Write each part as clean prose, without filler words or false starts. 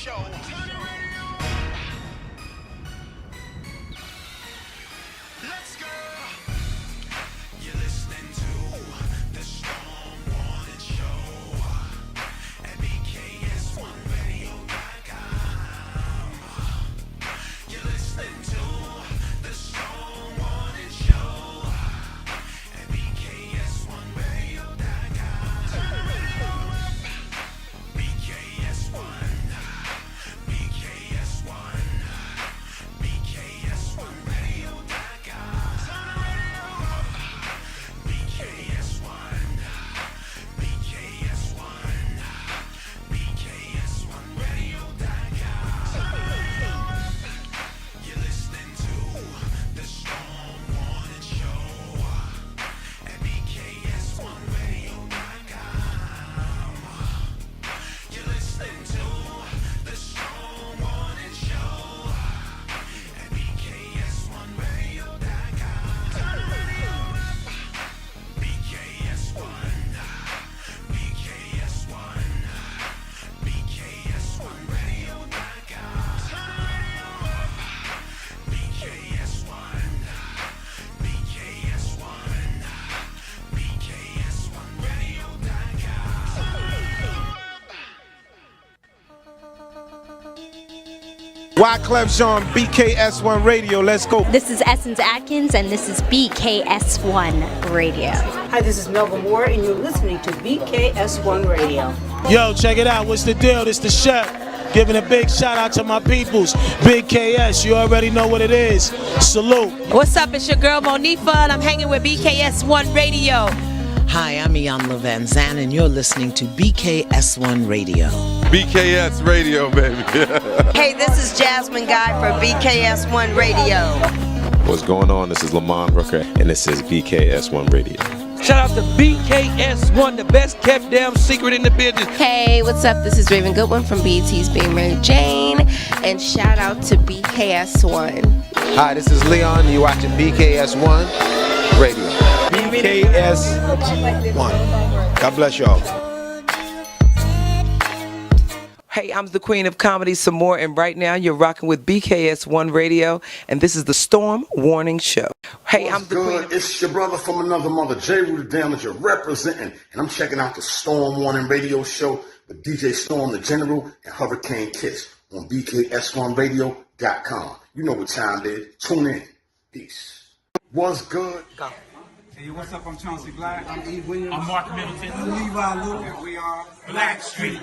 show. Let's go. You're listening to the Storm Morning Show at BKS1Radio.com. You're listening to the Storm Morning Show at BKS1Radio.com. Turn the radio up. BKS1. BKS1. BKS1Radio.com. Turn the radio up. BKS1. BKS1. BKS1Radio.com. Turn the radio up. You're listening to the Storm Morning Show at BKS1Radio.com. You're listening to the Storm Morning Show at BKS1Radio.com. Turn the radio up. BKS1. BKS1. BKS1Radio.com. Turn the radio up. BKS1. BKS1. BKS1Radio.com. Turn the radio up. Wyclef Jean, BKS1 Radio. Let's go. This is Essence Atkins, and this is BKS1 Radio. Hi, this is Melba Moore, and you're listening to BKS1 Radio. Yo, check it out. What's the deal? This the chef. Giving a big shout out to my peoples. Big KS, you already know what it is. Salute. What's up? It's your girl Monifa, and I'm hanging with BKS1 Radio. Hi, I'm Iyanla Van Zandt, and you're listening to BKS1 Radio. BKS Radio, baby. Hey, this is Jasmine Guy for BKS1 Radio. What's going on? This is Lamont Rooker, and this is BKS1 Radio. Shout out to BKS1, the best kept damn secret in the business. Hey, what's up? This is Raven Goodwin from BET's Being Mary Jane, and shout out to BKS1. Hi, this is Leon. You're watching BKS1 Radio. BKS1. God bless y'all. Hey, I'm the queen of comedy some more, and right now you're rocking with BKS1 Radio, and this is the Storm Warning Show. Hey, I'm the queen. It's your brother from another mother, J. Rue the Damager, representing, and I'm checking out the Storm Warning Radio Show with DJ Storm the General and Hurricane Kiss on BKS1Radio.com. You know what time it is. Tune in. Peace. What's good? Go. Hey, what's up? I'm Chauncey Black. I'm E. Williams. I'm Mark Middleton. I'm Levi Lou. And we are Blackstreet.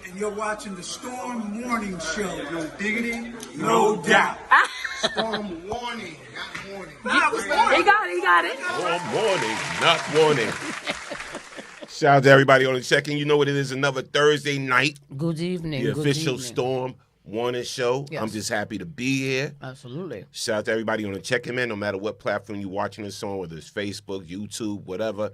And you're watching the Storm Warning Show. No diggity, no doubt. Storm Warning, not warning. He got it. Storm warning, not warning. Shout out to everybody on the check-in. You know what it is, another Thursday night. Good evening. The official Storm Warning Show. Yes. I'm just happy to be here. Absolutely. Shout out to everybody on the check-in, man, no matter what platform you're watching this on, whether it's Facebook, YouTube, whatever.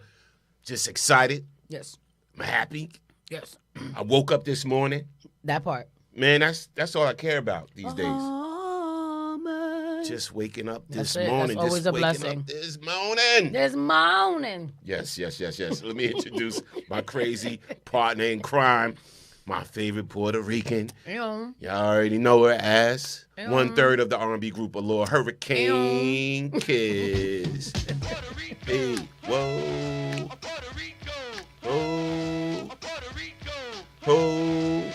Just excited. Yes. I'm happy. Yes. I woke up this morning. That part. Man, that's all I care about these days. Man. Just waking up this That's morning. That's always just a waking blessing. Up this morning. This morning. Yes. Let me introduce my crazy partner in crime, my favorite Puerto Rican. Yeah. Y'all already know her as 1/3 of the R&B group Allure, Hurricane Kiss. Hey, whoa. Oh,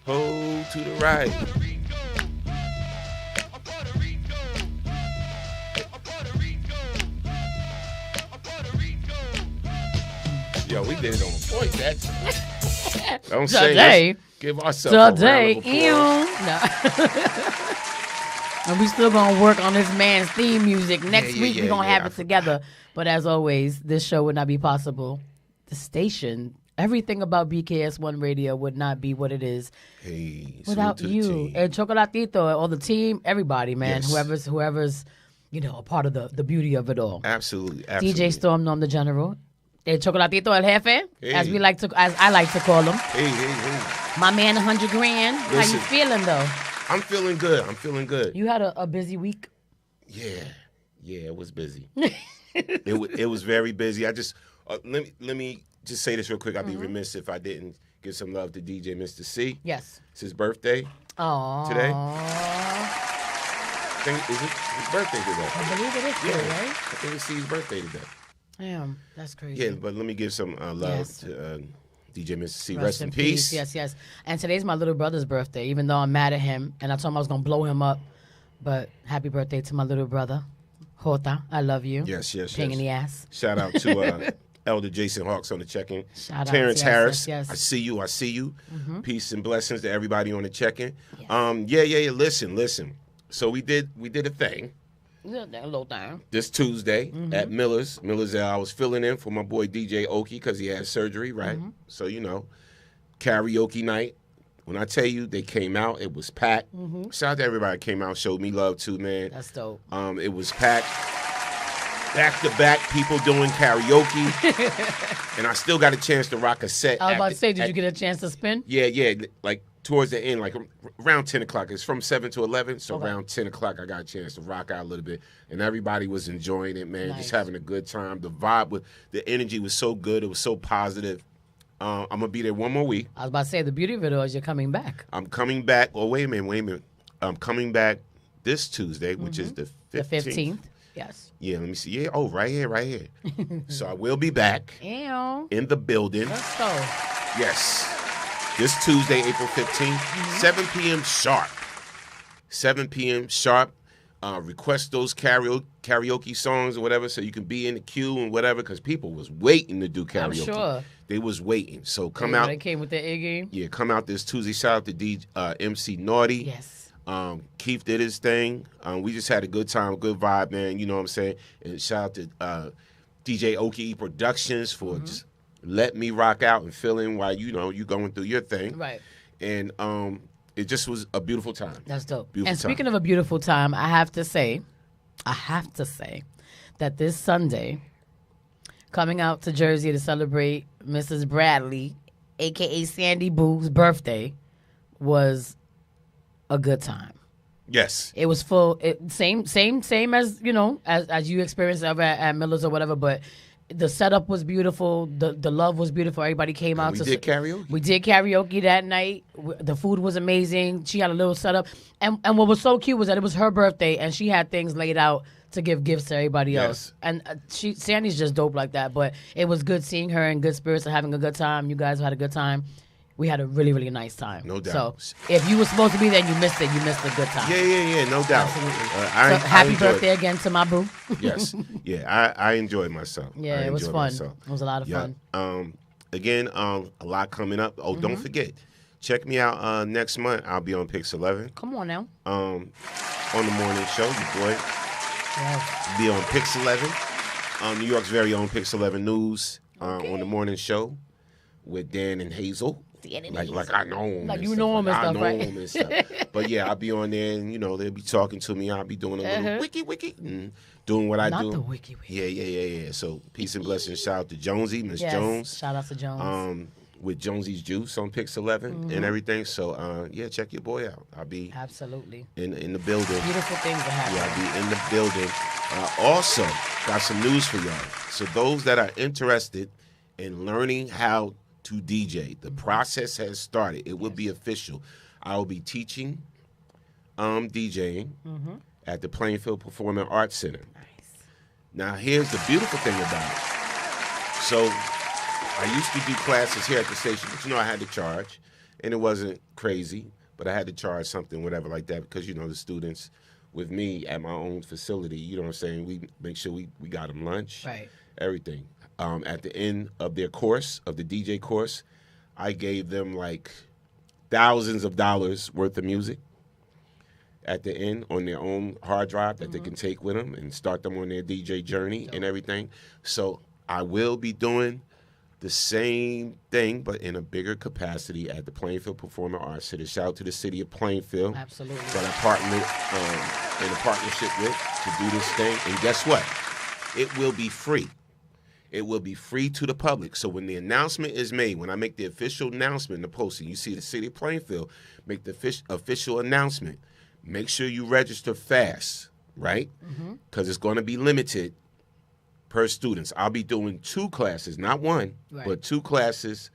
ho, to the right. Yo, we did it on point. That's don't say Today. Give ourselves Today. a round of applause. No. And we still gonna work on this man's theme music. Next week we're gonna have it together. But as always, this show would not be possible. The station, everything about BKS1 Radio would not be what it is without you and Chocolatito, all the team, everybody, man. Yes. Whoever's a part of the beauty of it all. Absolutely. DJ Storm, Norm the General. El Chocolatito, El Jefe, as I like to call him. Hey. My man, 100 grand. Listen, how you feeling though? I'm feeling good. You had a busy week. Yeah, it was busy. it was very busy. I just let me just say this real quick. I'd be remiss if I didn't Give some love to DJ Mr. C. Yes. It's his birthday Aww. today. Is it his birthday today? I believe it is today, right? I think it's C's birthday today. Damn, that's crazy. Yeah, but let me give some love Yes. to DJ Mr. C. Rest in peace. Yes, yes. And today's my little brother's birthday, even though I'm mad at him and I told him I was going to blow him up. But happy birthday to my little brother. Jota, I love you. Yes, yes, King yes. in the ass. Shout out to Elder Jason Hawks on the check-in. Shout out, Terrence yes, Harris. yes, yes. I see you. Mm-hmm. Peace and blessings to everybody on the check-in. Yeah. Listen. So we did a thing. A little thing. This Tuesday at Miller's. I was filling in for my boy DJ Oki because he had surgery, right? So, karaoke night. When I tell you they came out, it was packed. Shout out to everybody that came out, showed me love too, man. That's dope. It was packed. Back to back, people doing karaoke. And I still got a chance to rock a set. I was about to say, did you get a chance to spin? Yeah. Like towards the end, like around 10 o'clock. It's from 7 to 11. So around 10 o'clock, I got a chance to rock out a little bit. And everybody was enjoying it, man. Just having a good time. The vibe, the energy was so good. It was so positive. I'm going to be there one more week. I was about to say, the beauty of it all is you're coming back. I'm coming back. Oh, wait a minute. I'm coming back this Tuesday, which is the 15th. The 15th, yes. Yeah, let me see. Yeah, right here. So I will be back Ew. in the building. Let's go. Yes. This Tuesday, April 15th, 7 p.m. sharp. 7 p.m. sharp. Request those karaoke songs or whatever so you can be in the queue and whatever because people was waiting to do karaoke. I'm sure. They was waiting. So come out. They came with their A game. Yeah, come out this Tuesday. Shout out to MC Naughty. Yes. Keith did his thing. We just had a good time, good vibe, man. You know what I'm saying? And shout out to DJ Oki Productions for just let me rock out and fill in while you going through your thing. Right. And it just was a beautiful time. That's dope. Beautiful and speaking time. of a beautiful time, I have to say that this Sunday, coming out to Jersey to celebrate Mrs. Bradley, a.k.a. Sandy Boo's birthday, was a good time. Yes. It was full. Same as as you experienced at Miller's or whatever. But the setup was beautiful. The love was beautiful. Everybody came out. We did karaoke. We did karaoke that night. The food was amazing. She had a little setup, and what was so cute was that it was her birthday, and she had things laid out to give gifts to everybody else. And Sandy's just dope like that. But it was good seeing her in good spirits and having a good time. You guys had a good time. We had a really, really nice time. No doubt. So if you were supposed to be there and you missed it, you missed a good time. Yeah, no doubt. Absolutely. So happy birthday again to my boo. Yes. Yeah, I enjoyed myself. Yeah, it was fun. It was a lot of fun. Again, a lot coming up. Oh, don't forget. Check me out next month. I'll be on Pix 11. Come on now. On the morning show, your boy. Yes. Be on Pix 11. New York's very own Pix 11 News on the morning show with Dan and Hazel. Like I know him. Like you know him and stuff, right? I know him and stuff. But yeah, I'll be on there and, they'll be talking to me. I'll be doing a little wiki and doing what I do. Not the wiki. Yeah. So peace and blessings. Shout out to Jonesy, Miss Jones. Shout out to Jones. With Jonesy's Juice on Pix 11 and everything. So check your boy out. I'll be absolutely in the building. Beautiful things are happening. Yeah, I'll be in the building. Also, got some news for y'all. So those that are interested in learning how to DJ, the process has started. It will be official. I will be teaching DJing at the Plainfield Performing Arts Center. Nice. Now, here's the beautiful thing about it. So I used to do classes here at the station, but I had to charge, and it wasn't crazy, but I had to charge something, whatever like that, because, the students with me at my own facility, you know what I'm saying, we make sure we got them lunch, right, everything. At the end of their course, of the DJ course, I gave them like thousands of dollars worth of music at the end on their own hard drive that they can take with them and start them on their DJ journey and everything. So I will be doing the same thing, but in a bigger capacity at the Plainfield Performing Arts Center. Shout out to the city of Plainfield. Absolutely. That I partnered in a partnership with to do this thing. And guess what? It will be free. It will be free to the public. So when the announcement is made, when I make the official announcement in the posting, you see the city of Plainfield make the official announcement. Make sure you register fast, right? Because it's going to be limited per students. I'll be doing 2 classes, not one, but 2 classes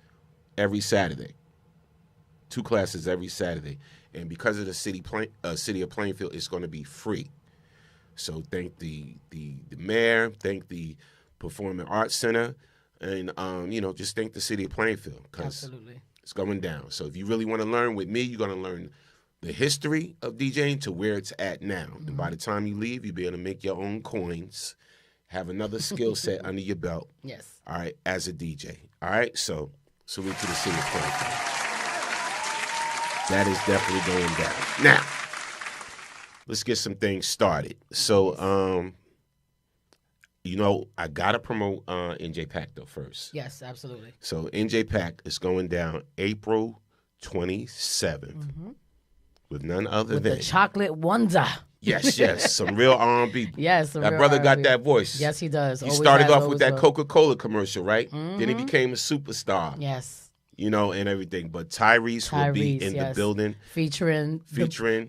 every Saturday. 2 classes every Saturday. And because of the city of Plainfield, it's going to be free. So thank the mayor, thank the Performing Arts Center, and just thank the city of Plainfield because it's going down. So if you really want to learn with me, you're going to learn the history of DJing to where it's at now. And by the time you leave, you'll be able to make your own coins, have another skill set under your belt. Yes. All right, as a DJ. All right, so salute to the city of Plainfield. That is definitely going down. Now, let's get some things started. So, I got to promote NJ Pack, though, first. Yes, absolutely. So, NJ Pack is going down April 27th with none other with than... the Chocolate Wonder. Yes. Some real R&B. Yes, that brother R&B. got that voice. Yes, he does. He started off with that Coca-Cola commercial, right? Then he became a superstar. Yes. And everything. But Tyrese will be in the building. Featuring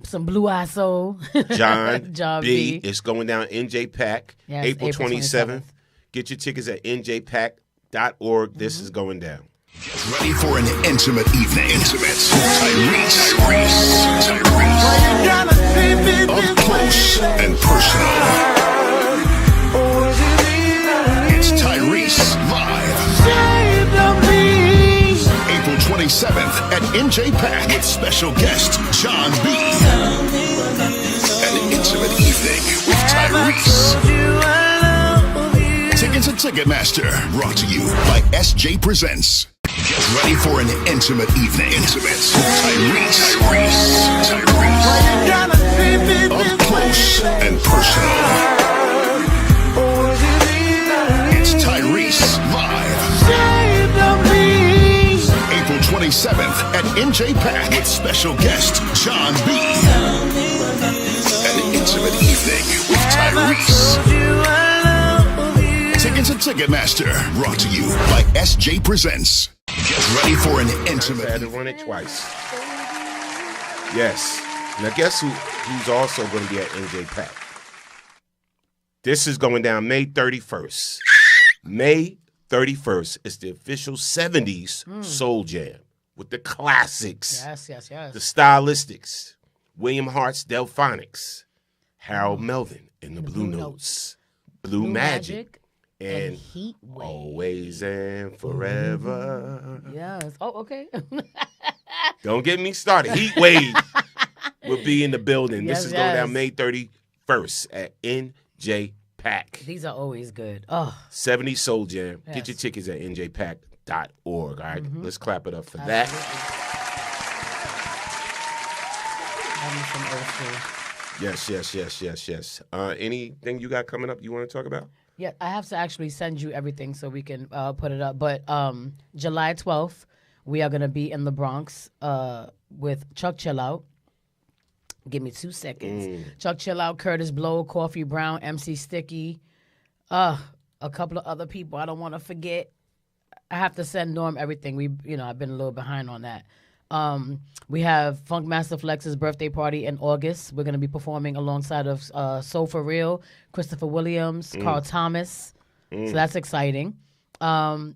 some Blue Eye Soul. John B. It's going down NJ Pack, yes, April 27th. Get your tickets at njpack.org. This is going down. Get ready for an intimate evening. Tyrese. Up close and personal. It's Tyrese live. April 27th at NJ Pack with special guest John B. An intimate evening with Tyrese. Tickets at Ticketmaster. Brought to you by SJ Presents. Get ready for an intimate evening. Tyrese. Up close and personal. It's Tyrese live. April 27th at NJ Pack with special guest John B. An intimate evening with Tyrese. Tickets at Ticketmaster. Brought to you by SJ Presents. Get ready for an intimate. I had to run it twice. Yes. Now guess who's also going to be at NJ Pack? This is going down May 31st. May 31st is the official 70s Soul Jam with the classics. Yes. The Stylistics, William Hart's Delphonics, Harold Melvin and the Blue Notes, Blue Magic. And Heat Wave. Always and Forever. Yes. Oh, okay. Don't get me started. Heat Wave will be in the building. Yes, this is going down May 31st at NJ Pack. These are always good. Oh. 70 Soul Jam. Yes. Get your tickets at njpack.org. All right, let's clap it up for that. Yes. Anything you got coming up you want to talk about? Yeah, I have to actually send you everything so we can put it up. But July 12th, we are going to be in the Bronx with Chuck Chillout. Give me 2 seconds. Chuck Chillout, Curtis Blow, Coffee Brown, MC Sticky, a couple of other people I don't want to forget. I have to send Norm everything. I've been a little behind on that. We have Funkmaster Flex's birthday party in August. We're going to be performing alongside of Soul For Real, Christopher Williams, Carl Thomas. So that's exciting. And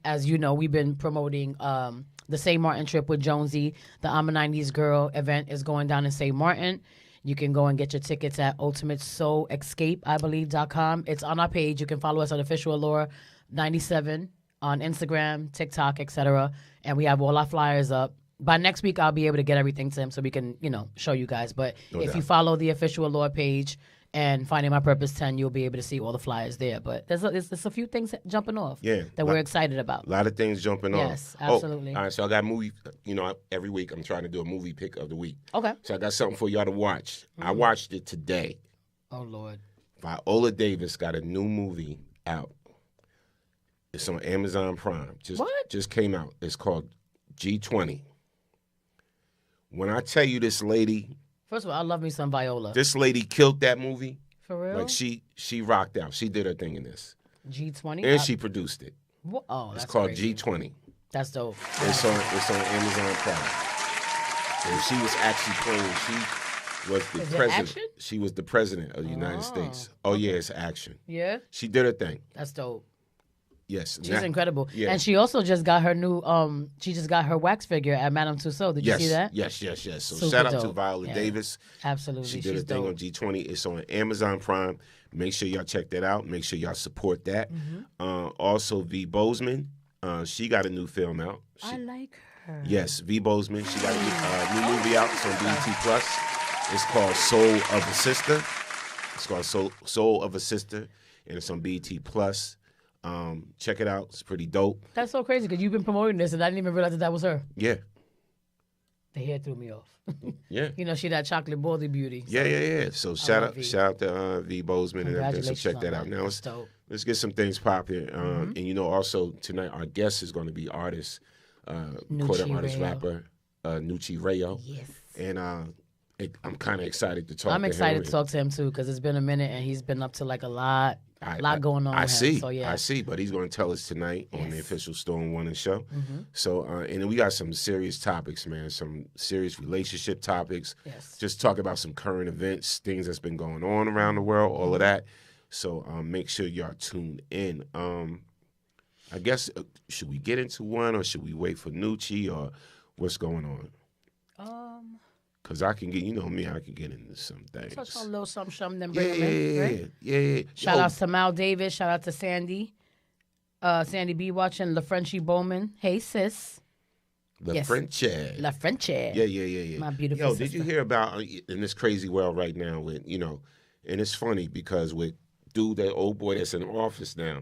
as you know, we've been promoting the St. Martin trip with Jonesy. The I'm a 90s Girl event is going down in St. Martin. You can go and get your tickets at ultimatesoulescape.com. It's on our page. You can follow us on Official Allure 97 on Instagram, TikTok, etc. And we have all our flyers up. By next week, I'll be able to get everything to him so we can, show you guys. But if you follow the Official Allure page and Finding My Purpose 10, you'll be able to see all the flyers there. But there's a few things jumping off that we're excited about. A lot of things jumping off. Yes, absolutely. All right, so I got a movie. Every week I'm trying to do a movie pick of the week. Okay. So I got something for y'all to watch. I watched it today. Oh, Lord. Viola Davis got a new movie out. It's on Amazon Prime. Just came out. It's called G20. When I tell you this lady... First of all, I love me some Viola. This lady killed that movie. For real? Like, she rocked out. She did her thing in this. G20? And she produced it. Oh, that's It's called crazy. G20. That's dope. It's on Amazon Prime. And she was actually playing... She was the president. Action? She was the president of the United States. Oh, yeah, it's action. Yeah? She did her thing. That's dope. Yes. She's incredible. Yeah. And she also just got her new, she just got her wax figure at Madame Tussauds. Did you see that? Yes. So Super shout out dope. to Viola Yeah. Davis. Absolutely. She did She's a thing dope. on G20. It's on Amazon Prime. Make sure y'all check that out. Make sure y'all support that. Also, V. Bozeman. She got a new film out. I like her. Yes, V. Bozeman. She got a new movie out. It's on BET Plus. It's called Soul of a Sister. It's called Soul of a Sister, and it's on BET Plus. Check it out. It's pretty dope. That's so crazy because you've been promoting this and I didn't even realize that was her. Yeah. The hair threw me off. Yeah. You know, she that chocolate baldy beauty. So. Yeah. So shout out to V. Bozeman and everything. So check that out. Now let's get some things popping. And you know, also tonight our guest is going to be artist, recording artist, rapper, Nucci Rayo. Yes. And I'm kind of excited to talk. I'm to excited him. to talk to him too because it's been a minute and he's been up to like a lot going on. I with see. him. So, yeah. I see. But he's going to tell us tonight on the official Storm Warning show. So, and then we got some serious topics, man. Some serious relationship topics. Yes. Just talk about some current events, things that's been going on around the world, all of that. So, make sure y'all tune in. I guess should we get into one or should we wait for Nucci or what's going on? Because I can get, you know me, I can get into some things. Touch on a little something, then bring him in. Right? Yeah. Shout out to Mal Davis. Shout out to Sandy. Sandy B watching La Frenchie Bowman. Hey, sis. La Frenchie. La Frenchie. Yeah. My beautiful sister. Did you hear about in this crazy world right now with, you know, and it's funny because with that old boy that's in office now,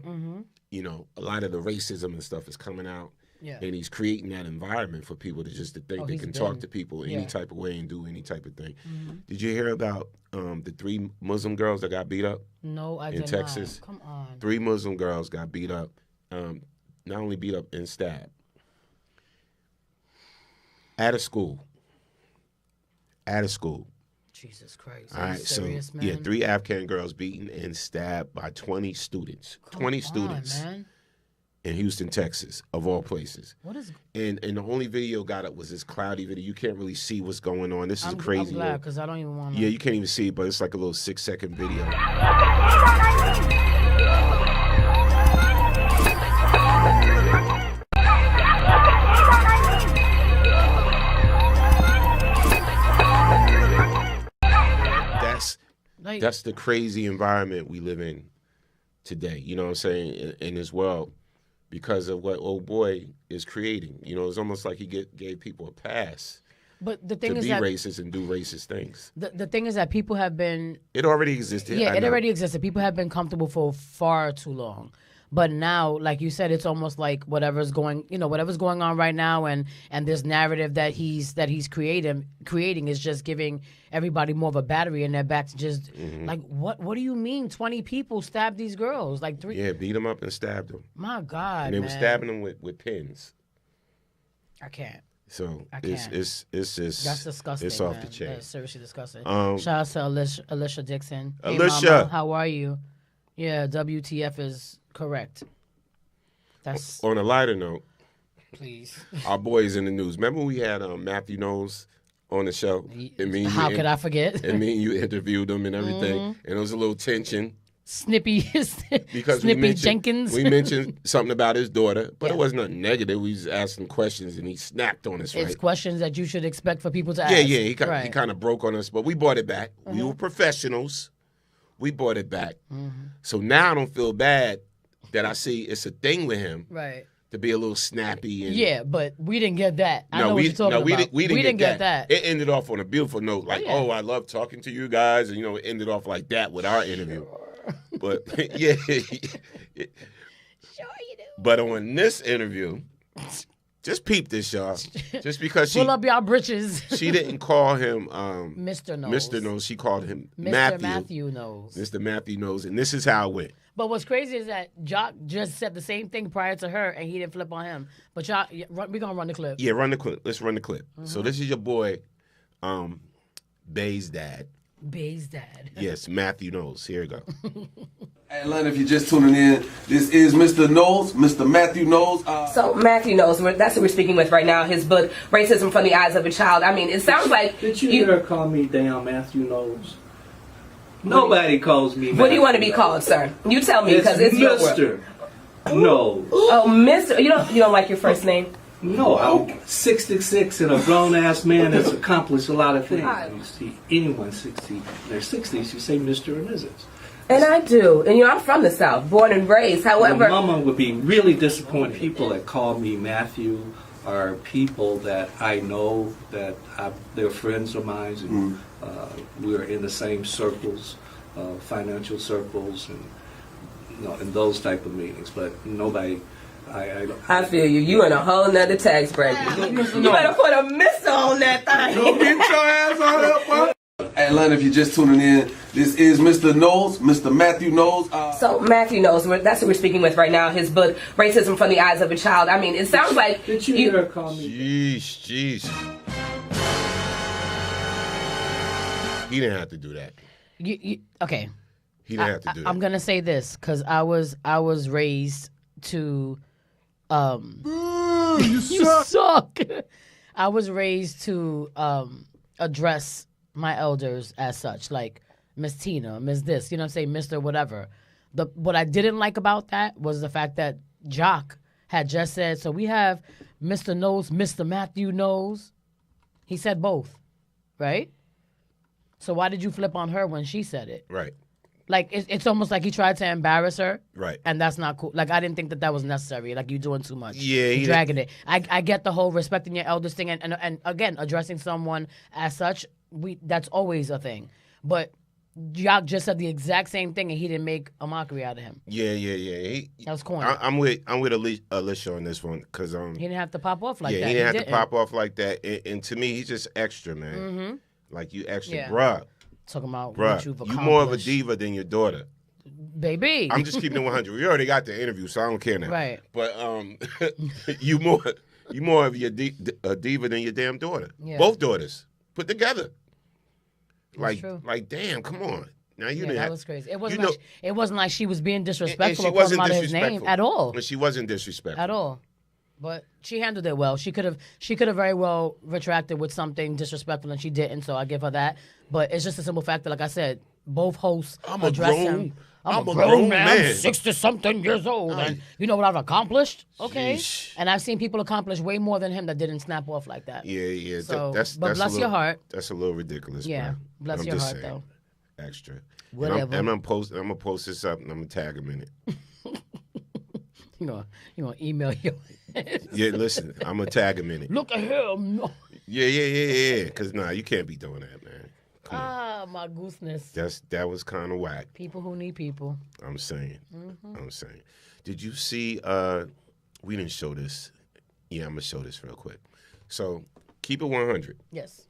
you know, a lot of the racism and stuff is coming out. Yeah. And he's creating that environment for people to just think they can talk to people any type of way and do any type of thing. Did you hear about the 3 Muslim girls that got beat up? No, I in did Texas? not. Come on. 3 Muslim girls got beat up. Not only beat up and stabbed. At a school. Jesus Christ. All right, serious, so man? 3 Afghan girls beaten and stabbed by 20 students. Come 20 on, students. Man. In Houston, Texas, of all places. What is? And the only video got up was this cloudy video. You can't really see what's going on. This is crazy. I'm glad because I don't even want to. Yeah, you can't even see it, but it's like a little 6-second video. That's the crazy environment we live in today. You know what I'm saying? In this world. Because of what old boy is creating. You know, it's almost like he gave people a pass but the thing to is be that, racist and do racist things. The thing is that people have been... It already existed. Yeah, it already existed. People have been comfortable for far too long. But now, like you said, it's almost like whatever's going on right now, and this narrative that he's creating is just giving everybody more of a battery in their back to just like what do you mean 20 people stabbed these girls like 3? Yeah, beat them up and stabbed them. My God, and they were stabbing them with pins. I can't. So I can't. It's just that's disgusting. It's off man. the chain. That's seriously disgusting. Shout out to Alicia Dixon. Hey, Alicia, Mama, how are you? Yeah, WTF is correct. That's on a lighter note. Please, our boys in the news. Remember we had Matthew Knowles on the show. How could I forget? And me and you interviewed him and everything, and there was a little tension. Snippy because Snippy Jenkins. We mentioned something about his daughter, but it wasn't nothing negative. We just asked him questions, and he snapped on us. It's questions that you should expect for people to ask. Yeah. He kind of broke on us, but we brought it back. We were professionals. We brought it back. So now I don't feel bad that I see it's a thing with him. Right. To be a little snappy. And, yeah, but we didn't get that. I know what you're talking about. We didn't get that. It ended off on a beautiful note, like, I love talking to you guys. And, it ended off like that with our interview. But, yeah. Sure you do. But on this interview, just peep this, y'all. Just because pull up y'all britches. She didn't call him Mr. Knowles. Mr. Knowles. She called him Mr. Matthew Knowles. Mr. Matthew Knowles. And this is how it went. But what's crazy is that Jock just said the same thing prior to her, and he didn't flip on him. But y'all, we're going to run the clip. Yeah, run the clip. Let's run the clip. So this is your boy, Bay's dad. Bay's dad. Yes, Matthew Knowles. Here we go. Hey, Atlanta, if you're just tuning in, this is Mr. Knowles, Mr. Matthew Knowles. So Matthew Knowles, that's who we're speaking with right now. His book, Racism from the Eyes of a Child. I mean, it sounds like... Did you ever call me damn Matthew Knowles? Nobody calls me Matthew. What do you want to be called, sir? You tell me, because it's your Mr. world. No. Oh, Mr. You don't like your first name? No, I'm 66 and a grown-ass man that's accomplished a lot of things. You see, anyone 60 in their 60s, you say Mr. or Mrs. And I do. And I'm from the South, born and raised. However, my mama would be really disappointed. People that call me Matthew are people that I know that they're friends of mine, and we're in the same circles, financial circles, and in those type of meetings. But nobody. I feel you. You in a whole nother tax bracket. You better put a Mr. on that thing. Don't get your ass on up, bro. Hey, Atlanta, if you're just tuning in, this is Mr. Knowles, Mr. Matthew Knowles. So Matthew Knowles, that's who we're speaking with right now. His book, Racism from the Eyes of a Child. I mean, it sounds like... Did you hear her call me? Jeez. He didn't have to do that. Okay. He didn't have to do that. I'm going to say this, because I was raised to... you suck. I was raised to address my elders as such, like Miss Tina, Miss this, you know what I'm saying, Mr. whatever. What I didn't like about that was the fact that Jock had just said, so we have Mr. Knowles, Mr. Matthew Knowles. He said both, right? So why did you flip on her when she said it? Right. Like, it's almost like he tried to embarrass her. Right. And that's not cool. Like, I didn't think that was necessary. Like, you're doing too much. Yeah. You're dragging it. I get the whole respecting your elders thing. And again, addressing someone as such, that's always a thing. But Jock just said the exact same thing, and he didn't make a mockery out of him. Yeah. That was corny. I'm with Alicia on this one, because he didn't have to pop off like that. Yeah, he didn't have to pop off like that. And to me, he's just extra, man. Mm-hmm. Like, you extra, Yeah. Bruh. Talking about Bruh, what you've you accomplished. more of a diva than your daughter. Baby. I'm just keeping it 100. We already got the interview, so I don't care now. Right. But you more of a diva than your damn daughter. Yeah. Both daughters put together. That's true. Like, damn, come on. Now you that was crazy. It wasn't like she was being disrespectful and or calling out his name at all. And she wasn't disrespectful at all. But she handled it well. She could have very well retracted with something disrespectful, and she didn't. So I give her that. But it's just a simple fact that, like I said, both hosts address him. I'm a grown man. I'm 60-something years old, and you know what I've accomplished? Okay. Sheesh. And I've seen people accomplish way more than him that didn't snap off like that. Yeah. So, that's bless your heart. That's a little ridiculous. Yeah, bro. bless your heart, though. Extra. Whatever. And I'm gonna post this up, and I'm gonna tag him in it. You gonna email you? Yeah, listen, I'm gonna tag him in it. Look at him. Yeah. Because you can't be doing that, man. My gooseness. That was kind of whack. People who need people. I'm saying. Did you see? We didn't show this. Yeah, I'm gonna show this real quick. So keep it 100. Yes.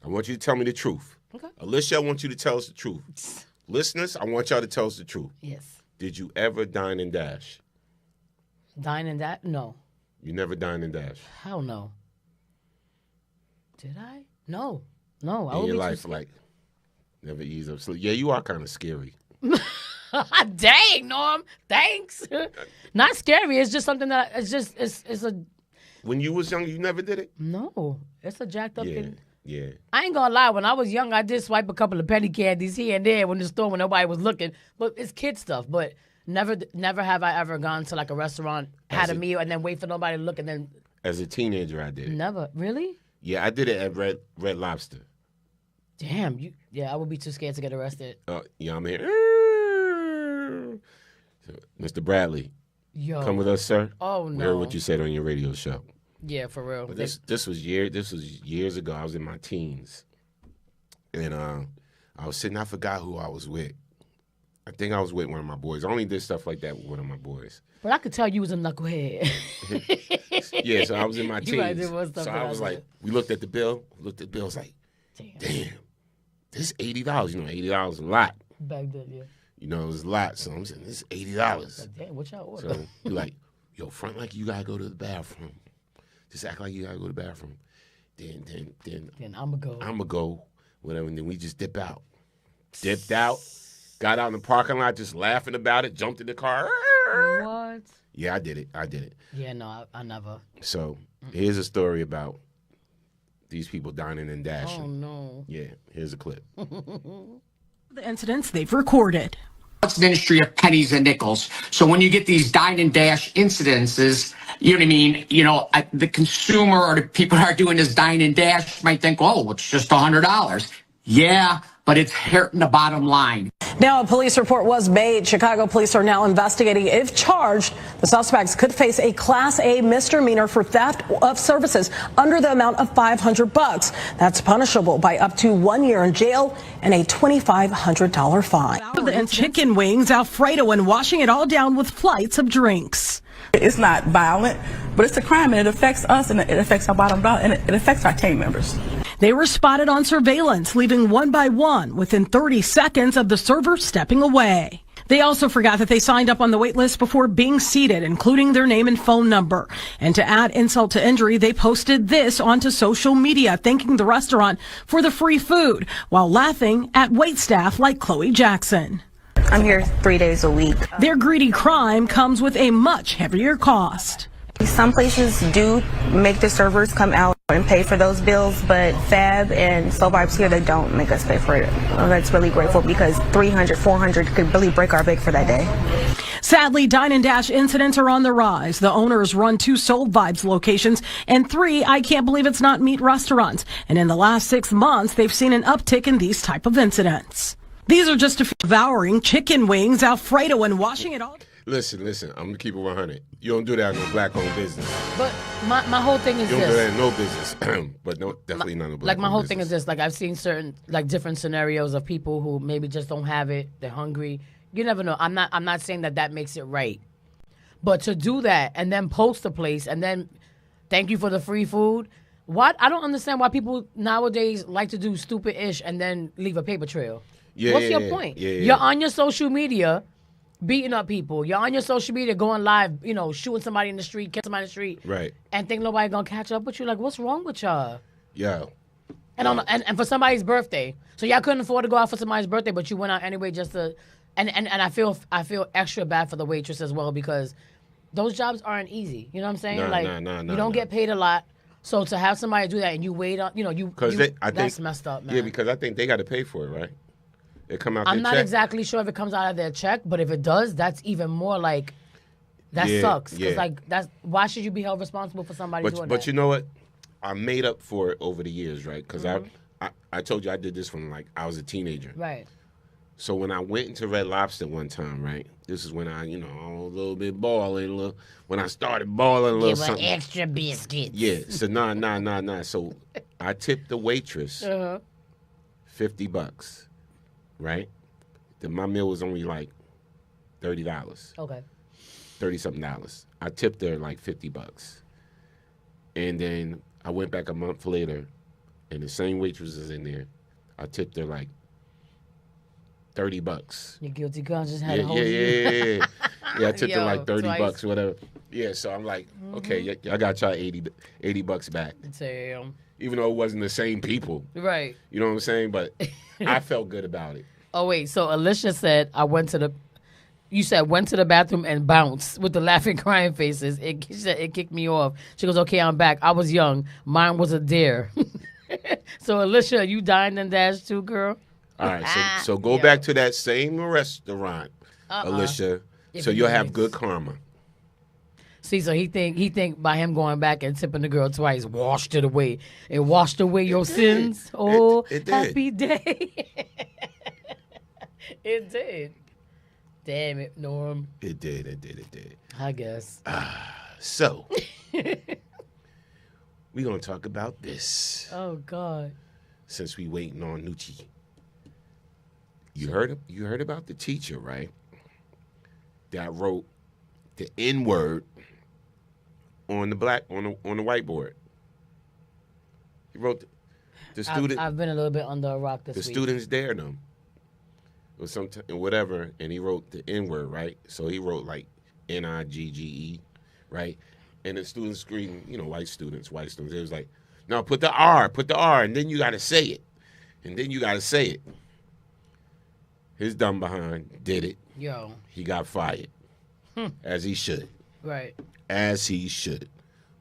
I want you to tell me the truth. Okay. Alicia, I want you to tell us the truth. Listeners, I want y'all to tell us the truth. Yes. Did you ever dine and dash? Dine and dash? No. You never dined and dash? Hell no. Did I? No. I In would your be life, like, never ease up sleep. Yeah, you are kind of scary. Dang, Norm. Thanks. Not scary. It's just something that it's a. When you was young, you never did it? No. It's a jacked up thing. Yeah. I ain't gonna lie. When I was young, I did swipe a couple of penny candies here and there in the store when nobody was looking. But it's kid stuff. But never have I ever gone to like a restaurant, had a meal, and then wait for nobody to look, and then. As a teenager, I did it. Never. Really? Yeah, I did it at Red Lobster. Damn. I would be too scared to get arrested. Yeah, I'm here. Mr. Bradley. Yo. Come with us, sir. Oh, no. We heard what you said on your radio show. Yeah, for real. But this was years ago. I was in my teens, and I was sitting. I forgot who I was with. I think I was with one of my boys. I only did stuff like that with one of my boys. But I could tell you was a knucklehead. Yeah, so I was in my teens. You might do more stuff so than I was like, we looked at the bill. I was like, damn, this is $80. You know, $80 is a lot. Back then, yeah. You know, it was a lot. So I'm saying, this is $80. Like, damn, what y'all order? So you're like, yo, front like you gotta go to the bathroom. Just act like you gotta go to the bathroom. Then I'ma go, whatever. And then we just dip out. Dipped out, got out in the parking lot, just laughing about it. Jumped in the car. What? Yeah, I did it. Yeah, no, I never. So here's a story about these people dining and dashing. Oh no. Yeah, here's a clip. The incidents they've recorded. It's an industry of pennies and nickels. So when you get these dine and dash incidences, you know what I mean? You know, the consumer or the people that are doing this dine and dash might think, oh, it's just $100. Yeah, but it's hurting the bottom line. Now, a police report was made. Chicago police are now investigating. If charged, the suspects could face a Class A misdemeanor for theft of services under the amount of $500. That's punishable by up to 1 year in jail and a $2,500 fine. And chicken wings, Alfredo, and washing it all down with flights of drinks. It's not violent, but it's a crime, and it affects us, and it affects our bottom dollar, and it affects our team members. They were spotted on surveillance, leaving one by one within 30 seconds of the server stepping away. They also forgot that they signed up on the wait list before being seated, including their name and phone number. And to add insult to injury, they posted this onto social media, thanking the restaurant for the free food while laughing at waitstaff like Chloe Jackson. I'm here 3 days a week. Their greedy crime comes with a much heavier cost. Some places do make the servers come out and pay for those bills, but Fab and Soul Vibes here, they don't make us pay for it. That's really grateful because $300, $400 could really break our bank for that day. Sadly, dine and dash incidents are on the rise. The owners run 2 Soul Vibes locations and 3 I Can't Believe It's Not Meat restaurants. And in the last 6 months, they've seen an uptick in these type of incidents. These are just a few. Devouring chicken wings, Alfredo, and washing it all. Listen, I'm going to keep it 100. You don't do that in no black-owned business. But my whole thing is You don't this. do that in no business. But no, definitely not in no black-owned Like, my whole business. thing is this. Like, I've seen certain, like, different scenarios of people who maybe just don't have it. They're hungry. You never know. I'm not saying that makes it right. But to do that and then post the place and then thank you for the free food, I don't understand why people nowadays like to do stupid-ish and then leave a paper trail. What's your point? You're on your social media beating up people. You're on your social media going live, shooting somebody in the street, killing somebody in the street. Right. And think nobody gonna catch up with you. Like, what's wrong with y'all? Yeah. And for somebody's birthday. So y'all couldn't afford to go out for somebody's birthday, but you went out anyway just to and I feel extra bad for the waitress as well because those jobs aren't easy. You know what I'm saying? You don't get paid a lot. So to have somebody do that and you wait on, that's messed up, man. Yeah, because I think they got to pay for it, right? It come out. I'm not check. exactly sure if it comes out of their check, but if it does, that's even more like that sucks. Because why should you be held responsible for somebody doing that? But you know what? I made up for it over the years, right? Because I told you I did this when I was a teenager. Right. So when I went into Red Lobster one time, right? This is when I, I was a little bit balling. When I started balling a little Give her something. extra biscuits. Yeah. So nah. So I tipped the waitress $50. Right? Then my meal was only like $30. Okay. $30-something. I tipped her like $50. And then I went back a month later, and the same waitress was in there. I tipped her like $30. Your guilty conscience had a hold Yeah, I tipped her like $30 twice. or whatever. Yeah, so I'm like, okay, I got y'all $80 back. Damn. Even though it wasn't the same people. Right. You know what I'm saying? But I felt good about it. Oh, wait. So Alicia said, went to the bathroom and bounced with the laughing, crying faces. She said, it kicked me off. She goes, okay, I'm back. I was young. Mine was a dare. So, Alicia, you dined and dashed too, girl? All right. So go back to that same restaurant, Alicia, so you'll have good karma. See, so he think by him going back and tipping the girl twice washed it away. It washed away your sins. Oh, it did. Happy day. It did. Damn it, Norm. It did. I guess. So, we're going to talk about this. Oh, God. Since we waiting on Nucci. You heard about the teacher, right? That wrote the N-word on the whiteboard. He wrote the student. I've been a little bit under a rock this week. The students dared him. Or whatever, and he wrote the N-word, right? So he wrote like N-I-G-G-E, right? And the students screamed, white students. It was like, no, put the R, and then you got to say it. His dumb behind did it. Yo. He got fired. As he should. Right. As he should.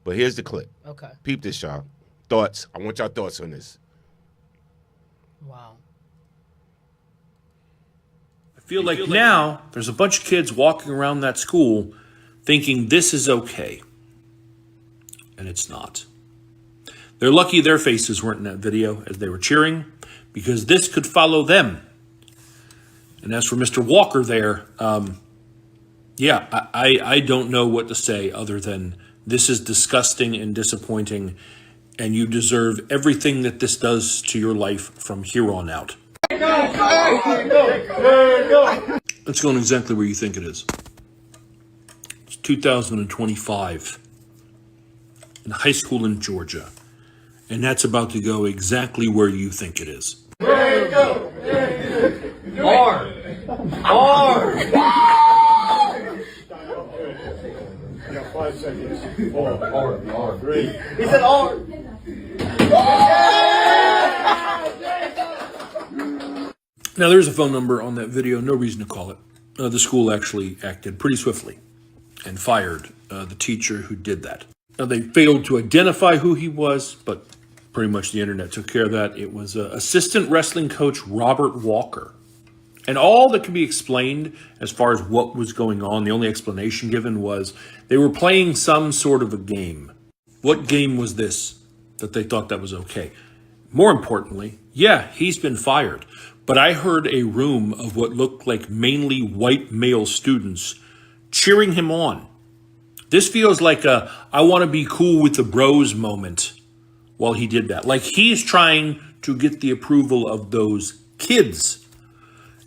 But here's the clip. Okay. Peep this, y'all. Thoughts. I want y'all thoughts on this. Wow. Feel like now there's a bunch of kids walking around that school thinking this is okay. And it's not. They're lucky their faces weren't in that video as they were cheering, because this could follow them. And as for Mr. Walker there, I don't know what to say other than this is disgusting and disappointing, and you deserve everything that this does to your life from here on out. It's going exactly where you think it is. It's 2025 in high school in Georgia, and that's about to go exactly where you think it is. R. You got 5 seconds. R. 3. He said R. Now, there's a phone number on that video. No reason to call it. The school actually acted pretty swiftly and fired the teacher who did that. Now, they failed to identify who he was, but pretty much the internet took care of that. It was assistant wrestling coach Robert Walker. And all that can be explained as far as what was going on, the only explanation given was they were playing some sort of a game. What game was this that they thought that was okay? More importantly, yeah, he's been fired. But I heard a room of what looked like mainly white male students cheering him on. This feels like a I want to be cool with the bros moment while he did that. Like he's trying to get the approval of those kids.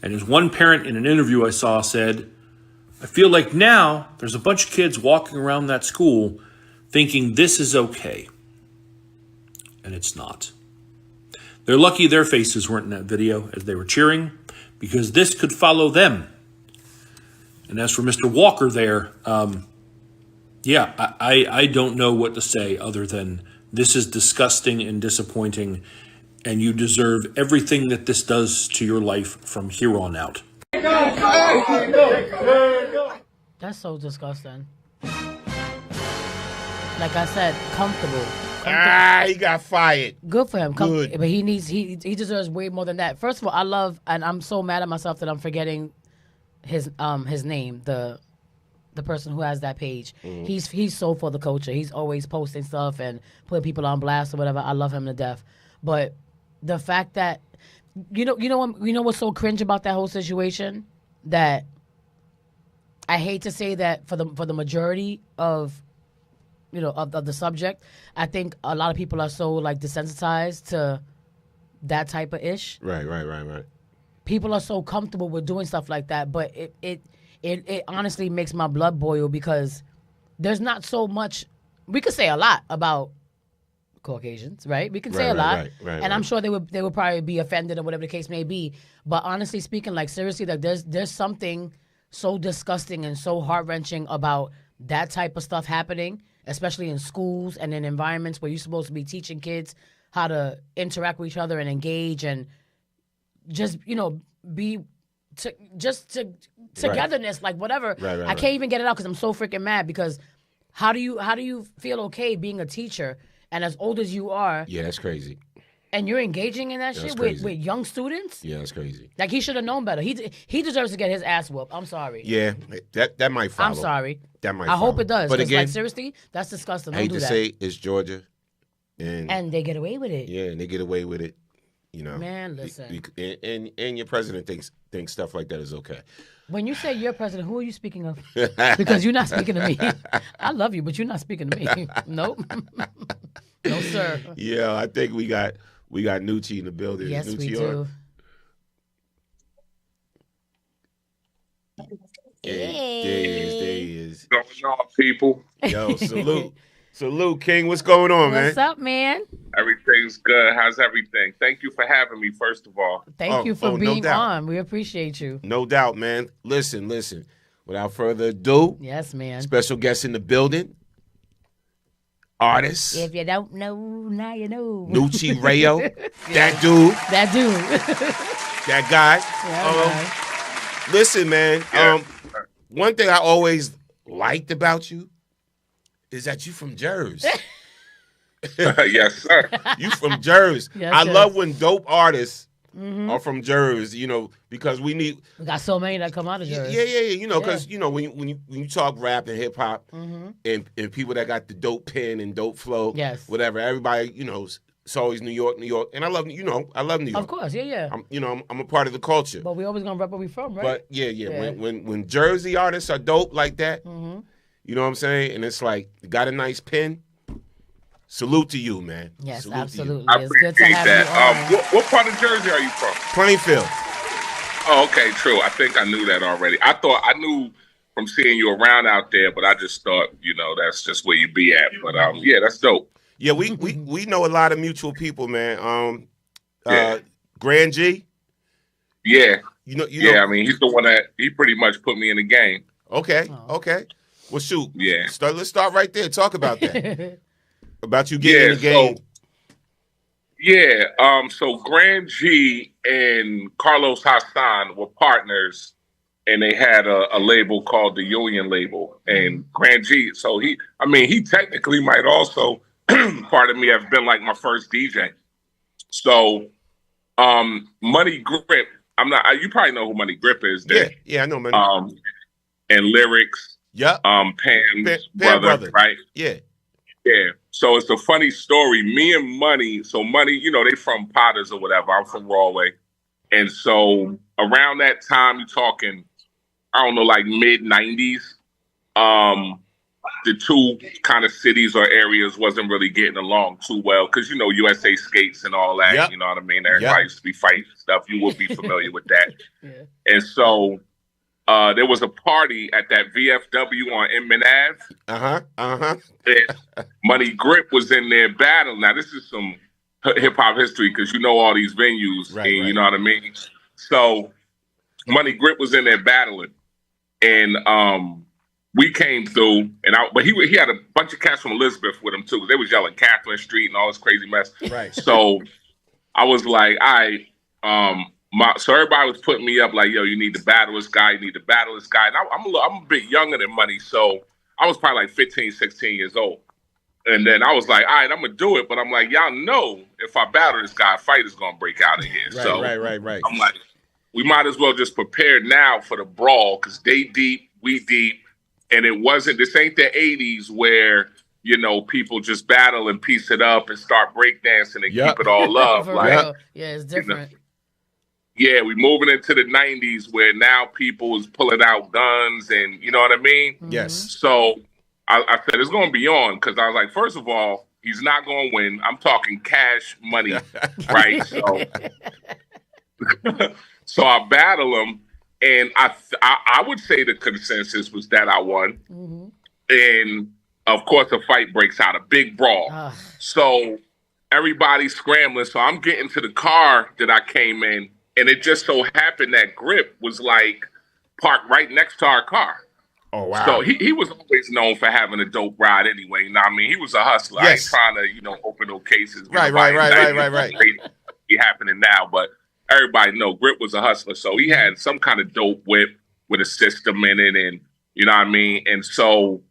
And as one parent in an interview I saw said, I feel like now there's a bunch of kids walking around that school thinking this is okay. And it's not. They're lucky their faces weren't in that video as they were cheering, because this could follow them. And as for Mr. Walker there, I don't know what to say other than this is disgusting and disappointing, and you deserve everything that this does to your life from here on out. That's so disgusting. Like I said, comfortable. He got fired. Good for him. Good. But he deserves way more than that. First of all, I love, and I'm so mad at myself that I'm forgetting his name, the person who has that page. Mm-hmm. He's so for the culture. He's always posting stuff and putting people on blast or whatever. I love him to death. But the fact that you know what's so cringe about that whole situation, that I hate to say that for the majority of of the subject, I think a lot of people are so like desensitized to that type of ish. Right. People are so comfortable with doing stuff like that, but it honestly makes my blood boil, because there's not so much. We could say a lot about Caucasians, right? We can say a lot, and I'm sure they would probably be offended or whatever the case may be. But honestly speaking, like seriously, like there's something so disgusting and so heart-wrenching about that type of stuff happening, especially in schools and in environments where you're supposed to be teaching kids how to interact with each other and engage and just be togetherness, like whatever. I can't even get it out because I'm so freaking mad. Because how do you feel okay being a teacher and as old as you are? Yeah, that's crazy. And you're engaging in that shit with young students? Yeah, that's crazy. Like, he should have known better. He deserves to get his ass whooped. I'm sorry. Yeah, that might follow. I'm sorry. That might I follow. hope it does. But again, like, seriously, that's disgusting. I hate to say it's Georgia. And they get away with it. Yeah, and they get away with it. Man, listen. And your president thinks stuff like that is okay. When you say your president, who are you speaking of? Because you're not speaking to me. I love you, but you're not speaking to me. Nope. No, sir. Yeah, I think we got Nucci in the building. Yes, Nucci we do. There he is. What's going on, people? Yo, salute. Salute, King. What's going on, man? What's up, man? Everything's good. How's everything? Thank you for having me, first of all. Thank you for being on. We appreciate you. No doubt, man. Listen. Without further ado. Yes, man. Special guest in the building. Artist. If you don't know, now you know. Nucci Rayo. That dude. That guy. Yeah, listen, man. One thing I always liked about you is that you from Jersey. Yes, sir. You from Jersey. Yes, I love when dope artists are from Jersey, you know, because we got so many that come out of Jersey. Yeah, you know, because you know when you talk rap and hip hop, and people that got the dope pen and dope flow, whatever, everybody, you know, it's always New York, and I love New York. Of course, yeah. I'm a part of the culture. But we always gonna rep where we from, right? But yeah. When Jersey artists are dope like that, you know what I'm saying, and it's like you got a nice pen. Salute to you, man. Yes, Salute absolutely. I appreciate that. What part of Jersey are you from? Plainfield. Oh, okay, true. I think I knew that already. I knew from seeing you around out there, but I just thought, you know, that's just where you be at. But yeah, that's dope. Yeah, we know a lot of mutual people, man. Grand G. Yeah. You know. I mean, he's the one that he pretty much put me in the game. Okay. Well, shoot. Yeah. Let's start right there. Talk about that. About you getting in the game. So Grand G and Carlos Hassan were partners, and they had a label called the Union label. And Grand G, so he technically might also, pardon me, have been like my first DJ. So, Money Grip, you probably know who Money Grip is. Yeah, I know Money. And Lyrics. Yep. Pam's brother, right? Yeah. So it's a funny story. Me and Money, you know, they from Potters or whatever. I'm from Rawway. And so around that time, you're talking, I don't know, like mid-90s, the two kind of cities or areas wasn't really getting along too well because, you know, USA Skates and all that, you know what I mean? Everybody used to be fighting stuff. You would be familiar with that. And so there was a party at that VFW on Inman Ave. And Money Grip was in there battling. Now, this is some hip-hop history because you know all these venues, right. You know what I mean? So Money Grip was in there battling. And we came through, but he had a bunch of cats from Elizabeth with him, too. They was yelling Catherine Street and all this crazy mess. Right. So I was like, all right, so everybody was putting me up like, yo, you need to battle this guy, And I'm a bit younger than Money, so I was probably like 15, 16 years old. And then I was like, all right, I'm going to do it. But I'm like, y'all know if I battle this guy, a fight is going to break out of here. Right. I'm like, we might as well just prepare now for the brawl because they deep, we deep. And this ain't the 80s where, you know, people just battle and piece it up and start breakdancing and keep it all up. Yeah, it's different. Yeah, we moving into the 90s where now people is pulling out guns and you know what I mean? Yes. So I said it's going to be on because I was like, first of all, he's not going to win. I'm talking cash money, right? So I battle him, and I would say the consensus was that I won. And of course, a fight breaks out, a big brawl. So everybody's scrambling. So I'm getting to the car that I came in. And it just so happened that Grip was like parked right next to our car. Oh, wow. So he was always known for having a dope ride anyway. You know what I mean? He was a hustler. I ain't trying to, you know, open no cases. Right. Be happening now, but everybody know Grip was a hustler. So he had some kind of dope whip with a system in it. And you know what I mean? And so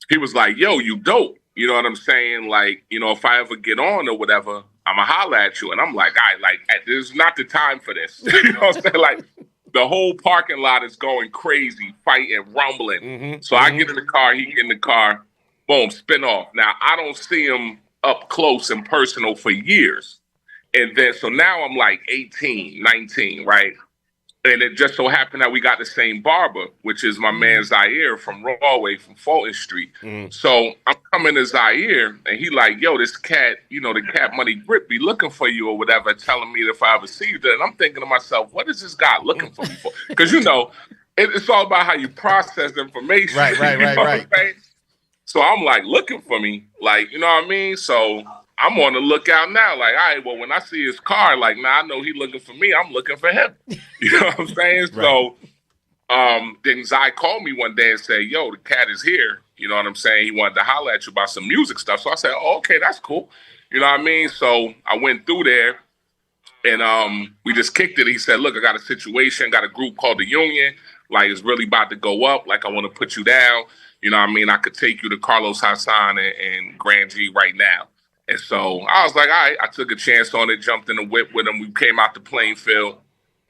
he was like, yo, you dope. You know what I'm saying? Like, you know, if I ever get on or whatever, I'm going to holler at you. And I'm like, all right, like, this is not the time for this. You know what I'm saying? Like, the whole parking lot is going crazy, fighting, rumbling. So I get in the car, he get in the car, boom, spin off. Now, I don't see him up close and personal for years. And then, so now I'm like 18, 19, right? And it just so happened that we got the same barber, which is my man Zaire from Rawway from Fulton Street. So I'm coming to Zaire, and he like, yo, this cat, you know, the cat Money Grip be looking for you or whatever, telling me if I ever see you there. And I'm thinking to myself, what is this guy looking for me for? Because, you know, it's all about how you process information. Right. So I'm like, looking for me, like, you know what I mean? So I'm on the lookout now. Like, all right, well, when I see his car, like, now I know he looking for me. I'm looking for him. You know what I'm saying? So then Zai called me one day and said, yo, the cat is here. You know what I'm saying? He wanted to holler at you about some music stuff. So I said, oh, okay, that's cool. You know what I mean? So I went through there and we just kicked it. He said, look, I got a situation, got a group called the Union. Like, it's really about to go up. Like, I want to put you down. You know what I mean? I could take you to Carlos Hassan and Grand G right now. And so I was like, all right, I took a chance on it, jumped in the whip with him. We came out to Plainfield,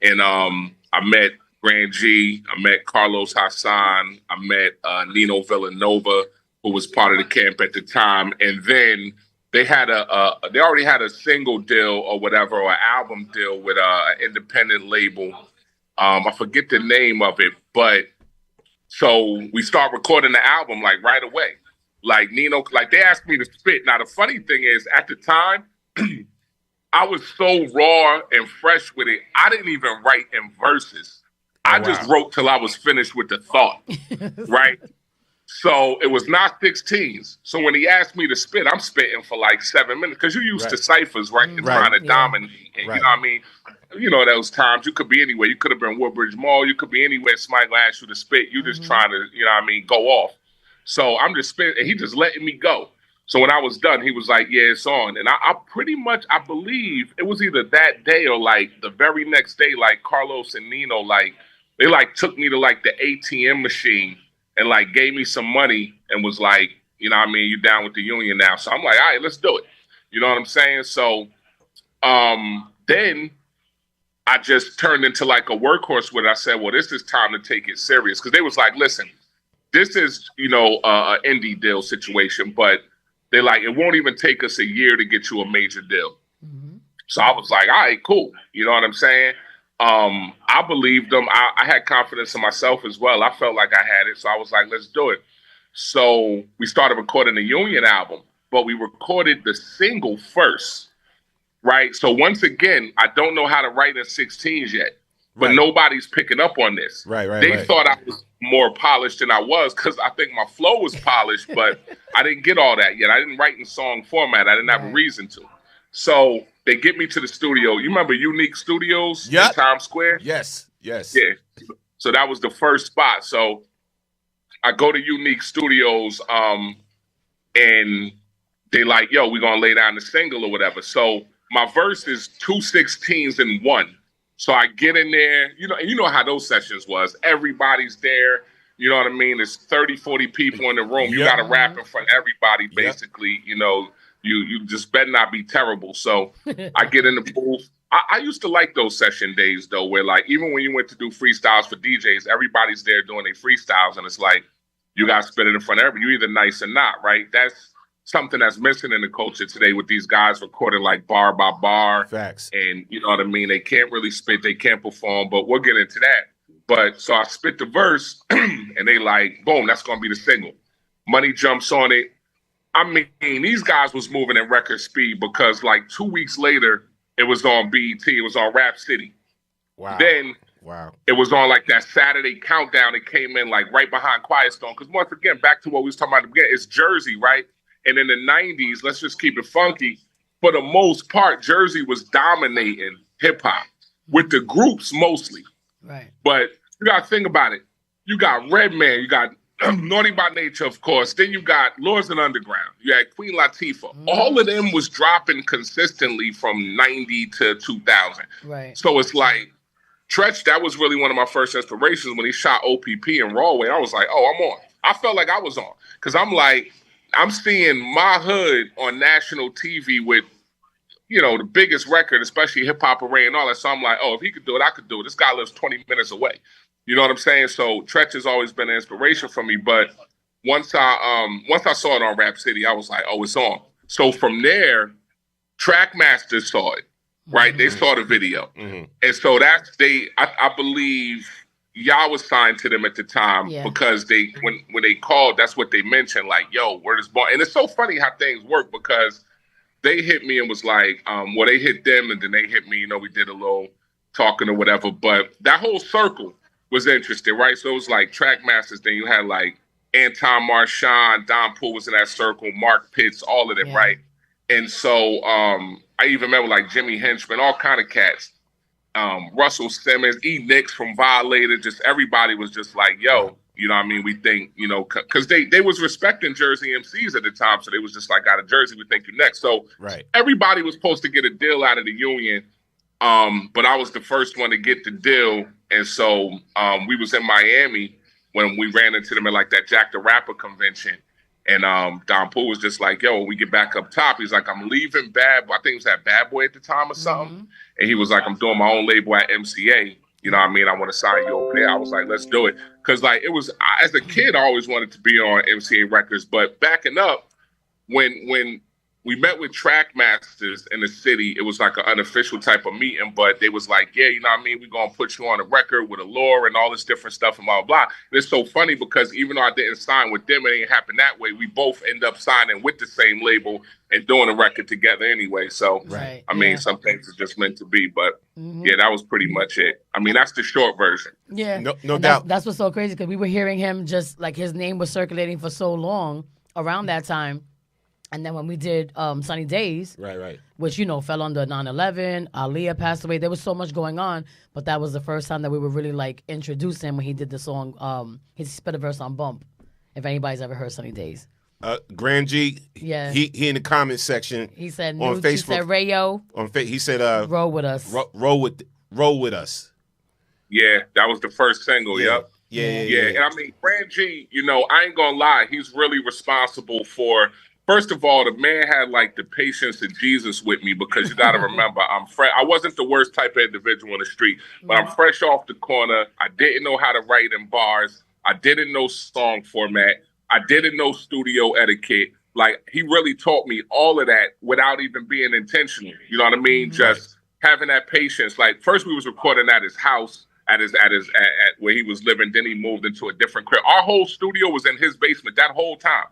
and I met Grand G, I met Carlos Hassan, I met Nino Villanova, who was part of the camp at the time. And then they had they already had a single deal or whatever, or an album deal with an independent label. I forget the name of it, but so we start recording the album like right away. Like Nino, like they asked me to spit. Now the funny thing is, at the time, I was so raw and fresh with it. I didn't even write in verses. I just wrote till I was finished with the thought, right? So it was not 16s. So when he asked me to spit, I'm spitting for like 7 minutes because you're used to ciphers, right? And trying to dominate. And you know what I mean? You know, those times you could be anywhere. You could have been Woodbridge Mall. You could be anywhere. Somebody gonna ask you to spit. You just trying to, you know what I mean, go off. So I'm just spitting, and he just letting me go. So when I was done, he was like, yeah, it's on. And I pretty much, I believe it was either that day or like the very next day, like Carlos and Nino, like they like took me to like the ATM machine and like gave me some money and was like, you know what I mean, you down with the union now. So I'm like, all right, let's do it. You know what I'm saying? So then I just turned into like a workhorse with it. I said, well, this is time to take it serious. Because they was like, listen, this is, you know, an indie deal situation, but they like, it won't even take us a year to get you a major deal. So I was like, all right, cool. You know what I'm saying? I believed them. I had confidence in myself as well. I felt like I had it. So I was like, let's do it. So we started recording the Union album, but we recorded the single first, right? So once again, I don't know how to write in 16s yet, but nobody's picking up on this. They thought I was more polished than I was because I think my flow was polished, but I didn't get all that yet. I didn't write in song format. I didn't have a reason to. So they get me to the studio. You remember Unique Studios in Times Square? Yes. Yeah. So that was the first spot. So I go to Unique Studios and they like, yo, we're going to lay down the single or whatever. So my verse is 2 16s in one. So I get in there, you know, and you know how those sessions was. Everybody's there. You know what I mean? There's 30, 40 people in the room. You got to rap in front of everybody, basically. You know, you just better not be terrible. So I get in the booth. I used to like those session days, though, where, like, even when you went to do freestyles for DJs, everybody's there doing their freestyles, and it's like, you got to spit it in front of everybody. You're either nice or not, right? That's something that's missing in the culture today with these guys recording like bar by bar. Facts. And you know what I mean? They can't really spit, they can't perform, but we'll get into that. But so I spit the verse and they like, boom, that's going to be the single. Money jumps on it. I mean, these guys was moving at record speed because like 2 weeks later, it was on BET. It was on Rap City. Wow. Then it was on like that Saturday countdown. It came in like right behind Quiet Storm. Because once again, back to what we was talking about at the beginning, it's Jersey, right? And in the 90s, let's just keep it funky. For the most part, Jersey was dominating hip hop with the groups mostly. Right. But you got to think about it. You got Redman, you got Naughty by Nature, of course. Then you got Lords and Underground. You had Queen Latifah. All of them was dropping consistently from 90 to 2000. Right. So it's like, Tretch, that was really one of my first inspirations when he shot OPP in Rawway. I was like, oh, I'm on. I felt like I was on. Because I'm like, I'm seeing my hood on national TV with, you know, the biggest record, especially Hip Hop Array and all that. So I'm like, oh, if he could do it, I could do it. This guy lives 20 minutes away. You know what I'm saying? So Tretch has always been an inspiration for me. But once I saw it on Rap City, I was like, oh, it's on. So from there, Trackmasters saw it, right? They saw the video. And so I believe y'all was signed to them at the time because they when they called, that's what they mentioned, like, yo, where this ball? And it's so funny how things work because they hit me and was like, well, they hit them and then they hit me, you know, we did a little talking or whatever. But that whole circle was interesting, right? So it was like Trackmasters, then you had like Anton Marchand, Don Poole was in that circle, Mark Pitts, all of them, right? And so I even remember like Jimmy Henchman, all kind of cats. Russell Simmons, E. Nicks from Violator, just everybody was just like, yo, you know what I mean? We think, you know, because they was respecting Jersey MCs at the time. So they was just like, out of Jersey, we think you next. So everybody was supposed to get a deal out of the union. But I was the first one to get the deal. And so we was in Miami when we ran into them at like that Jack the Rapper convention. And Don Poole was just like, yo, when we get back up top, he's like, I'm leaving I think it was at Bad Boy at the time or something. And he was like, I'm doing my own label at MCA. You know what I mean? I want to sign you over there. I was like, let's do it. Because, like, it was, as a kid, I always wanted to be on MCA Records. But backing up, when we met with Trackmasters in the city, it was like an unofficial type of meeting, but they was like, yeah, you know what I mean? We're going to put you on a record with Allure and all this different stuff and blah, blah, blah. And it's so funny because even though I didn't sign with them, it didn't happen that way. We both end up signing with the same label and doing a record together anyway. So, I mean, some things are just meant to be, but yeah, that was pretty much it. I mean, that's the short version. Yeah. No doubt. That's what's so crazy because we were hearing him just like his name was circulating for so long around that time. And then when we did Sunny Days, right, which, you know, fell under 9/11, Allure passed away. There was so much going on, but that was the first time that we were really, like, introduced him when he did the song, he spit a verse on Bump, if anybody's ever heard Sunny Days. Grand G, Yeah. he in the comment section He said, on Facebook. He said, Rayo, he said, roll with us. Roll with us. Yeah, that was the first single, yep. Yeah. And I mean, Grand G, you know, I ain't gonna lie, he's really responsible for. First of all, the man had like the patience of Jesus with me because you got to remember, I wasn't the worst type of individual in the street, but I'm fresh off the corner. I didn't know how to write in bars. I didn't know song format. I didn't know studio etiquette. Like, he really taught me all of that without even being intentional. You know what I mean? Just having that patience. Like, first we was recording at his house. At where he was living, then he moved into a different crib. Our whole studio was in his basement that whole time.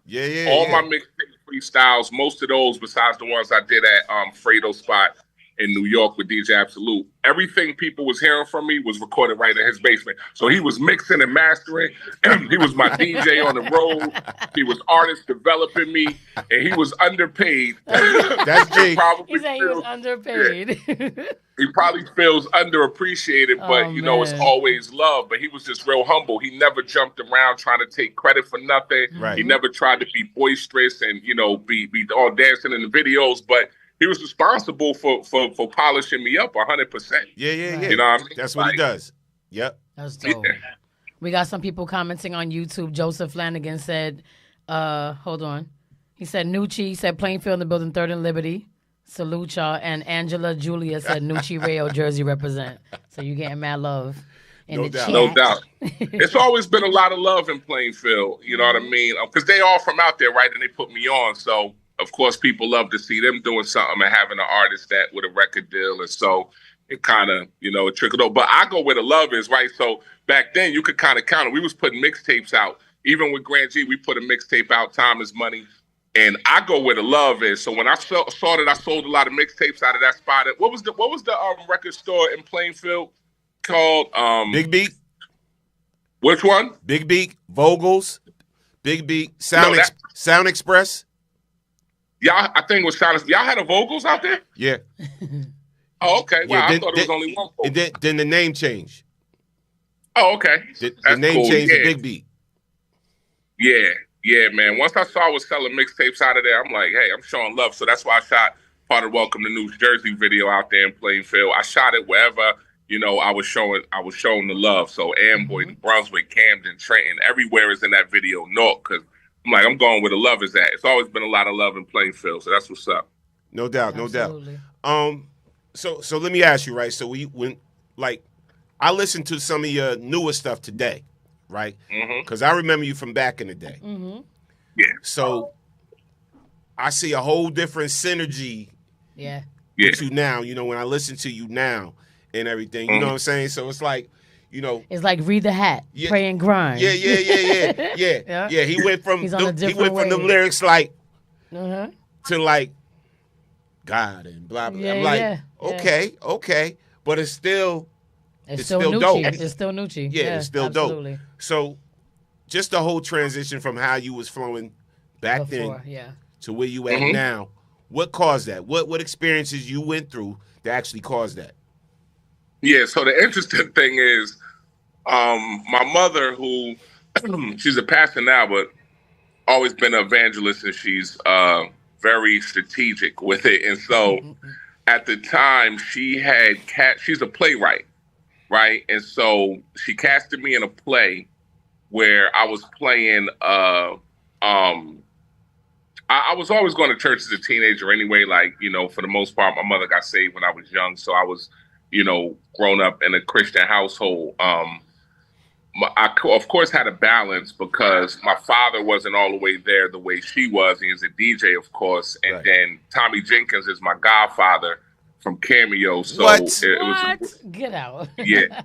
All my mixtape freestyles, most of those, besides the ones I did at Fredo Spot in New York with DJ Absolute, everything people was hearing from me was recorded right in his basement. So he was mixing and mastering. He was my DJ on the road. He was artist developing me, and he was underpaid. That's G. He said he was underpaid. He probably feels underappreciated, but, you know, it's always love. But he was just real humble. He never jumped around trying to take credit for nothing. Right. He never tried to be boisterous and, you know, be all dancing in the videos. But he was responsible for polishing me up 100%. Yeah. You know what I mean? That's what he does. Yep. That's dope. We got some people commenting on YouTube. Joseph Flanagan said, hold on. He said, Nucci. He said, Plainfield in the building, 3rd and Liberty. Salute y'all. And Angela Julia said, Nucci Rayo, Jersey represent. So you getting mad love in the chat. No doubt. It's always been a lot of love in Plainfield. You know what I mean? Because they all from out there, right? And they put me on. So, of course, people love to see them doing something and having an artist that with a record deal. And so it kind of, you know, it trickled over. But I go where the love is, right? So back then, you could kind of count it. We was putting mixtapes out. Even with Grand G, we put a mixtape out, Time is Money. And I go where the love is. So when I saw that I sold a lot of mixtapes out of that spot. What was the record store in Plainfield called? Big Beat. Which one? Big Beat, Vogel's, Big Beat, Sound Express. Y'all, I think it was Sound. Y'all had a Vogel's out there? Yeah. Oh, okay. Wow, Yeah, I thought it was only one. And then the name changed. Oh, okay. The name cool. changed to Big Beat. Yeah, man. Once I saw I was selling mixtapes out of there, I'm like, hey, I'm showing love. So that's why I shot part of Welcome to New Jersey video out there in Plainfield. I shot it wherever, you know, I was showing the love. So Amboy, New Brunswick, Camden, Trenton, everywhere is in that video. North, because I'm like, I'm going where the love is at. It's always been a lot of love in Plainfield. So that's what's up. No doubt. Absolutely. So let me ask you, right? So I listened to some of your newer stuff today, right? Because I remember you from back in the day. Yeah. So I see a whole different synergy with you now, you know, when I listen to you now and everything. You know what I'm saying? So it's like, you know. It's like Read the Hat, Pray and Grind. Yeah. He went from them lyrics like to like God and blah blah. I'm like, okay. But it's still dope. It's still Nucci. Yeah, it's still dope. So just the whole transition from how you was flowing back then to where you at now, what caused that? What experiences you went through that actually caused that? Yeah, so the interesting thing is my mother, who she's a pastor now, but always been an evangelist, and she's very strategic with it. And so at the time, she's a playwright, right? And so she casted me in a play where I was playing I was always going to church as a teenager anyway. Like, for the most part, my mother got saved when I was young. So I was, grown up in a Christian household. I, of course, had a balance because my father wasn't all the way there the way she was. He was a DJ, of course. And then Tommy Jenkins is my godfather from Cameo. So What? It was. Get out. Yeah.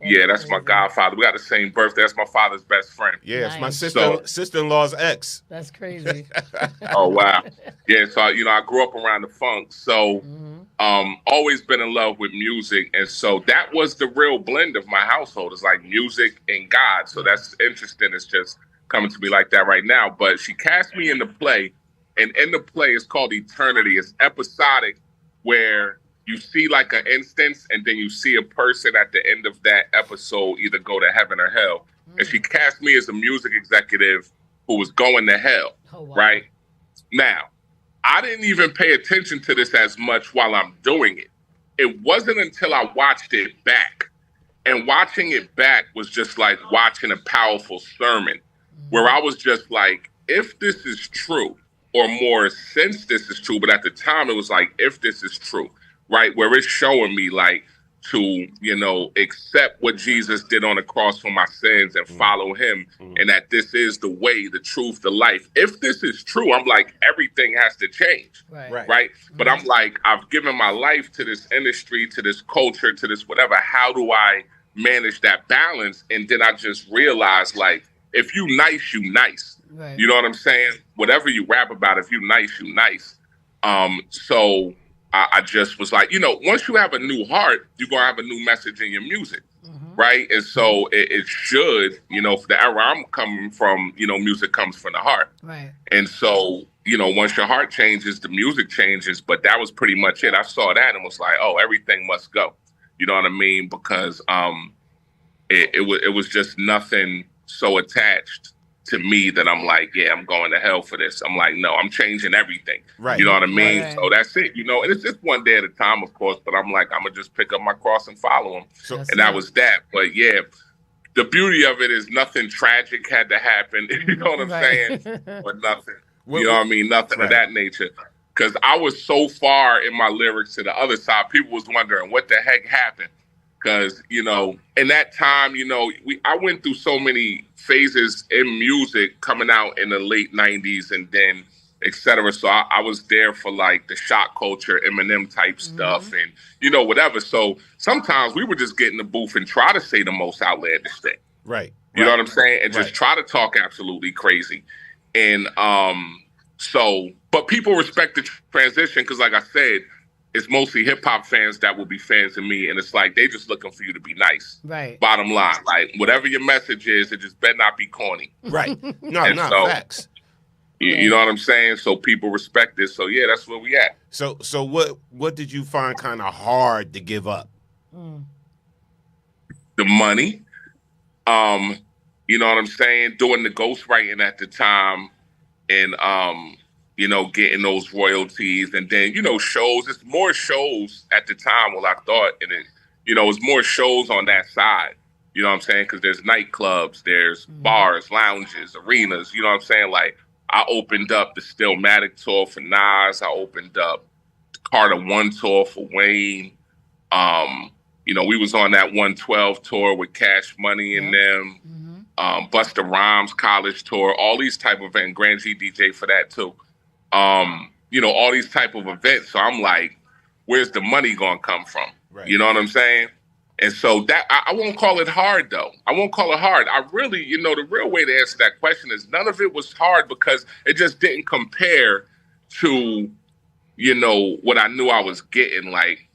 Yeah, that's my godfather. We got the same birthday. That's my father's best friend. Yeah, it's my sister-in-law's ex. That's crazy. Oh, wow. Yeah, so, I grew up around the funk. So, always been in love with music. And so that was the real blend of my household. It's like music and God. So that's interesting. It's just coming to me like that right now. But she cast me in the play. And in the play, it's called Eternity. It's episodic where you see like an instance and then you see a person at the end of that episode either go to heaven or hell. And she cast me as a music executive who was going to hell, right? Now, I didn't even pay attention to this as much while I'm doing it. It wasn't until I watched it back. And watching it back was just like watching a powerful sermon where I was just like, if this is true, or more since this is true, but at the time it was like, if this is true, right? Where it's showing me like to, accept what Jesus did on the cross for my sins and follow him. And that this is the way, the truth, the life. If this is true, I'm like, everything has to change. Right. But I'm like, I've given my life to this industry, to this culture, to this whatever. How do I manage that balance? And then I just realized like, if you nice, you nice. Right. You know what I'm saying? Whatever you rap about, if you nice, you nice. So I just was like, once you have a new heart, you're going to have a new message in your music, right? And so it should, for the era I'm coming from, music comes from the heart. Right. And so, once your heart changes, the music changes. But that was pretty much it. I saw that and was like, oh, everything must go. You know what I mean? Because it was just nothing so attached to me that I'm like, yeah, I'm going to hell for this. I'm like, no, I'm changing everything. Right. You know what I mean? Right. So that's it, and it's just one day at a time, of course, but I'm like, I'm going to just pick up my cross and follow him. And that was that. But yeah, the beauty of it is nothing tragic had to happen. You know what I'm saying? But nothing. You know what I mean? Nothing of that nature. Because I was so far in my lyrics to the other side, people was wondering what the heck happened. Because, in that time, I went through so many phases in music coming out in the late 90s and then et cetera. So I was there for like the shock culture, Eminem type stuff and, whatever. So sometimes we would just get in the booth and try to say the most outlandish thing. Right. You know what I'm saying? And just try to talk absolutely crazy. And but people respect the transition because like I said, it's mostly hip hop fans that will be fans of me. And it's like, they just looking for you to be nice. Right. Bottom line, like whatever your message is, it just better not be corny. Right. No, facts. You know what I'm saying? So people respect this. So yeah, that's where we at. So what did you find kind of hard to give up? The money. You know what I'm saying? Doing the ghostwriting at the time and getting those royalties and then, shows. It's more shows at the time, I thought, and it's more shows on that side. You know what I'm saying? Because there's nightclubs, there's bars, lounges, arenas. You know what I'm saying? Like, I opened up the Stillmatic tour for Nas. I opened up the Carter 1 tour for Wayne. We was on that 112 tour with Cash Money and them. Busta Rhymes college tour, all these type of events. Grand G DJ for that too. All these type of events. So I'm like, where's the money gonna come from? Right. You know what I'm saying? And so that I won't call it hard though. I won't call it hard. I really, the real way to answer that question is none of it was hard because it just didn't compare to, what I knew I was getting. Like,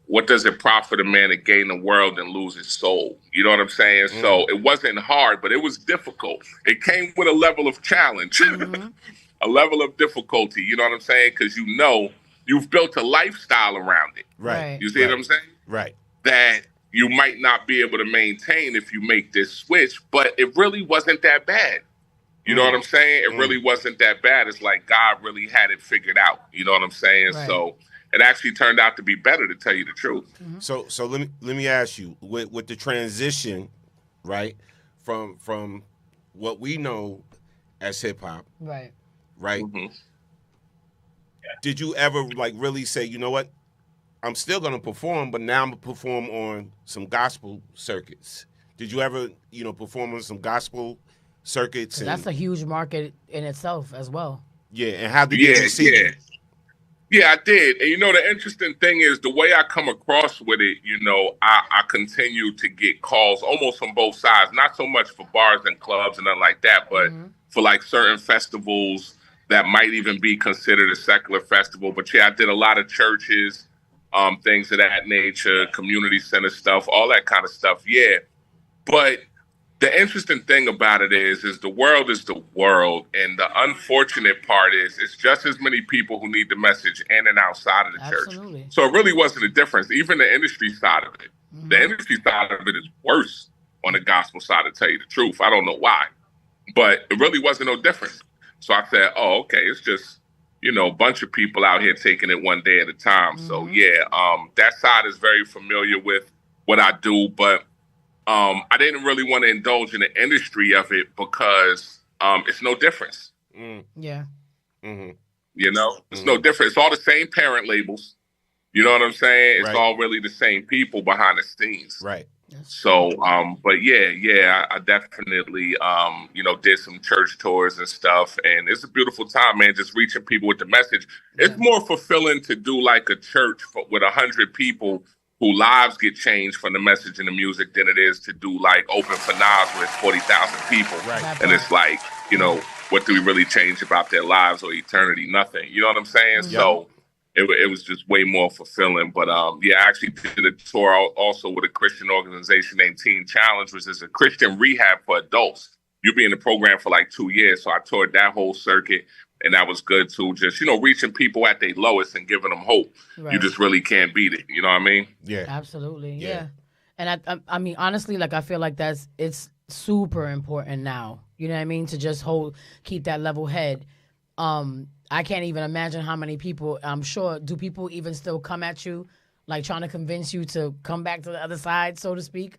what does it profit a man to gain the world and lose his soul? You know what I'm saying? So it wasn't hard, but it was difficult. It came with a level of challenge, a level of difficulty. You know what I'm saying? Because you've built a lifestyle around it. Right. You see what I'm saying? Right. That you might not be able to maintain if you make this switch, but it really wasn't that bad. You know what I'm saying? It really wasn't that bad. It's like God really had it figured out. You know what I'm saying? Right. So it actually turned out to be better, to tell you the truth. So let me ask you, with the transition, right, from what we know as hip hop, right, right? Did you ever like really say, you know what, I'm still gonna perform, but now I'm gonna perform on some gospel circuits? Did you ever, perform on some gospel circuits? And, that's a huge market in itself as well. Yeah, and how did you see it? Yeah, I did. And the interesting thing is the way I come across with it, I continue to get calls almost from both sides, not so much for bars and clubs and nothing like that, but for like certain festivals that might even be considered a secular festival. But yeah, I did a lot of churches, things of that nature, community center stuff, all that kind of stuff. Yeah. But the interesting thing about it is the world is the world. And the unfortunate part is it's just as many people who need the message in and outside of the church. So it really wasn't a difference. Even the industry side of it. The industry side of it is worse on the gospel side, to tell you the truth. I don't know why. But it really wasn't no difference. So I said, oh, okay, it's just, a bunch of people out here taking it one day at a time. So yeah, that side is very familiar with what I do, but I didn't really want to indulge in the industry of it because it's no difference. Yeah. It's no different. It's all the same parent labels. You know what I'm saying? It's all really the same people behind the scenes. Right. So, but yeah, I definitely, did some church tours and stuff. And it's a beautiful time, man, just reaching people with the message. Yeah. It's more fulfilling to do like a church with 100 people who lives get changed from the message and the music than it is to do like Open for Nas with 40,000 people. Right. And it's like, what do we really change about their lives or eternity? Nothing. You know what I'm saying? Yep. So it was just way more fulfilling. But yeah, I actually did a tour also with a Christian organization named Teen Challenge, which is a Christian rehab for adults. You'll be in the program for like 2 years. So I toured that whole circuit. And that was good too. Just, reaching people at their lowest and giving them hope. Right. You just really can't beat it. You know what I mean? Yeah. Absolutely. Yeah. And I mean, honestly, like I feel like it's super important now. You know what I mean? To just keep that level head. I can't even imagine how many people, I'm sure, do people even still come at you, like trying to convince you to come back to the other side, so to speak?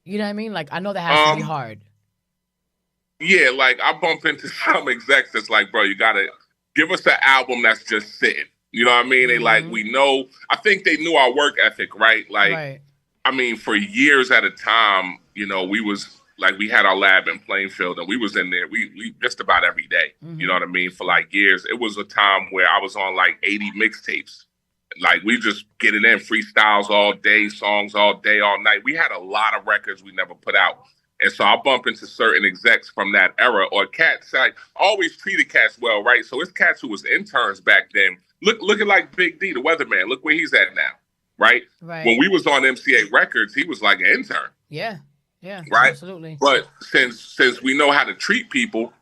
You know what I mean? Like, I know that has to be hard. Yeah, like I bump into some execs that's like, bro, you gotta give us an album that's just sitting. You know what I mean? They like, we know, I think they knew our work ethic, right? Like, I mean, for years at a time, we was like, we had our lab in Plainfield and we was in there, we just about every day, you know what I mean? For like years, it was a time where I was on like 80 mixtapes. Like we just get it in, freestyles all day, songs all day, all night. We had a lot of records we never put out. And so I bump into certain execs from that era or cats. I always treated cats well, right? So it's cats who was interns back then. Look at like Big D, the weatherman. Look where he's at now, right? When we was on MCA Records, he was like an intern. Yeah, right? Absolutely. But since we know how to treat people,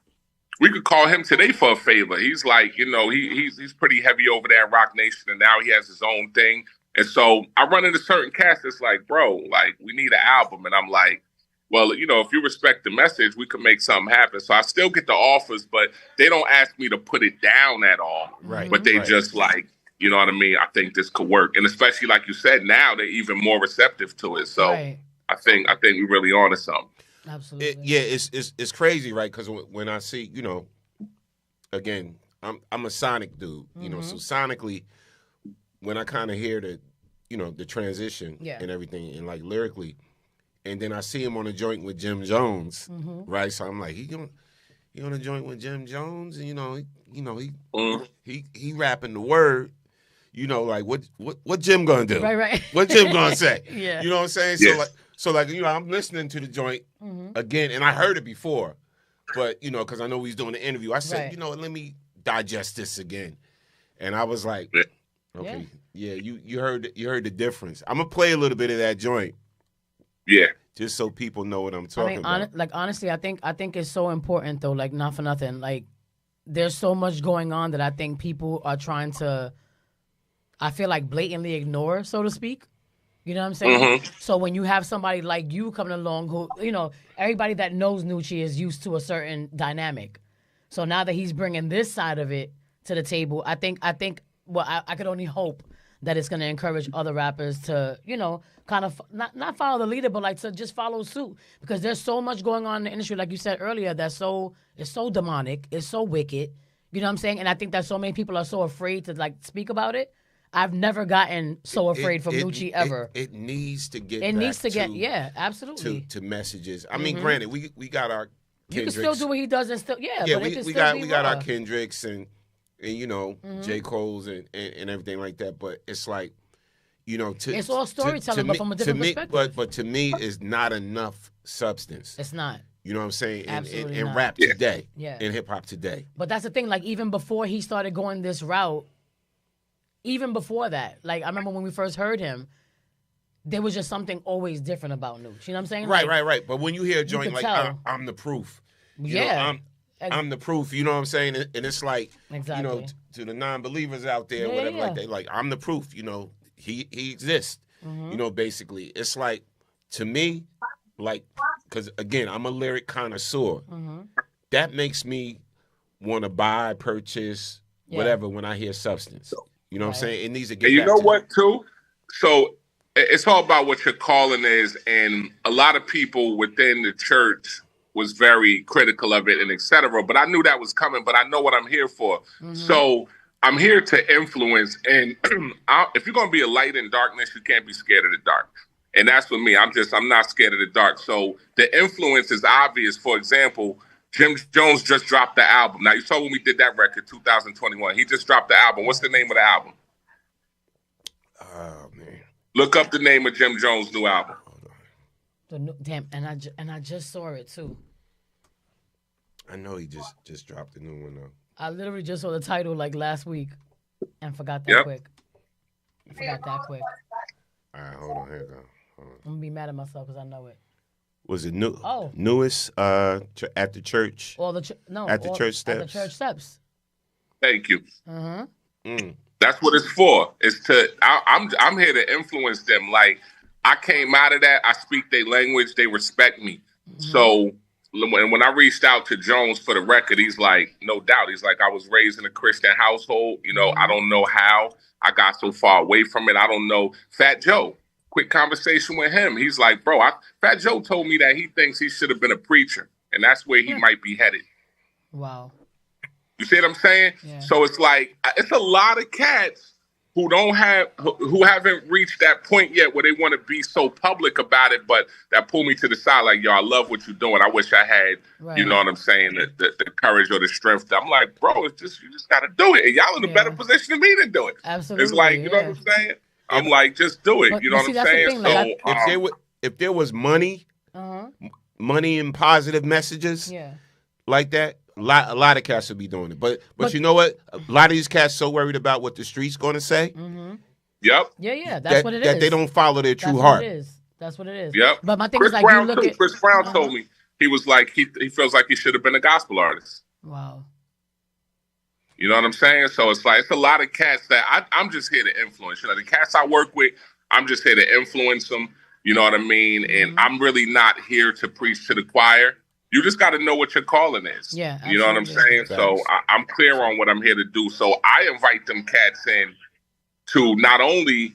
we could call him today for a favor. He's like, he's pretty heavy over there in Rock Nation, and now he has his own thing. And so I run into certain cats that's like, bro, like we need an album. And I'm like, well, if you respect the message, we could make something happen. So I still get the offers, but they don't ask me to put it down at all. Right. But they just like, you know what I mean? I think this could work. And especially like you said, now they're even more receptive to it. So I think we're really on to something. Absolutely. It's crazy, right? Because when I see, again, I'm a sonic dude, so sonically, when I kind of hear the transition and everything, and like lyrically, and then I see him on a joint with Jim Jones, right? So I'm like, he on a joint with Jim Jones, and he rapping the word, like what Jim gonna do? Right. What Jim gonna say? Yeah. You know what I'm saying? Yeah. So I'm listening to the joint again, and I heard it before, but because I know he's doing the interview, I said, let me digest this again, and I was like, okay, you heard the difference. I'm gonna play a little bit of that joint. Yeah. Just so people know what I'm talking about. Honestly, I think it's so important though, like not for nothing. Like there's so much going on that I think people are trying to, I feel like blatantly ignore, so to speak. You know what I'm saying? So when you have somebody like you coming along who, everybody that knows Nucci is used to a certain dynamic. So now that he's bringing this side of it to the table, I think I could only hope that it's going to encourage other rappers to, kind of not follow the leader, but like to just follow suit, because there's so much going on in the industry, like you said earlier, it's so demonic, it's so wicked. You know what I'm saying? And I think that so many people are so afraid to like speak about it. I've never gotten so afraid from Nucci ever. It needs to get. It needs to back get. Yeah, absolutely. To messages. I mean, granted, we got our Kendricks. You can still do what he does and still Yeah, but we got our Kendricks and you know J. Cole's and everything like that. But it's like, you know, it's all storytelling, but from a different perspective. But to me, it's not enough substance. It's not. You know what I'm saying? Absolutely in not. rap today, in hip hop today. But that's the thing. Like even before he started going this route, even before that, like I remember when we first heard him, there was just something always different about Nooch. You know what I'm saying? Right. But when you hear a joint like I'm the proof, you know, I'm the proof. You know what I'm saying? And it's like, you know, to the non-believers out there, whatever, like that, like I'm the proof. You know, he exists. You know, basically, it's like to me, like, because again, I'm a lyric connoisseur. That makes me want to buy, purchase, whatever when I hear substance. You know what I'm saying? It needs to get. And you back know to what, too? So it's all about what your calling is, and a lot of people within the church was very critical of it and et cetera. But I knew that was coming, but I know what I'm here for. So I'm here to influence. And if you're going to be a light in darkness, you can't be scared of the dark. And that's with me. I'm not scared of the dark. So the influence is obvious. For example, Jim Jones just dropped the album. Now, you saw when we did that record, 2021. He just dropped the album. What's the name of the album? Oh, man. Look up the name of Jim Jones' new album. Damn, and I just saw it, too. I know he just dropped the new one, though. I literally just saw the title, like, last week and forgot that quick. I forgot that quick. All right, hold on. Here we go. I'm going to be mad at myself because I know it. Was it newest at the church? At the church steps. At the church steps. Thank you. That's what it's for. It's to I'm here to influence them. Like I came out of that. I speak their language. They respect me. So when I reached out to Jones for the record, he's like, no doubt. He's like, I was raised in a Christian household. You know, I don't know how I got so far away from it. I don't know. Fat Joe. Quick conversation with him. He's like, bro, Fat Joe told me that he thinks he should have been a preacher, and that's where he might be headed. Wow. You see what I'm saying? Yeah. So it's like, it's a lot of cats who haven't reached that point yet where they want to be so public about it, but that pull me to the side like, yo, I love what you're doing. I wish I had, you know what I'm saying, the courage or the strength. I'm like, bro, you just got to do it. And y'all in a better position than me to do it. Absolutely. It's like, you know what I'm saying? I'm like, just do it. You know what I'm saying? So if there was money, money and positive messages like that, a lot of cats would be doing it. But you know what? A lot of these cats so worried about what the street's going to say. Yep. Yeah. That's what it is. That they don't follow their true heart. That's what it is. Yep. But my thing Chris is like, Brown you look too. at Chris Brown told me he was like he feels like he should have been a gospel artist. Wow. You know what I'm saying? So it's like, it's a lot of cats that I'm just here to influence. You know, the cats I work with, I'm just here to influence them. You know what I mean? And I'm really not here to preach to the choir. You just got to know what your calling is. Yeah. Absolutely. You know what I'm saying? Thanks. So I'm clear on what I'm here to do. So I invite them cats in to not only,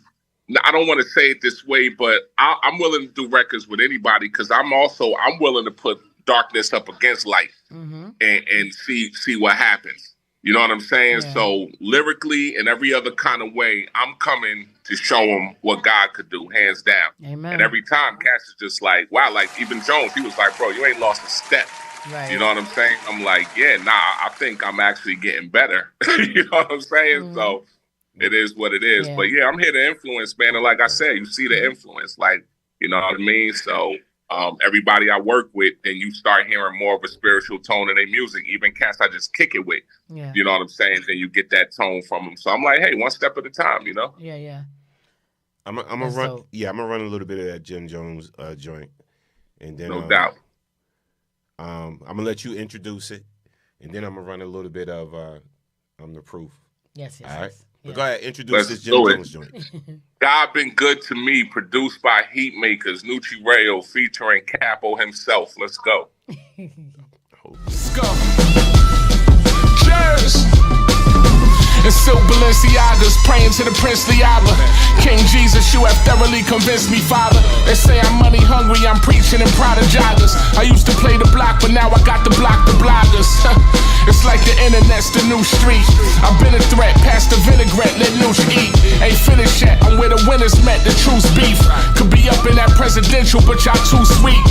I don't want to say it this way, but I'm willing to do records with anybody because I'm willing to put darkness up against light and see what happens. You know what I'm saying? Yeah. So lyrically and every other kind of way, I'm coming to show them what God could do, hands down. Amen. And every time, Cass is just like, wow, like even Jones, he was like, bro, you ain't lost a step. Right. You know what I'm saying? I'm like, yeah, nah, I think I'm actually getting better. You know what I'm saying? So it is what it is. Yeah. But yeah, I'm here to influence, man. And like I said, you see the influence, like, you know what I mean? So everybody I work with, then you start hearing more of a spiritual tone in their music. Even cats I just kick it with, you know what I'm saying? Then you get that tone from them. So I'm like, hey, one step at a time, you know? Yeah. I'm gonna run. Yeah, I'm gonna run a little bit of that Jim Jones joint, and then no doubt. I'm gonna let you introduce it, and then I'm gonna run a little bit of I'm the proof. Yes. All right. Yes. But go ahead, introduce this Jim Jones joint. God Been Good to Me, produced by Heatmakers, Nucci Rayo, featuring Capo himself. Let's go. Let's go. Cheers. and silk Balenciagas, praying to the princely Allah. King Jesus, you have thoroughly convinced me, Father. They say I'm money hungry, I'm preaching in Prada joggers. I used to play the block, but now I got to block the bloggers. It's like the internet's the new street. I've been a threat, past the vinaigrette, let Nooch eat. Ain't finished yet, I'm where the winners met, the truth beef. Could be up in that presidential, but y'all too sweet.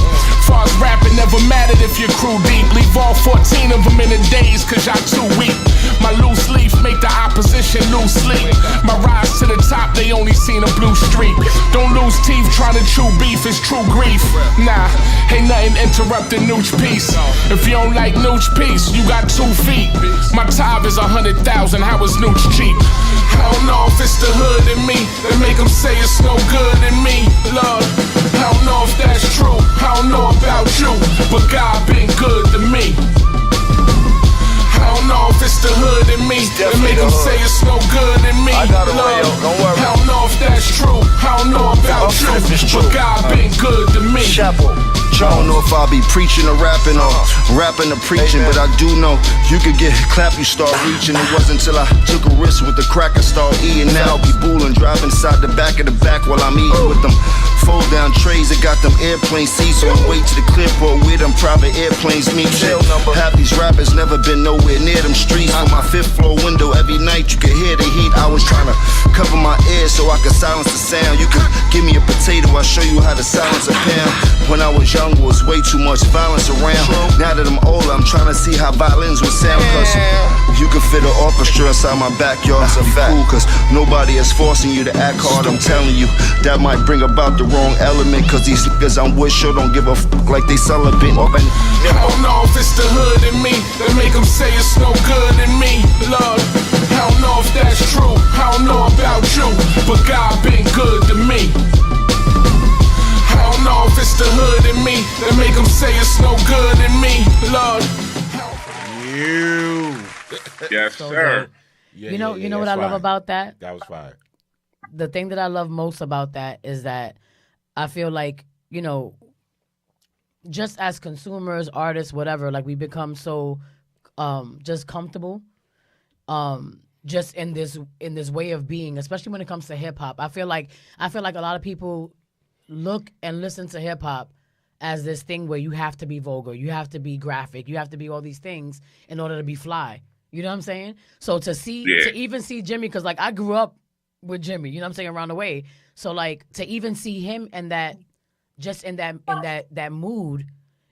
Far as rapping never mattered if your crew deep. Leave all 14 of them in the days, cause y'all too weak. My loose leaf make the opposition lose sleep. My rise to the top, they only seen a blue streak. Don't lose teeth trying to chew beef, it's true grief. Nah, ain't nothing interrupting Nooch peace. If you don't like Nooch peace, you got 2 feet. My tithe is 100,000, how is Nooch cheap? I don't know if it's the hood in me that make them say it's no good in me, Lord. I don't know if that's true, I don't know about you, but God been good to me. I don't know if it's the hood in me that make them say it's no good in me, Lord. I don't know if that's true, I don't know about you, but God been good to me. I don't know if I'll be preaching or rapping or preaching, but I do know you could get clapped, you start reaching. It wasn't until I took a risk with the crack I start eating. Now I'll be booling, driving inside the back of the back while I'm eating with them fold down trays that got them airplane seats on the way to the clipboard where them private airplanes meet. Half these rappers never been nowhere near them streets. From my 5th floor window every night you could hear the heat. I was trying to cover my ears so I could silence the sound. You could give me a potato, I'll show you how to silence a pound. When I was young, was way too much violence around. Now that I'm older, I'm trying to see how violins would sound. Cause you can fit an orchestra inside my backyard. It's a fact. Cool, cause nobody is forcing you to act hard. I'm telling you, that might bring about the wrong element. Cause these niggas I'm with sure don't give a fuck like they celibate. I don't know if it's the hood in me that make them say it's no good in me, Lord. I don't know if that's true, I don't know about you, but God been good to me. I don't know if it's the hood in me that make them say it's no good in me, Lord. Yes, So sir. You know what I love about that? That was fire. The thing that I love most about that is that I feel like, just as consumers, artists, whatever, like we become so just comfortable just in this way of being, especially when it comes to hip hop. I feel like a lot of people look and listen to hip hop as this thing where you have to be vulgar, you have to be graphic, you have to be all these things in order to be fly. You know what I'm saying? So to even see Jimmy, because like I grew up with Jimmy, you know what I'm saying, around the way. So like to even see him and that just in that mood,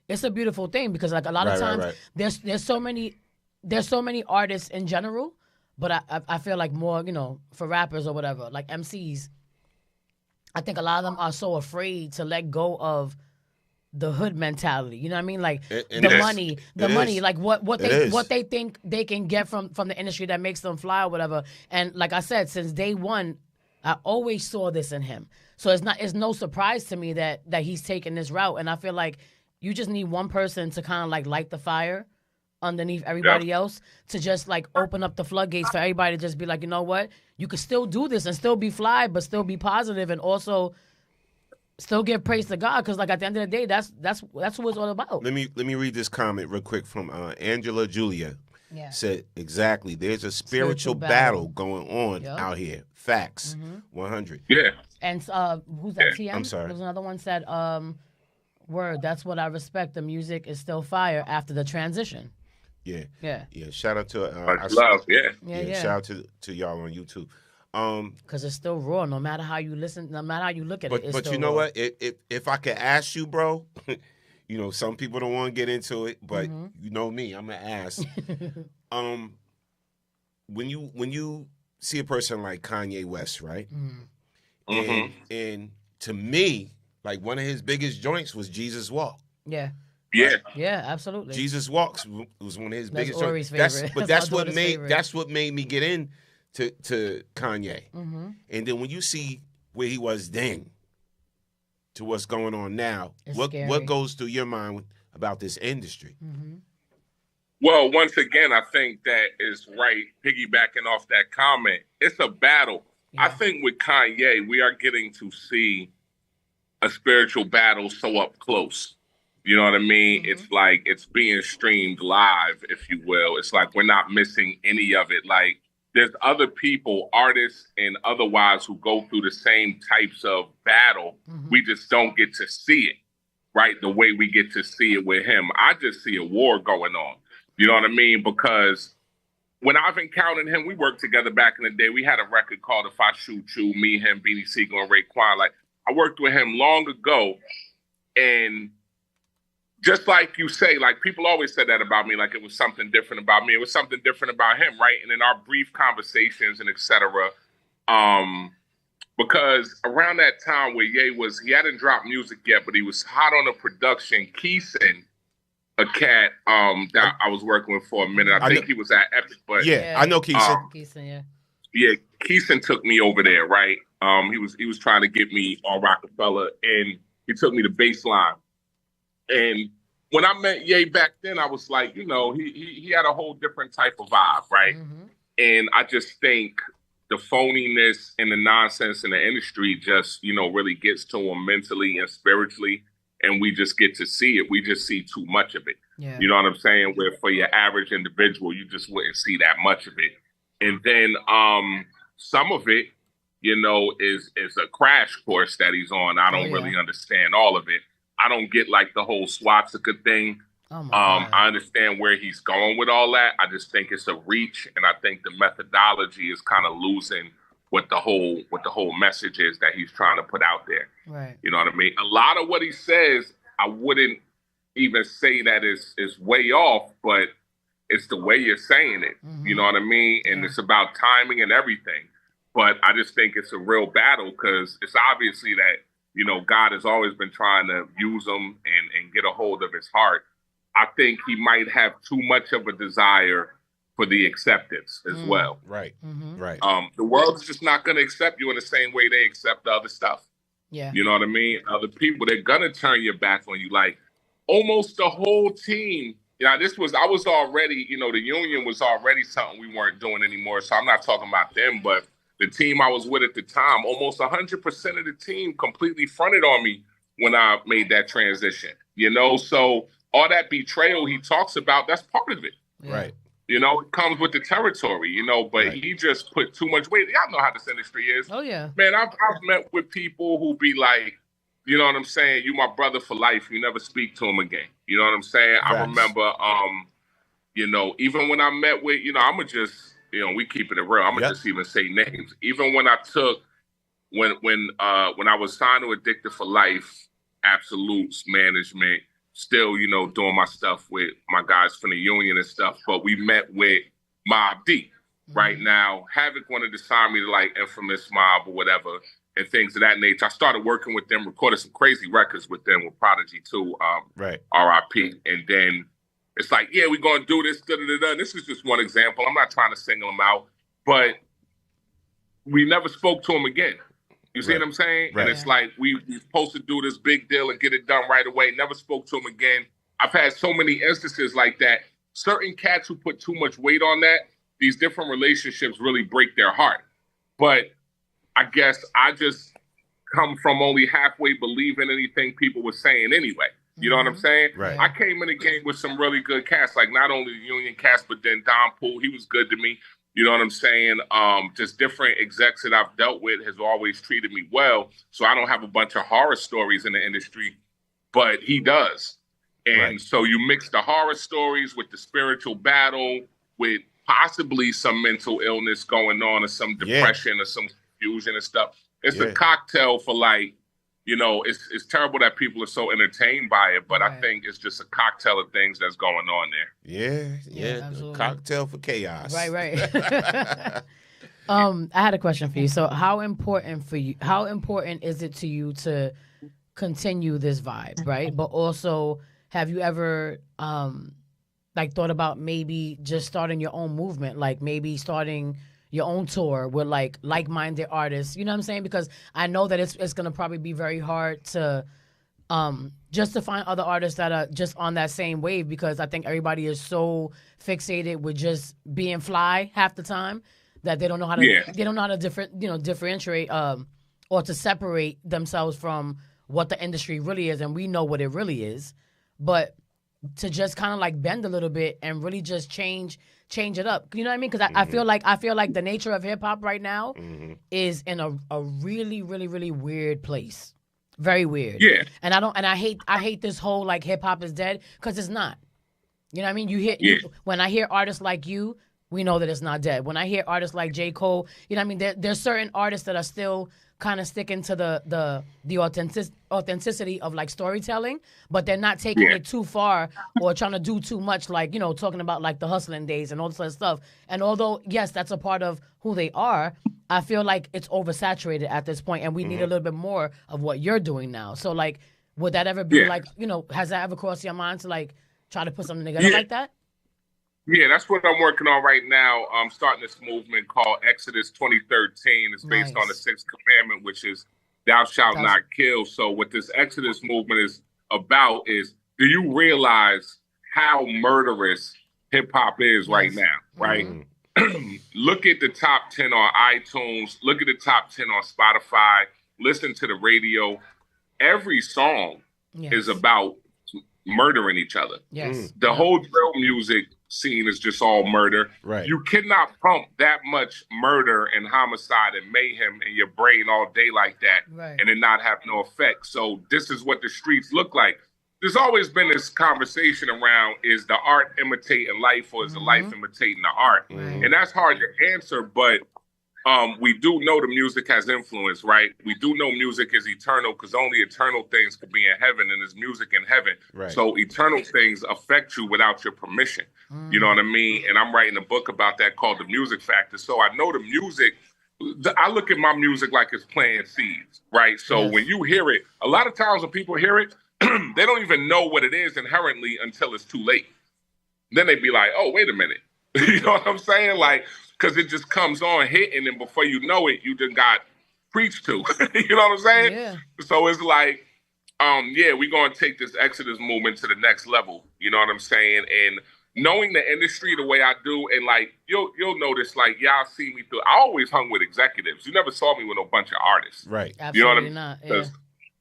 it's a beautiful thing because like a lot of times there's so many artists in general, but I feel like more, for rappers or whatever, like MCs, I think a lot of them are so afraid to let go of the hood mentality. You know what I mean? Like the money, like what they think they can get from the industry that makes them fly or whatever. And like I said, since day one, I always saw this in him. So it's no surprise to me that he's taking this route. And I feel like you just need one person to kind of like light the fire underneath everybody else to just like open up the floodgates for everybody to just be like, you know what? You could still do this and still be fly, but still be positive and also still give praise to God, because like at the end of the day, that's what it's all about. Let me read this comment real quick from Angela Julia. Yeah. Said exactly. There's a spiritual battle going on out here. Facts. 100. Yeah. And who's that? TM. I'm sorry. There was another one said, "Word. That's what I respect. The music is still fire after the transition." Yeah. Yeah. Yeah. Shout out to love. Yeah. Shout out to y'all on YouTube. Because it's still raw, no matter how you listen, no matter how you look at it. It's but still you know raw. what? If I could ask you, bro, some people don't want to get into it, but you know me, I'm gonna ask. When you see a person like Kanye West, right? And to me, like one of his biggest joints was Jesus Walk. Yeah. Yeah. Yeah, absolutely. Jesus Walks was one of his biggest Ori's joints. favorite. That's what made me get in to Kanye. And then when you see where he was then to what's going on now, what goes through your mind about this industry? Well, once again, I think that is right. Piggybacking off that comment, it's a battle. I think with Kanye, we are getting to see a spiritual battle so up close. You know what I mean? It's like it's being streamed live, if you will. It's like we're not missing any of it. Like there's other people, artists and otherwise, who go through the same types of battle. We just don't get to see it, right? The way we get to see it with him. I just see a war going on. You know what I mean? Because when I've encountered him, we worked together back in the day. We had a record called If I Shoot You, me, him, Beanie Siegel, and Raekwon. Like, I worked with him long ago, and just like you say, like, people always said that about me, like it was something different about me. It was something different about him, right? And in our brief conversations and et cetera, because around that time where Ye was, he hadn't dropped music yet, but he was hot on the production. Keeson, a cat that I was working with for a minute. I think he was at Epic, but I know Keeson. Keeson, yeah, Keeson took me over there, right? He was trying to get me on Rockefeller, and he took me to Baseline. And when I met Ye back then, I was like, you know, he had a whole different type of vibe, right? And I just think the phoniness and the nonsense in the industry just, you know, really gets to him mentally and spiritually. And we just get to see it. We just see too much of it. Yeah. You know what I'm saying? Where for your average individual, you just wouldn't see that much of it. And then some of it, you know, is a crash course that he's on. I don't really understand all of it. I don't get like the whole swastika thing. I understand where he's going with all that. I just think it's a reach, and I think the methodology is kind of losing what the whole message is that he's trying to put out there. Right. You know what I mean? A lot of what he says, I wouldn't even say that is way off, but it's the way you're saying it. You know what I mean? And it's about timing and everything. But I just think it's a real battle, because it's obviously that, you know, God has always been trying to use him and get a hold of his heart. I think he might have too much of a desire for the acceptance as well. Right. Right. The world's just not going to accept you in the same way they accept the other stuff. Yeah. You know what I mean? Other people, they're going to turn your back on you. Like, almost the whole team. You know, I was already, you know, the union was already something we weren't doing anymore. So I'm not talking about them, but the team I was with at the time, almost 100% of the team completely fronted on me when I made that transition. You know, so all that betrayal he talks about, that's part of it. Right. You know, it comes with the territory, you know, but he just put too much weight. Y'all know how this industry is. Oh, yeah. Man, I've met with people who be like, you know what I'm saying? You my brother for life. You never speak to him again. You know what I'm saying? Facts. I remember, you know, even when I met with, you know, I'm going to just, you know, we keeping it real. I'm going to just even say names. Even when I took, when I was signed to Addicted for Life, Absolute's management, still, you know, doing my stuff with my guys from the union and stuff. But we met with Mobb Deep. Right now, Havoc wanted to sign me to like Infamous Mob or whatever and things of that nature. I started working with them, recorded some crazy records with them, with Prodigy too, R.I.P. And then it's like, yeah, we're going to do this, da-da-da-da. This is just one example. I'm not trying to single them out, but we never spoke to him again. You see what I'm saying? Right. And it's like, we're supposed to do this big deal and get it done right away. Never spoke to him again. I've had so many instances like that. Certain cats who put too much weight on that, these different relationships really break their heart. But I guess I just come from only halfway believing anything people were saying anyway. You know what I'm saying? Right. I came in the game with some really good cats, like not only the union cats, but then Don Poole, he was good to me. You know what I'm saying? Just different execs that I've dealt with has always treated me well. So I don't have a bunch of horror stories in the industry, but he does. And so you mix the horror stories with the spiritual battle, with possibly some mental illness going on or some depression or some confusion and stuff. It's a cocktail for, like, you know, it's terrible that people are so entertained by it, but I think it's just a cocktail of things that's going on there. Yeah, cocktail for chaos. Right. I had a question for you. So how important is it to you to continue this vibe, right? But also, have you ever like thought about maybe just starting your own movement, like maybe starting your own tour with like-minded artists, you know what I'm saying? Because I know that it's going to probably be very hard to just to find other artists that are just on that same wave, because I think everybody is so fixated with just being fly half the time that they don't know how to differentiate or to separate themselves from what the industry really is, and we know what it really is. But to just kind of like bend a little bit and really just change it up. You know what I mean? Because I feel like the nature of hip hop right now is in a really, really, really weird place. Very weird. Yeah. And I hate this whole like hip hop is dead, because it's not. You know what I mean? When I hear artists like you, we know that it's not dead. When I hear artists like J. Cole, you know what I mean? There's certain artists that are still kind of sticking to the authenticity of like storytelling, but they're not taking it too far or trying to do too much, like, you know, talking about like the hustling days and all this other stuff. And although, yes, that's a part of who they are, I feel like it's oversaturated at this point, and we need a little bit more of what you're doing now. So like, would that ever be like, you know, has that ever crossed your mind to like try to put something together like that? Yeah, that's what I'm working on right now. I'm starting this movement called Exodus 2013. It's based on the sixth commandment, which is thou shalt not kill. So what this Exodus movement is about is, do you realize how murderous hip hop is right now, right? Look at the top 10 on iTunes. Look at the top 10 on Spotify. Listen to the radio. Every song is about murdering each other. The whole drill music scene is just all murder. Right. You cannot pump that much murder and homicide and mayhem in your brain all day like that and it not have no effect. So this is what the streets look like. There's always been this conversation around, is the art imitating life or is the life imitating the art? And that's hard to answer, but we do know the music has influence, right? We do know music is eternal, because only eternal things could be in heaven, and there's music in heaven. Right. So eternal things affect you without your permission. You know what I mean? And I'm writing a book about that called The Music Factor. So I know the music, I look at my music like it's planting seeds, right? So when you hear it, a lot of times when people hear it, they don't even know what it is inherently until it's too late. Then they be like, oh, wait a minute. You know what I'm saying? Like, because it just comes on hitting, and before you know it, you just got preached to. You know what I'm saying? Yeah. So it's like, we're going to take this Exodus movement to the next level. You know what I'm saying? And knowing the industry the way I do, and like, you'll notice, like, y'all see me through, I always hung with executives. You never saw me with no bunch of artists. Right. Absolutely You know what I mean? not.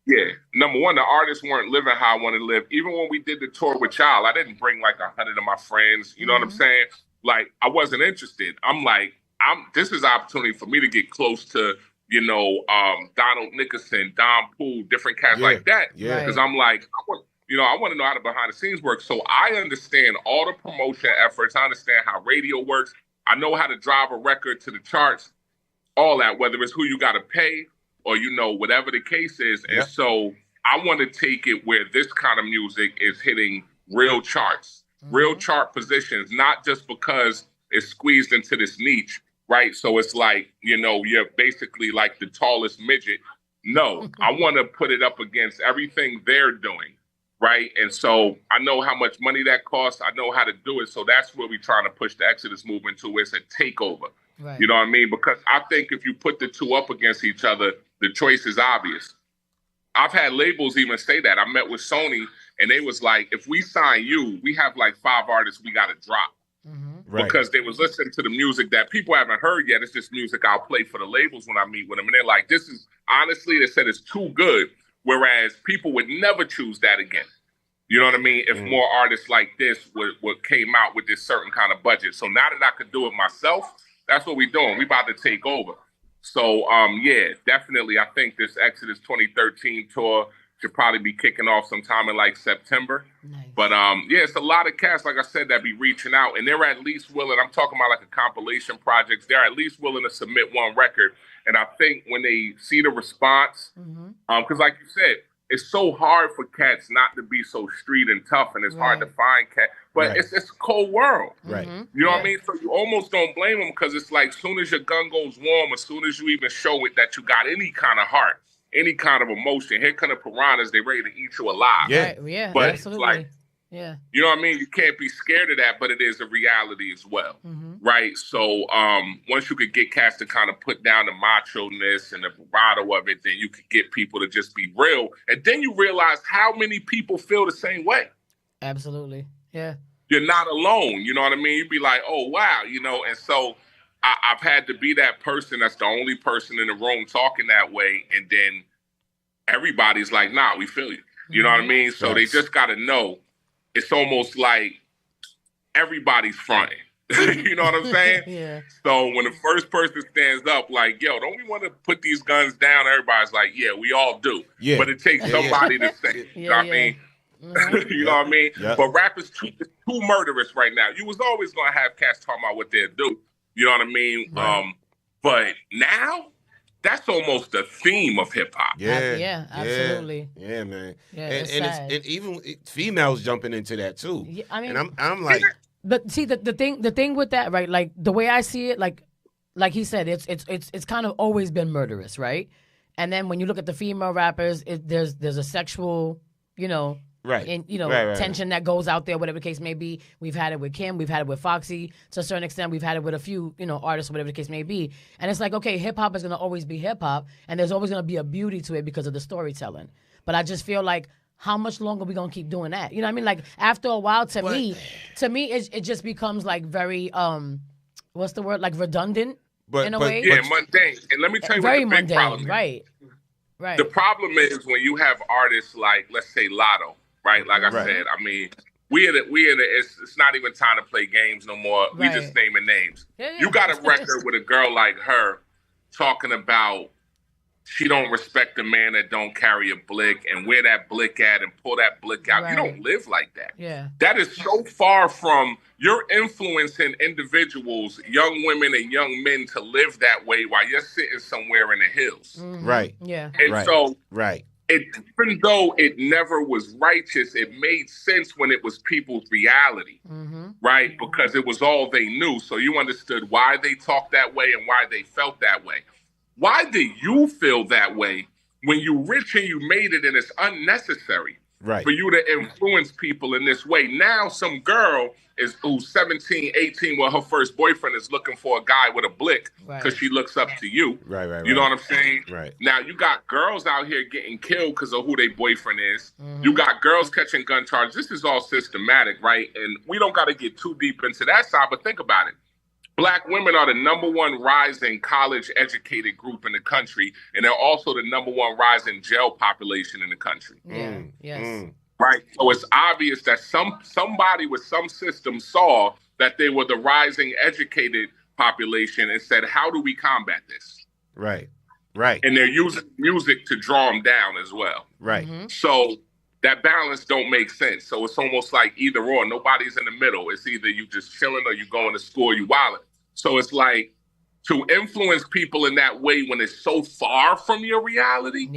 Yeah. Number one, the artists weren't living how I wanted to live. Even when we did the tour with y'all, I didn't bring like 100 of my friends. You know what I'm saying? Like, I wasn't interested. I'm like, this is an opportunity for me to get close to, you know, Donald Nickerson, Don Poole, different cats like that. Yeah. Because I'm like, I want to know how the behind the scenes work. So I understand all the promotion efforts. I understand how radio works. I know how to drive a record to the charts, all that, whether it's who you got to pay or, you know, whatever the case is. And so I want to take it where this kind of music is hitting real charts, real chart positions, not just because it's squeezed into this niche, right? So it's like, you know, you're basically like the tallest midget. No, I want to put it up against everything they're doing, right? And so I know how much money that costs. I know how to do it. So that's where we're trying to push the Exodus movement to. It's a takeover. Right. You know what I mean? Because I think if you put the two up against each other, the choice is obvious. I've had labels even say that. I met with Sony and they was like, if we sign you, we have like 5 artists we got to drop. Right. Because they was listening to the music that people haven't heard yet. It's just music I'll play for the labels when I meet with them. And they're like, this is, honestly, they said it's too good. Whereas people would never choose that again. You know what I mean? If more artists like this would came out with this certain kind of budget. So now that I could do it myself, that's what we're doing. We about to take over. So, definitely. I think this Exodus 2013 tour should probably be kicking off sometime in like September. Nice. But it's a lot of cats, like I said, that be reaching out, and they're at least willing. I'm talking about like a compilation projects. They're at least willing to submit one record. And I think when they see the response, because like you said, it's so hard for cats not to be so street and tough, and it's hard to find cat. But it's a cold world. Right. You know what I mean? So you almost don't blame them, because it's like, as soon as your gun goes warm, as soon as you even show it that you got any kind of heart, any kind of emotion, here come the piranhas, they ready to eat you alive. Yeah, yeah, but absolutely. Like, yeah. You know what I mean? You can't be scared of that, but it is a reality as well. Right? So once you could get cats to kind of put down the macho-ness and the bravado of it, then you could get people to just be real. And then you realize how many people feel the same way. Absolutely. Yeah. You're not alone. You know what I mean? You'd be like, oh, wow. You know, and so I've had to be that person that's the only person in the room talking that way. And then everybody's like, nah, we feel you. You know what I mean? So they just got to know it's almost like everybody's fronting. You know what I'm saying? Yeah. So when the first person stands up, like, yo, don't we want to put these guns down? Everybody's like, yeah, we all do. Yeah. But it takes somebody to say, you know what I mean? You know what I mean? Yep. But rap is too murderous right now. You was always going to have cats talking about what they do. You know what I mean? Right. But now, that's almost the theme of hip hop. Yeah, absolutely. Yeah, man. Yeah, and it's sad. and even females jumping into that too. Yeah, I mean, and I'm like, but see the thing with that, right? Like the way I see it, like he said, it's kind of always been murderous, right? And then when you look at the female rappers, there's a sexual, right, and right. tension that goes out there, whatever the case may be. We've had it with Kim, we've had it with Foxy to a certain extent, we've had it with a few artists, whatever the case may be. And it's like, okay, hip hop is gonna always be hip hop, and there's always gonna be a beauty to it because of the storytelling. But I just feel like, how much longer are we gonna keep doing that? You know what I mean? Like after a while, to me, it just becomes like very what's the word? Like redundant in a way. Yeah, mundane. And let me tell you very what the big mundane, problem is. Right. The problem is when you have artists like, let's say, Lotto, right? Like I said, I mean, it's not even time to play games no more. We just naming names. Yeah. You got a record with a girl like her talking about she don't respect a man that don't carry a blick and wear that blick at and pull that blick out. You don't live like that. Yeah. That is so far from you're influencing individuals, young women and young men to live that way while you're sitting somewhere in the hills. Mm-hmm. Right. Yeah. And so right. Even though it never was righteous, it made sense when it was people's reality, right? Because it was all they knew. So you understood why they talked that way and why they felt that way. Why do you feel that way when you're rich and you made it and it's unnecessary for you to influence people in this way? Now some girl who's 17, 18, well, her first boyfriend is looking for a guy with a blick because she looks up to you. Right. You know what I'm saying? Right. Now you got girls out here getting killed because of who their boyfriend is. You got girls catching gun charges. This is all systematic, right? And we don't got to get too deep into that side, but think about it. Black women are the #1 rising college-educated group in the country, and they're also the #1 rising jail population in the country. Yes. Right? So it's obvious that somebody with some system saw that they were the rising educated population and said, how do we combat this? Right. And they're using music to draw them down as well. Right. So that balance don't make sense. So it's almost like either or. Nobody's in the middle. It's either you just chilling or you going to school or you wilding. So it's like to influence people in that way when it's so far from your reality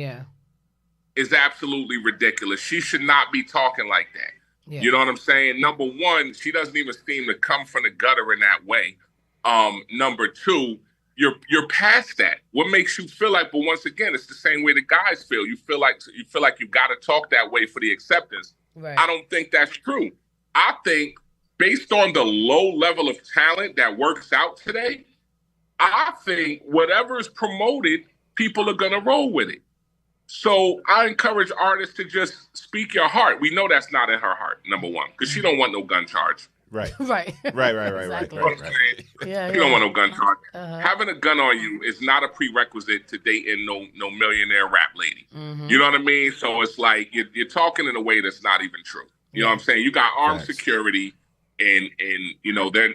is absolutely ridiculous. She should not be talking like that. Yeah. You know what I'm saying? Number one, she doesn't even seem to come from the gutter in that way. Number two, you're past that. What makes you feel like? But once again, it's the same way the guys feel. You feel like you got to talk that way for the acceptance. Right. I don't think that's true. I think based on the low level of talent that works out today, I think whatever is promoted, people are gonna roll with it. So I encourage artists to just speak your heart. We know that's not in her heart, number one, because she don't want no gun charge. Right. Right. Exactly. You don't want no gun charge. Having a gun on you is not a prerequisite to dating no millionaire rap lady. You know what I mean? So it's like you're talking in a way that's not even true. You know what I'm saying? You got armed security and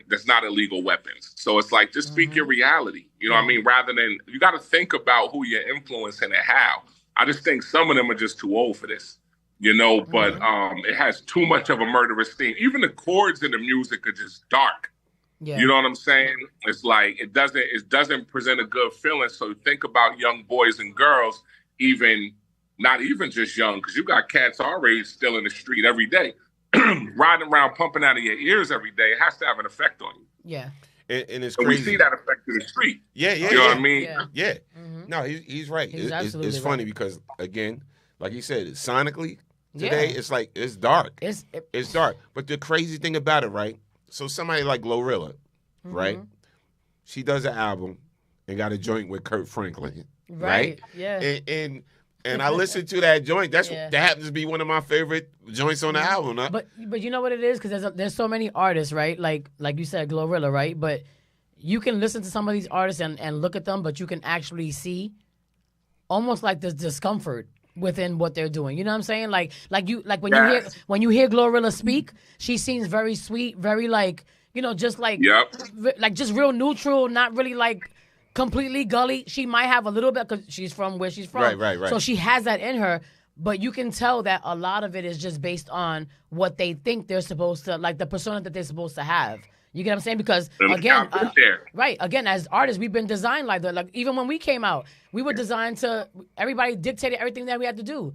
that's not illegal weapons. So it's like just speak your reality. You know what I mean? Rather than you got to think about who you're influencing and how. I just think some of them are just too old for this. But it has too much of a murderous theme. Even the chords in the music are just dark. Yeah. You know what I'm saying? It's like it doesn't present a good feeling. So think about young boys and girls, not even just young, because you got cats our age still in the street every day, riding around pumping out of your ears every day. It has to have an effect on you. Yeah. And it's so crazy. We see that effect in the street. Yeah. You know what I mean? Yeah. No, he's right. It's funny because, again, like you said, sonically, today, it's like, it's dark. It's dark. But the crazy thing about it, right? So somebody like Glorilla, right? She does an album and got a joint with Kurt Franklin, right? Yeah. And I listened to that joint. That happens to be one of my favorite joints on the album. Huh? But you know what it is? Because there's so many artists, right? Like you said, Glorilla, right? But you can listen to some of these artists and look at them, but you can actually see almost like this discomfort. within what they're doing. You know what I'm saying? Like when you hear Glorilla speak, she seems very sweet, very like, you know, just like like just real neutral, not really like completely gully. She might have a little bit because she's from where she's from. Right. So she has that in her, but you can tell that a lot of it is just based on what they think they're supposed to, like the persona that they're supposed to have. You get what I'm saying? Because again, as artists, we've been designed like that. Like even when we came out, we were designed to. Everybody dictated everything that we had to do.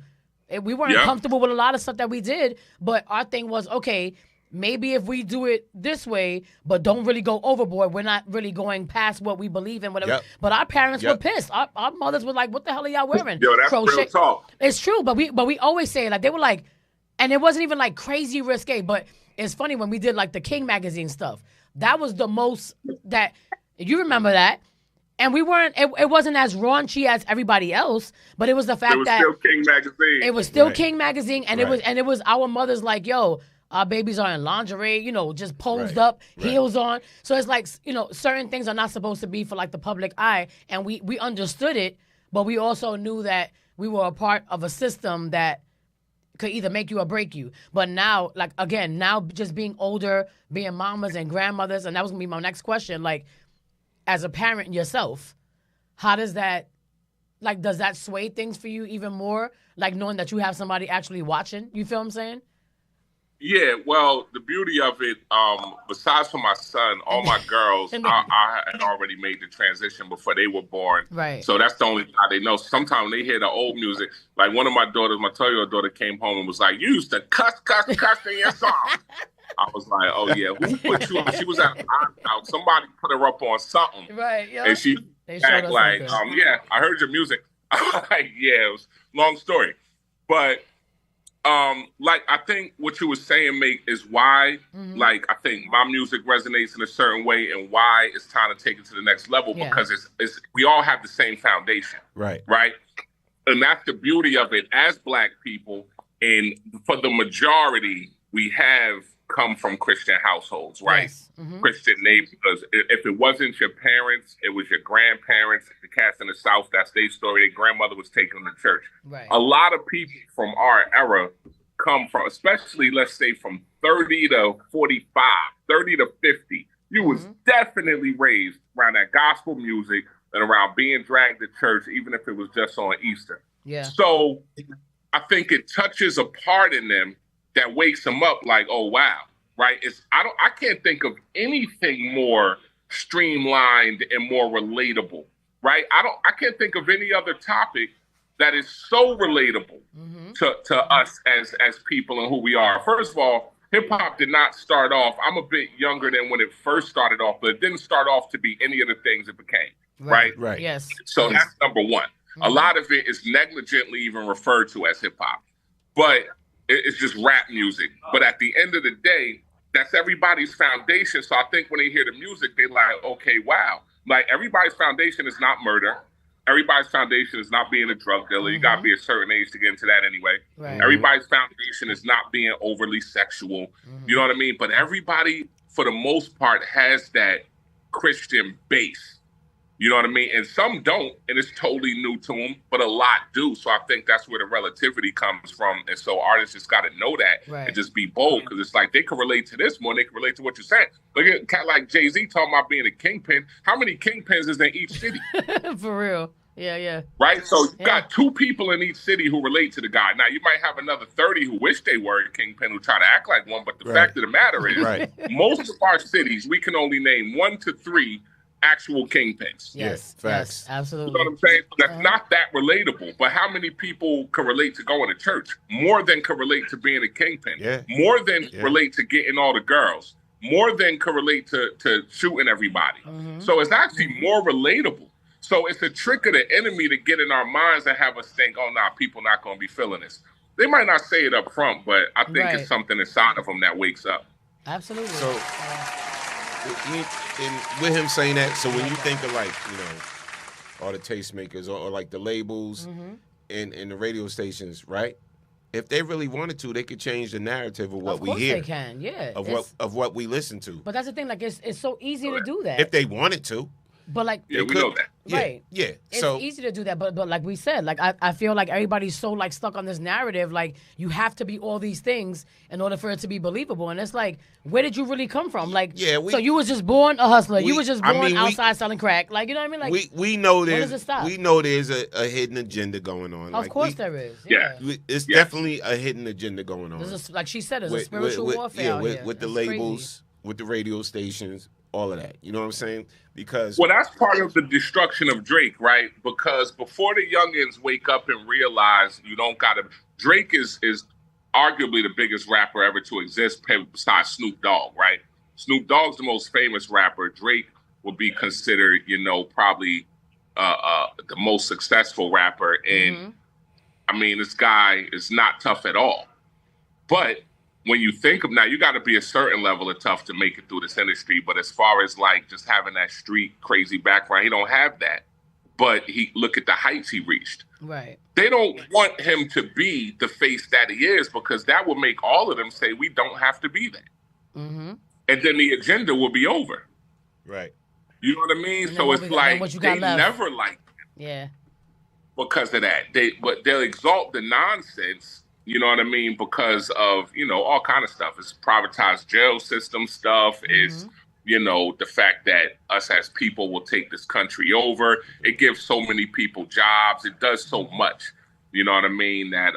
We weren't comfortable with a lot of stuff that we did, but our thing was, okay, maybe if we do it this way, but don't really go overboard, we're not really going past what we believe in. Whatever. But our parents were pissed. Our mothers were like, "What the hell are y'all wearing?" Yo, that's real talk. It's true, but we always say it. Like they were like, and it wasn't even like crazy risque, but. It's funny when we did like the King magazine stuff. That was the most that you remember that, and we weren't. It wasn't as raunchy as everybody else, but it was the fact that it was still King magazine. It was still King magazine, and it was our mothers like, yo, our babies are in lingerie, you know, just posed up, heels on. So it's like, you know, certain things are not supposed to be for like the public eye, and we understood it, but we also knew that we were a part of a system that could either make you or break you. But now, like, again, now just being older, being mamas and grandmothers, and that was going to be my next question, like, as a parent yourself, how does that, like, does that sway things for you even more? Like, knowing that you have somebody actually watching? You feel what I'm saying? Yeah, well, the beauty of it, besides for my son, all my girls, I had already made the transition before they were born. Right. So that's the only thing they know. Sometimes they hear the old music. Like one of my daughters, my 12-year-old daughter came home and was like, "You used to cuss in your song." I was like, "Oh, yeah, who put you on?" She was at out. Somebody put her up on something. Right, yeah. And she act like, "Yeah, I heard your music." I was like, "Yeah, it was a long story." But like I think what you were saying, mate, is why like I think my music resonates in a certain way, and why it's time to take it to the next level because it's we all have the same foundation, right? And that's the beauty of it as Black people, and for the majority, we have come from Christian households, right? Yes. Christian neighborhoods. If it wasn't your parents, it was your grandparents. The cats in the South, that's their story. Their grandmother was taken to church. Right. A lot of people from our era come from, especially, let's say, from 30 to 45, 30 to 50. You was definitely raised around that gospel music and around being dragged to church, even if it was just on Easter. Yeah. So I think it touches a part in them that wakes them up like, oh, wow, right? I can't think of anything more streamlined and more relatable, right? I can't think of any other topic that is so relatable to us as people and who we are. First of all, hip hop did not start off, I'm a bit younger than when it first started off, but it didn't start off to be any of the things it became, right? Yes. So that's number one. A lot of it is negligently even referred to as hip hop, but it's just rap music. But at the end of the day, that's everybody's foundation. So I think when they hear the music, they like, okay, wow. Like everybody's foundation is not murder. Everybody's foundation is not being a drug dealer. You got to be a certain age to get into that anyway. Right. Everybody's foundation is not being overly sexual. You know what I mean? But everybody, for the most part, has that Christian base. You know what I mean? And some don't, and it's totally new to them, but a lot do. So I think that's where the relativity comes from. And so artists just got to know that and just be bold, because it's like they can relate to this more than they can relate to what you're saying. Look at a cat like Jay-Z talking about being a kingpin. How many kingpins is in each city? For real. Yeah. Right? So you got 2 people in each city who relate to the guy. Now, you might have another 30 who wish they were a kingpin who try to act like one, but the fact of the matter is most of our cities, we can only name 1 to 3 actual kingpins. Yes, yes, absolutely. You know what I'm saying? That's not that relatable. But how many people can relate to going to church? More than can relate to being a kingpin. More than relate to getting all the girls. More than can relate to shooting everybody. So it's actually more relatable. So it's a trick of the enemy to get in our minds and have us think, oh, nah, people not going to be feeling this. They might not say it up front, but I think it's something inside of them that wakes up. Absolutely. So, and with him saying that, so when you think of like, you know, all the tastemakers or like the labels and the radio stations, right? If they really wanted to, they could change the narrative of what we hear. Of course they can, Of what we listen to. But that's the thing, like it's so easy to do that. If they wanted to. But like, Yeah, we know that. Right. Yeah. It's So easy to do that, but like we said, like I feel like everybody's so like stuck on this narrative, like you have to be all these things in order for it to be believable. And it's like, where did you really come from? Like, so you was just born a hustler. You was just born outside selling crack. Like, you know what I mean? Like, we know when does it there's stop? we know there's a hidden agenda going on. Of course there is. Yeah. It's definitely a hidden agenda going on. There's like she said, there's a spiritual warfare out here. With the It's labels, crazy. with the radio stations, all of that. You know what I'm saying? Because Well, that's part of the destruction of Drake, right? Because before the youngins wake up and realize you don't gotta. Drake is arguably the biggest rapper ever to exist, besides Snoop Dogg, right? Snoop Dogg's the most famous rapper. Drake would be considered, probably the most successful rapper. And I mean, this guy is not tough at all. But when you think of now, you got to be a certain level of tough to make it through this industry. But as far as like just having that street crazy background, he don't have that. But look at the heights he reached. Right. They don't want him to be the face that he is, because that will make all of them say we don't have to be that. Mm-hmm. And then the agenda will be over. Right. You know what I mean? And So then it's like what you they got left. never liked Yeah. because of that. But they'll exalt the nonsense, you know what I mean, because of, all kind of stuff. It's privatized jail system stuff. It's, the fact that us as people will take this country over. It gives so many people jobs. It does so much, you know what I mean, that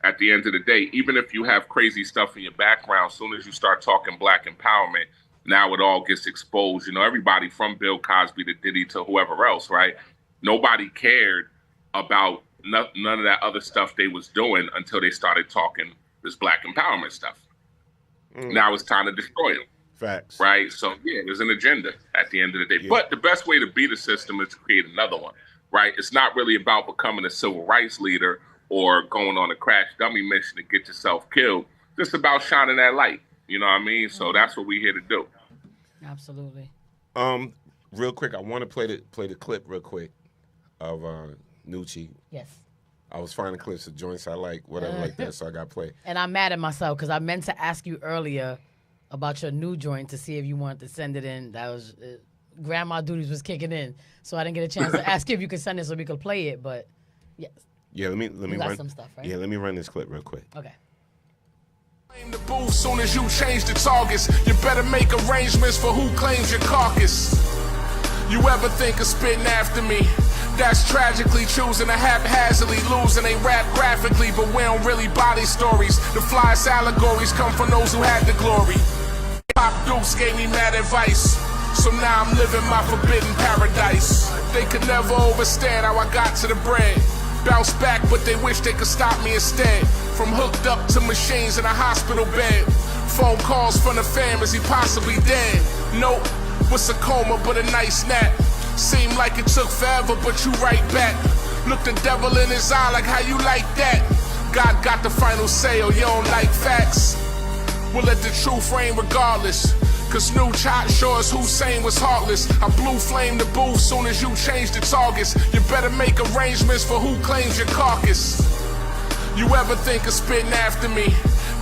at the end of the day, even if you have crazy stuff in your background, as soon as you start talking Black empowerment, now it all gets exposed. Everybody from Bill Cosby to Diddy to whoever else, right? Nobody cared about none of that other stuff they was doing until they started talking this Black empowerment stuff. Now it's time to destroy them. Facts. Right? So, yeah, there's an agenda at the end of the day. But the best way to beat a system is to create another one, right? It's not really about becoming a civil rights leader or going on a crash dummy mission to get yourself killed. It's just about shining that light. You know what I mean? So that's what we're here to do. Absolutely. Real quick, I want to play the clip real quick of Nucci. Yes. I was finding clips of joints I like, whatever like that, so I got to play. And I'm mad at myself because I meant to ask you earlier about your new joint to see if you wanted to send it in. That was grandma duties was kicking in, so I didn't get a chance to ask you if you could send it so we could play it. But yes. Yeah, let me got run some stuff, right? Yeah, let me run this clip real quick. Okay. In the booth, soon as you change the targets, you better make arrangements for who claims your carcass. You ever think of spitting after me? That's tragically choosing to haphazardly losing they rap graphically, but we don't really body stories. The flyest allegories come from those who had the glory. Pop Dukes gave me mad advice, so now I'm living my forbidden paradise. They could never overstand how I got to the bread. Bounce back, but they wish they could stop me instead. From hooked up to machines in a hospital bed. Phone calls from the fam, is he possibly dead? Nope, what's a coma but a nice nap? Seemed like it took forever, but you right back. Look the devil in his eye like how you like that. God got the final say, or you don't like facts. We'll let the truth reign regardless. Cause new chat sure as Hussein was heartless. I blue flame the booth soon as you change the targets. You better make arrangements for who claims your carcass. You ever think of spitting after me?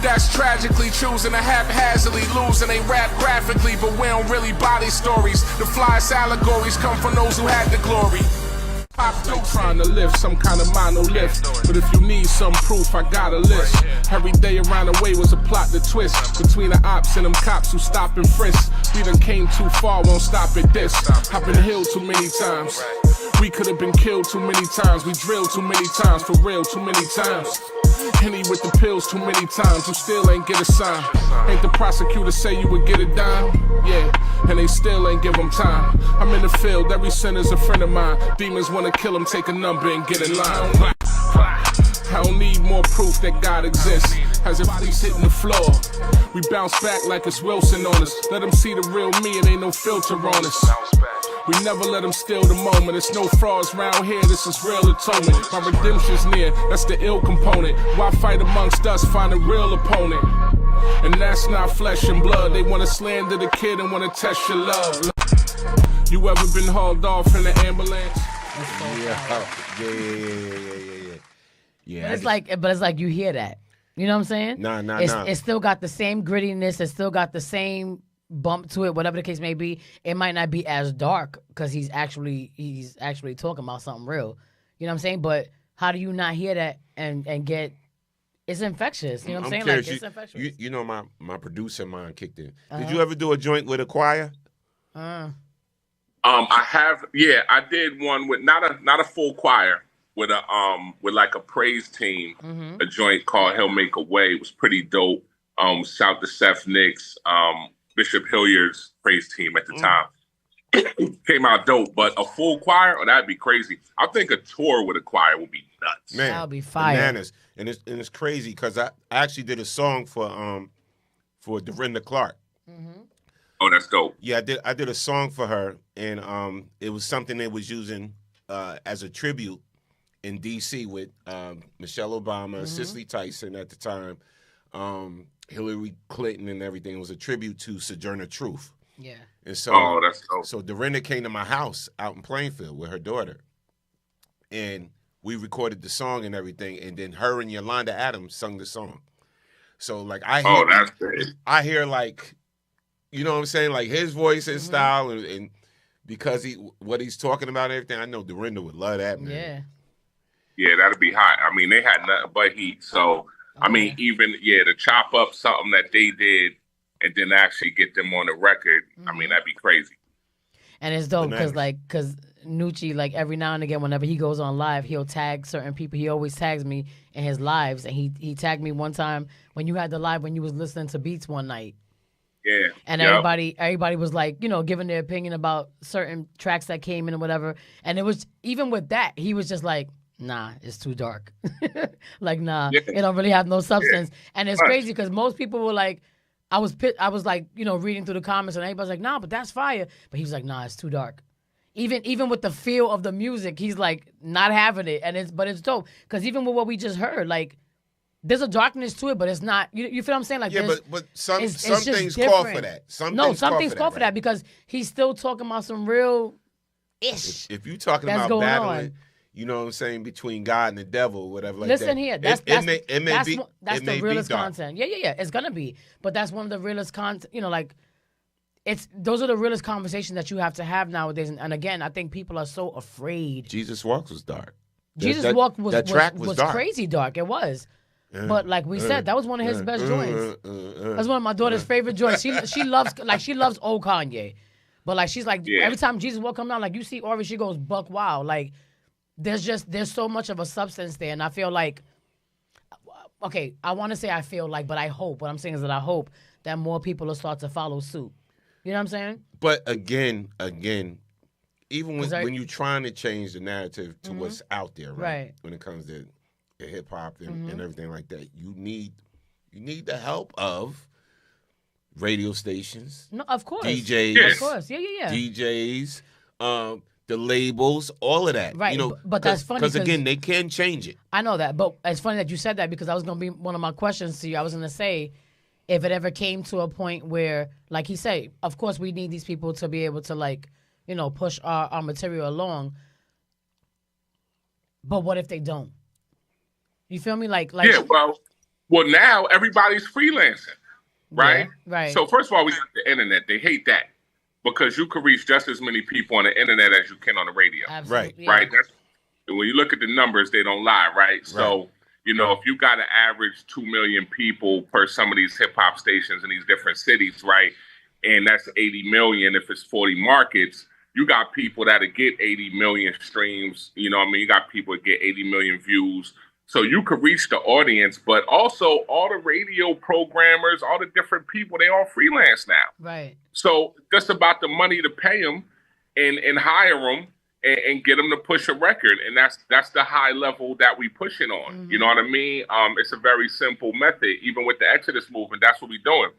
That's tragically choosing to haphazardly losing they rap graphically, but we don't really body stories. The flyest allegories come from those who had the glory. Pop Duke trying to lift some kind of monolith, but if you need some proof, I got a list. Every day around the way was a plot to twist between the ops and them cops who stop and frisk. We done came too far, won't stop at this. I've been healed too many times. We could have been killed too many times. We drilled too many times, for real, too many times. Henny with the pills too many times, you still ain't get a sign. Ain't the prosecutor say you would get a dime? Yeah, and they still ain't give them time. I'm in the field, every sinner's a friend of mine. Demons wanna kill him, take a number and get in line. I don't need more proof that God exists. As if he's hitting the floor, we bounce back like it's Wilson on us. Let them see the real me, it ain't no filter on us. We never let them steal the moment. It's no frauds round here, this is real atonement. My redemption's near, that's the ill component. Why fight amongst us, find a real opponent? And that's not flesh and blood. They wanna slander the kid and wanna test your love. You ever been hauled off in the ambulance? Yeah. But it's like you hear that. You know what I'm saying? Nah. It still got the same grittiness. It still got the same bump to it, whatever the case may be, it might not be as dark because he's actually talking about something real. You know what I'm saying? But how do you not hear that and get? It's infectious. You know what I'm saying? Curious, like it's infectious. You know, my producer mind kicked in. Did you ever do a joint with a choir? I have. Yeah, I did one with not a full choir, with like a praise team. A joint called "He'll Make a Way." It was pretty dope. Shout to Seth Nix, Bishop Hilliard's praise team at the time. Came out dope, but a full choir, that'd be crazy. I think a tour with a choir would be nuts. Man, that would be fire. Bananas. And it's crazy because I actually did a song for Dorinda Clark. Oh, that's dope. Yeah, I did a song for her, and it was something they was using as a tribute in D.C. with Michelle Obama, Cicely Tyson at the time, Hillary Clinton, and everything. It was a tribute to Sojourner Truth. Yeah. And so, that's dope. So Dorinda came to my house out in Plainfield with her daughter, and we recorded the song and everything, and then her and Yolanda Adams sung the song. So like I hear like, you know what I'm saying, like his voice and style, and because what he's talking about and everything, I know Dorinda would love that, man. Yeah, that'd be hot. I mean, they had nothing but heat. So I mean, even to chop up something that they did and then actually get them on the record, I mean, that'd be crazy. And it's dope because Nucci, like every now and again, whenever he goes on live, he'll tag certain people. He always tags me in his lives, and he tagged me one time when you had the live when you was listening to Beats one night. Yeah. And everybody was like, giving their opinion about certain tracks that came in or whatever. And it was, even with that, he was just like, nah, it's too dark. Like, nah, it don't really have no substance. Yeah. And it's crazy because most people were like, I was like, reading through the comments, and everybody's like, nah, but that's fire. But he was like, nah, it's too dark. Even with the feel of the music, he's like not having it. But it's dope. Because even with what we just heard, like, there's a darkness to it, but it's not. You feel what I'm saying? Like, yeah, but some things call for that. Some things call for that because he's still talking about some real ish. If you're talking about battling, you know what I'm saying, between God and the devil, whatever like that. Listen here, that's the realest dark. content. Yeah, it's gonna be. But that's one of the realest content. Those are the realest conversations that you have to have nowadays. And again, I think people are so afraid. Jesus Walks was dark. Jesus Walk was dark. crazy dark. It was. But like we said, that was one of his best joints. That's one of my daughter's favorite joints. She loves old Kanye. But like she's like every time Jesus Walk come out, like you see Ori, she goes buck wild. Like there's so much of a substance there, and I feel like I want to say I feel like, but I hope. What I'm saying is that I hope that more people will start to follow suit. You know what I'm saying? But again, even when you're trying to change the narrative to what's out there, right? When it comes to hip hop and everything like that, you need the help of radio stations. No, of course. DJs. Of course. Yeah. DJs, the labels, all of that. Right. But that's funny because again, they can change it. I know that, but it's funny that you said that because that was going to be one of my questions to you. I was going to say, if it ever came to a point where, like he said, of course we need these people to be able to push our material along. But what if they don't? You feel me? Like well, now everybody's freelancing, right? Yeah, right. So first of all, we got the internet. They hate that because you can reach just as many people on the internet as you can on the radio. Absolutely, right. That's when you look at the numbers, they don't lie, right? So if you got an average 2 million people per some of these hip hop stations in these different cities, right? And that's 80 million if it's 40 markets. You got people that'll get 80 million streams. You know what I mean? You got people that get 80 million views. So you could reach the audience, but also all the radio programmers, all the different people, they all freelance now. Right. So just about the money to pay them and hire them and get them to push a record. And that's the high level that we pushing on. You know what I mean? It's a very simple method. Even with the Exodus movement, that's what we're doing.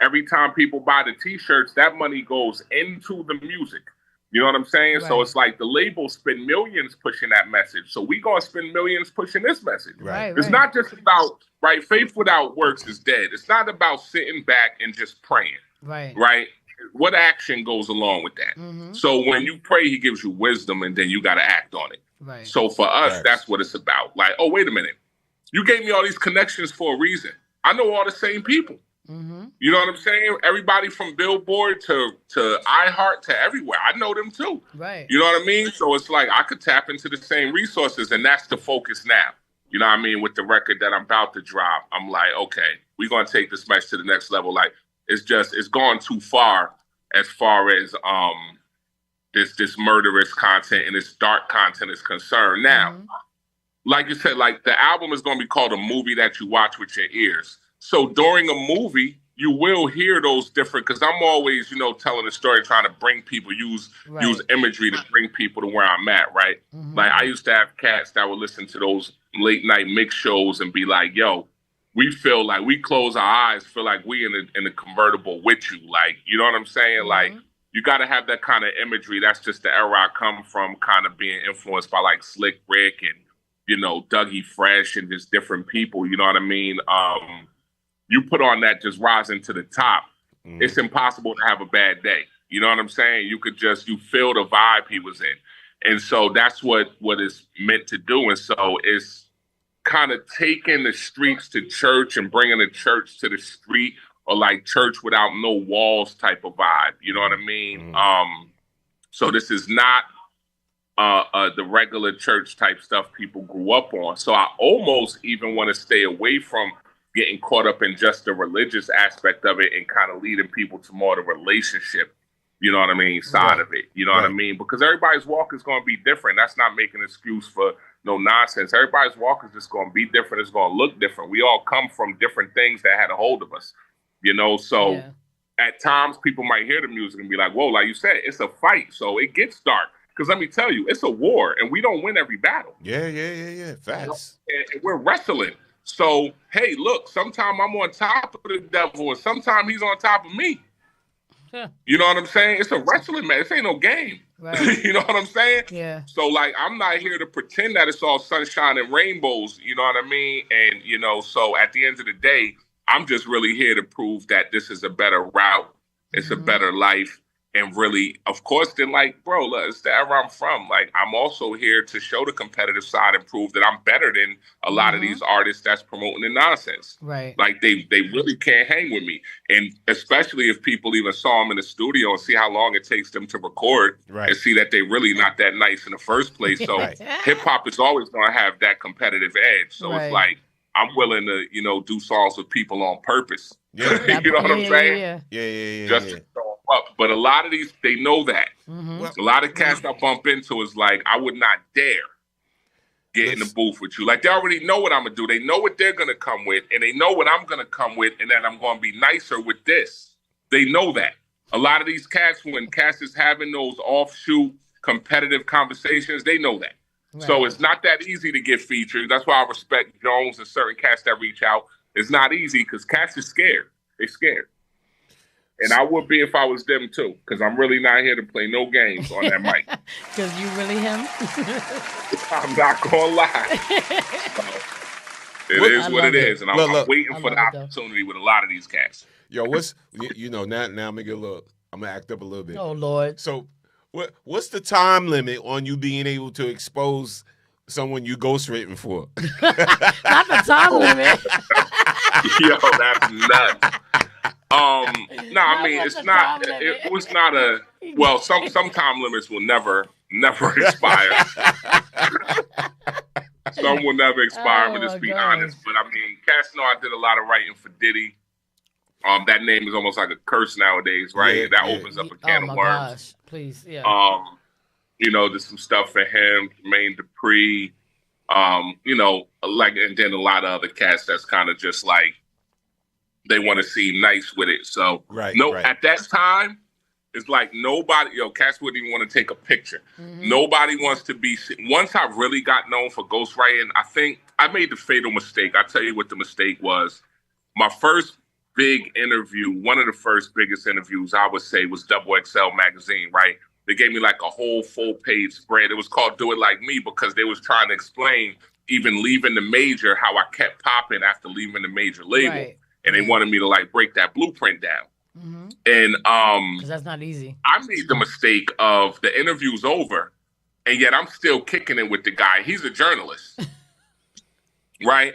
Every time people buy the T-shirts, that money goes into the music. You know what I'm saying? Right. So it's like the labels spend millions pushing that message. So we gonna spend millions pushing this message. Right. It's not just about, faith without works is dead. It's not about sitting back and just praying. Right? What action goes along with that? So when you pray, he gives you wisdom and then you got to act on it. Right. So for us, that's what it's about. Like, oh, wait a minute. You gave me all these connections for a reason. I know all the same people. You know what I'm saying? Everybody from Billboard to iHeart to everywhere. I know them too. Right. You know what I mean? So it's like I could tap into the same resources, and that's the focus now. You know what I mean? With the record that I'm about to drop, I'm like, okay, we're gonna take this message to the next level. Like it's gone too far as this murderous content and this dark content is concerned. Now, like you said, like the album is gonna be called a movie that you watch with your ears. So during a movie, you will hear those different, because I'm always, telling a story, trying to bring people, use imagery to bring people to where I'm at, right? Like I used to have cats that would listen to those late night mix shows and be like, yo, we feel like we close our eyes, feel like we in a convertible with you. Like, you know what I'm saying? Like, you got to have that kind of imagery. That's just the era I come from, kind of being influenced by like Slick Rick and, Dougie Fresh and just different people, you know what I mean? You put on that just rising to the top, it's impossible to have a bad day. You know what I'm saying? You feel the vibe he was in. And so that's what it's meant to do. And so it's kind of taking the streets to church and bringing the church to the street, or like church without no walls type of vibe. You know what I mean? So this is not the regular church type stuff people grew up on. So I almost even want to stay away from getting caught up in just the religious aspect of it and kind of leading people to more the relationship, you know what I mean, side of it. You know what I mean? Because everybody's walk is going to be different. That's not making an excuse for no nonsense. Everybody's walk is just going to be different. It's going to look different. We all come from different things that had a hold of us, So at times people might hear the music and be like, whoa, like you said, it's a fight. So it gets dark. Because let me tell you, it's a war and we don't win every battle. Yeah. Facts. And we're wrestling. So, hey, look, sometimes I'm on top of the devil and sometimes he's on top of me. You know what I'm saying? It's a wrestling match. This ain't no game. Right. You know what I'm saying? Yeah. So, like, I'm not here to pretend that it's all sunshine and rainbows. You know what I mean? And, so at the end of the day, I'm just really here to prove that this is a better route. It's a better life. And really, of course, then like, bro, look, it's the era I'm from. Like, I'm also here to show the competitive side and prove that I'm better than a lot of these artists that's promoting the nonsense. Right. Like, they really can't hang with me. And especially if people even saw them in the studio and see how long it takes them to record and see that they really not that nice in the first place. So hip hop is always going to have that competitive edge. So it's like, I'm willing to, do songs with people on purpose. Yeah. You know what I'm saying? Yeah. Just to throw them up. But a lot of these, they know that. A lot of cats I bump into is like, I would not dare get in the booth with you. Like, they already know what I'm going to do. They know what they're going to come with, and they know what I'm going to come with, and that I'm going to be nicer with this. They know that. A lot of these cats, when cats is having those offshoot competitive conversations, they know that. Right. So it's not that easy to get featured. That's why I respect Jones and certain cats that reach out. It's not easy because cats are scared. They're scared. And I would be if I was them too, because I'm really not here to play no games on that mic. Because you really him? I'm not going to lie. So, it is what it is. And I'm waiting for the opportunity with a lot of these cats. Yo, now I'm going to get I'm going to act up a little bit. Oh, Lord. So what's the time limit on you being able to expose someone you ghostwritten for? Not the time limit. Yo, that's nuts. No, I mean, it's not. It was not a. Well, some time limits will never expire. Some will never expire. But just be honest. But I mean, cats know I did a lot of writing for Diddy. That name is almost like a curse nowadays, right? That opens up a can of worms. Gosh. Please, yeah. There's some stuff for him, Jermaine Dupri. And then a lot of other cats that's kind of just like, they want to seem nice with it. So at that time, it's like cats wouldn't even want to take a picture. Nobody wants to be seen. Once I really got known for ghostwriting, I think I made the fatal mistake. I'll tell you what the mistake was. My first big interview, one of the first biggest interviews I would say was XXL Magazine, right? They gave me like a whole full-page spread. It was called Do It Like Me because they was trying to explain, even leaving the major, how I kept popping after leaving the major label. Right. And they wanted me to like break that blueprint down. And because that's not easy. I made the mistake of the interview's over, and yet I'm still kicking it with the guy. He's a journalist. Right?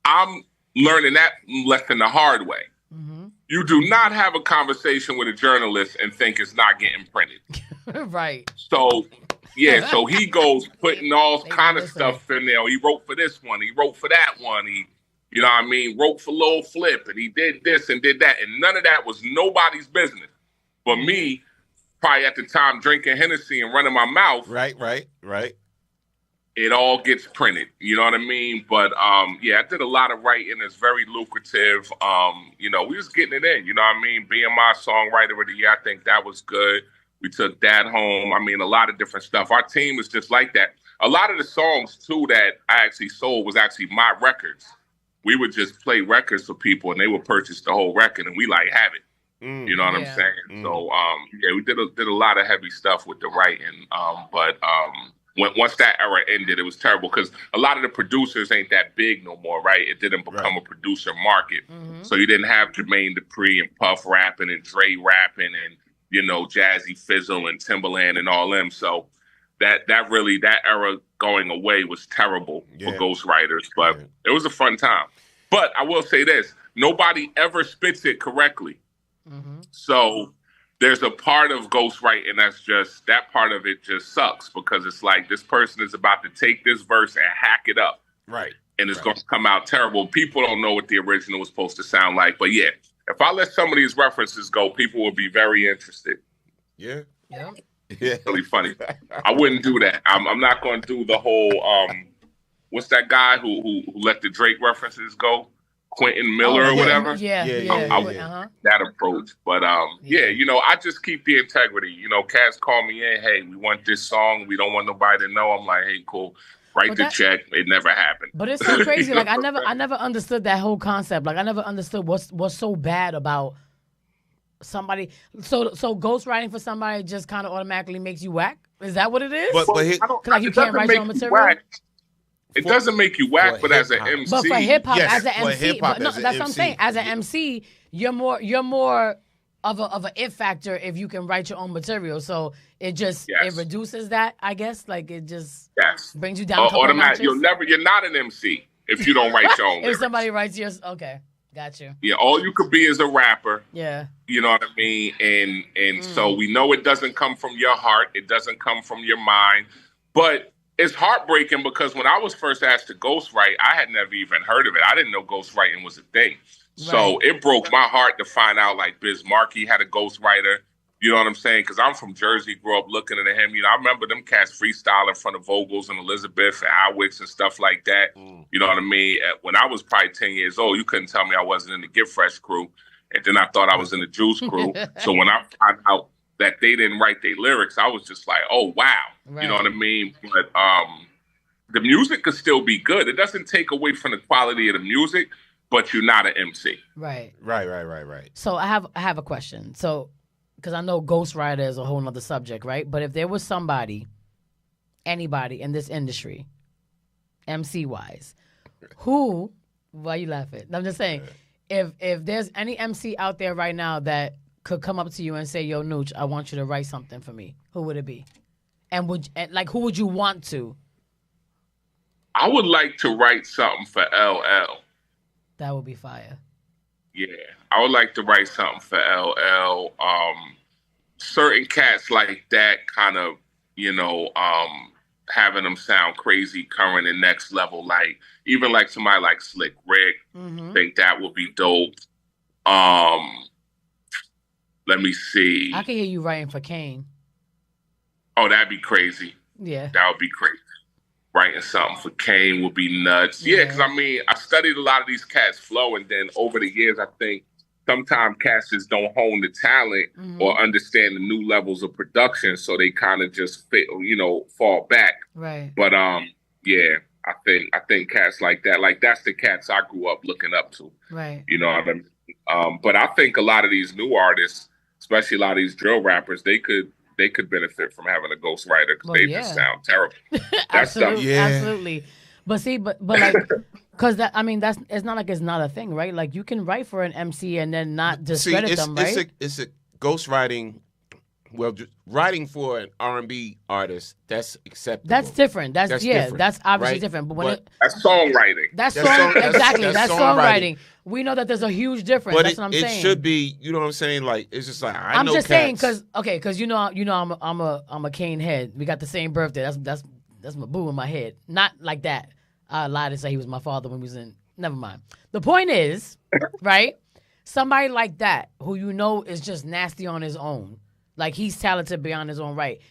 I'm learning that lesson the hard way. You do not have a conversation with a journalist and think it's not getting printed. Right. So, yeah, so he goes putting all kind of stuff in there. He wrote for this one. He wrote for that one. He, you know what I mean, wrote for Lil Flip, and he did this and did that. And none of that was nobody's business. But me, probably at the time, drinking Hennessy and running my mouth. Right. It all gets printed. You know what I mean? But, yeah, I did a lot of writing. It's very lucrative. You know, we was getting it in. You know what I mean? Being my songwriter of the year, I think that was good. We took that home. I mean, a lot of different stuff. Our team is just like that. A lot of the songs, too, that I actually sold was actually my records. We would just play records for people, and they would purchase the whole record, and we, like, have it. You know what I'm saying? So, yeah, we did a lot of heavy stuff with the writing. But once that era ended, it was terrible because a lot of the producers ain't that big no more, right? It didn't become a producer market. So you didn't have Jermaine Dupri and Puff rapping and Dre rapping and, you know, Jazzy Fizzle and Timbaland and all them. So that era going away was terrible for ghostwriters, but it was a fun time. But I will say this, nobody ever spits it correctly. So there's a part of ghostwriting that part of it just sucks because it's like this person is about to take this verse and hack it up. Right. And it's going to come out terrible. People don't know what the original was supposed to sound like. But yeah, if I let some of these references go, people will be very interested. Yeah. It's really funny. I wouldn't do that. I'm not going to do the whole, what's that guy who let the Drake references go? Quentin Miller or whatever. That approach. But yeah, you know, I just keep the integrity. You know, cats call me in, hey, we want this song. We don't want nobody to know. I'm like, hey, cool. Write the check. It never happened. But it's so crazy. Like I never understood that whole concept. Like I never understood what's so bad about somebody. So ghostwriting for somebody just kind of automatically makes you whack. Is that what it is? But like you can't write your own material. It doesn't make you whack, but as an MC. But for hip hop, as an MC, but no, that's what I'm saying. As an MC, you're more of an it factor if you can write your own material. So it just it reduces that, I guess. Like it just brings you down. Automatic. You're not an MC if you don't write your own. If somebody writes yours, okay, got you. Yeah, all you could be is a rapper. Yeah. You know what I mean? And so we know it doesn't come from your heart. It doesn't come from your mind, but it's heartbreaking because when I was first asked to ghostwrite, I had never even heard of it. I didn't know ghostwriting was a thing. Right. So it broke my heart to find out like Biz Markie had a ghostwriter. You know what I'm saying? Because I'm from Jersey, grew up looking at him. You know, I remember them cats freestyle in front of Vogels and Elizabeth and Iwicks and stuff like that. You know what I mean? When I was probably 10 years old, you couldn't tell me I wasn't in the Get Fresh crew. And then I thought I was in the Juice crew. So when I found out that they didn't write their lyrics, I was just like, oh, wow. Right. You know what I mean? But the music could still be good. It doesn't take away from the quality of the music, but you're not an MC. Right. Right. So I have a question. So, because I know ghostwriter is a whole nother subject, right? But if there was anybody in this industry, MC-wise, why you laughing? I'm just saying, if there's any MC out there right now that could come up to you and say, yo, Nooch, I want you to write something for me, who would it be? And who would you want to? I would like to write something for LL. That would be fire. Yeah, I would like to write something for LL. Certain cats like that kind of, you know, having them sound crazy, current and next level. Like, even like somebody like Slick Rick, I think that would be dope. Let me see. I can hear you writing for Kane. Oh, that'd be crazy. Yeah. That would be crazy. Writing something for Kane would be nuts. Yeah, because I mean, I studied a lot of these cats' flow, and then over the years, I think sometimes cats just don't hone the talent or understand the new levels of production, so they kind of just fall back. Right. But yeah, I think cats like that, like that's the cats I grew up looking up to. Right. You know what I mean? But I think a lot of these new artists, especially a lot of these drill rappers, they could benefit from having a ghostwriter because they just sound terrible. Absolutely. But see, but like, because that, I mean, it's not like it's not a thing, right? Like you can write for an MC and then not discredit them, right? It's a ghostwriting. Well, writing for an R&B artist, that's acceptable. That's different. That's different, that's obviously right? different. But when that's songwriting. That's That's songwriting. We know that there's a huge difference. But that's what I'm saying. It should be, you know what I'm saying? Like, it's just like, I I'm know just cats. saying because you know I'm a Kane head. We got the same birthday. That's my boo in my head. Not like that. I lied to say he was my father when we was in. Never mind. The point is, right? Somebody like that who you know is just nasty on his own. Like, he's talented beyond his own right.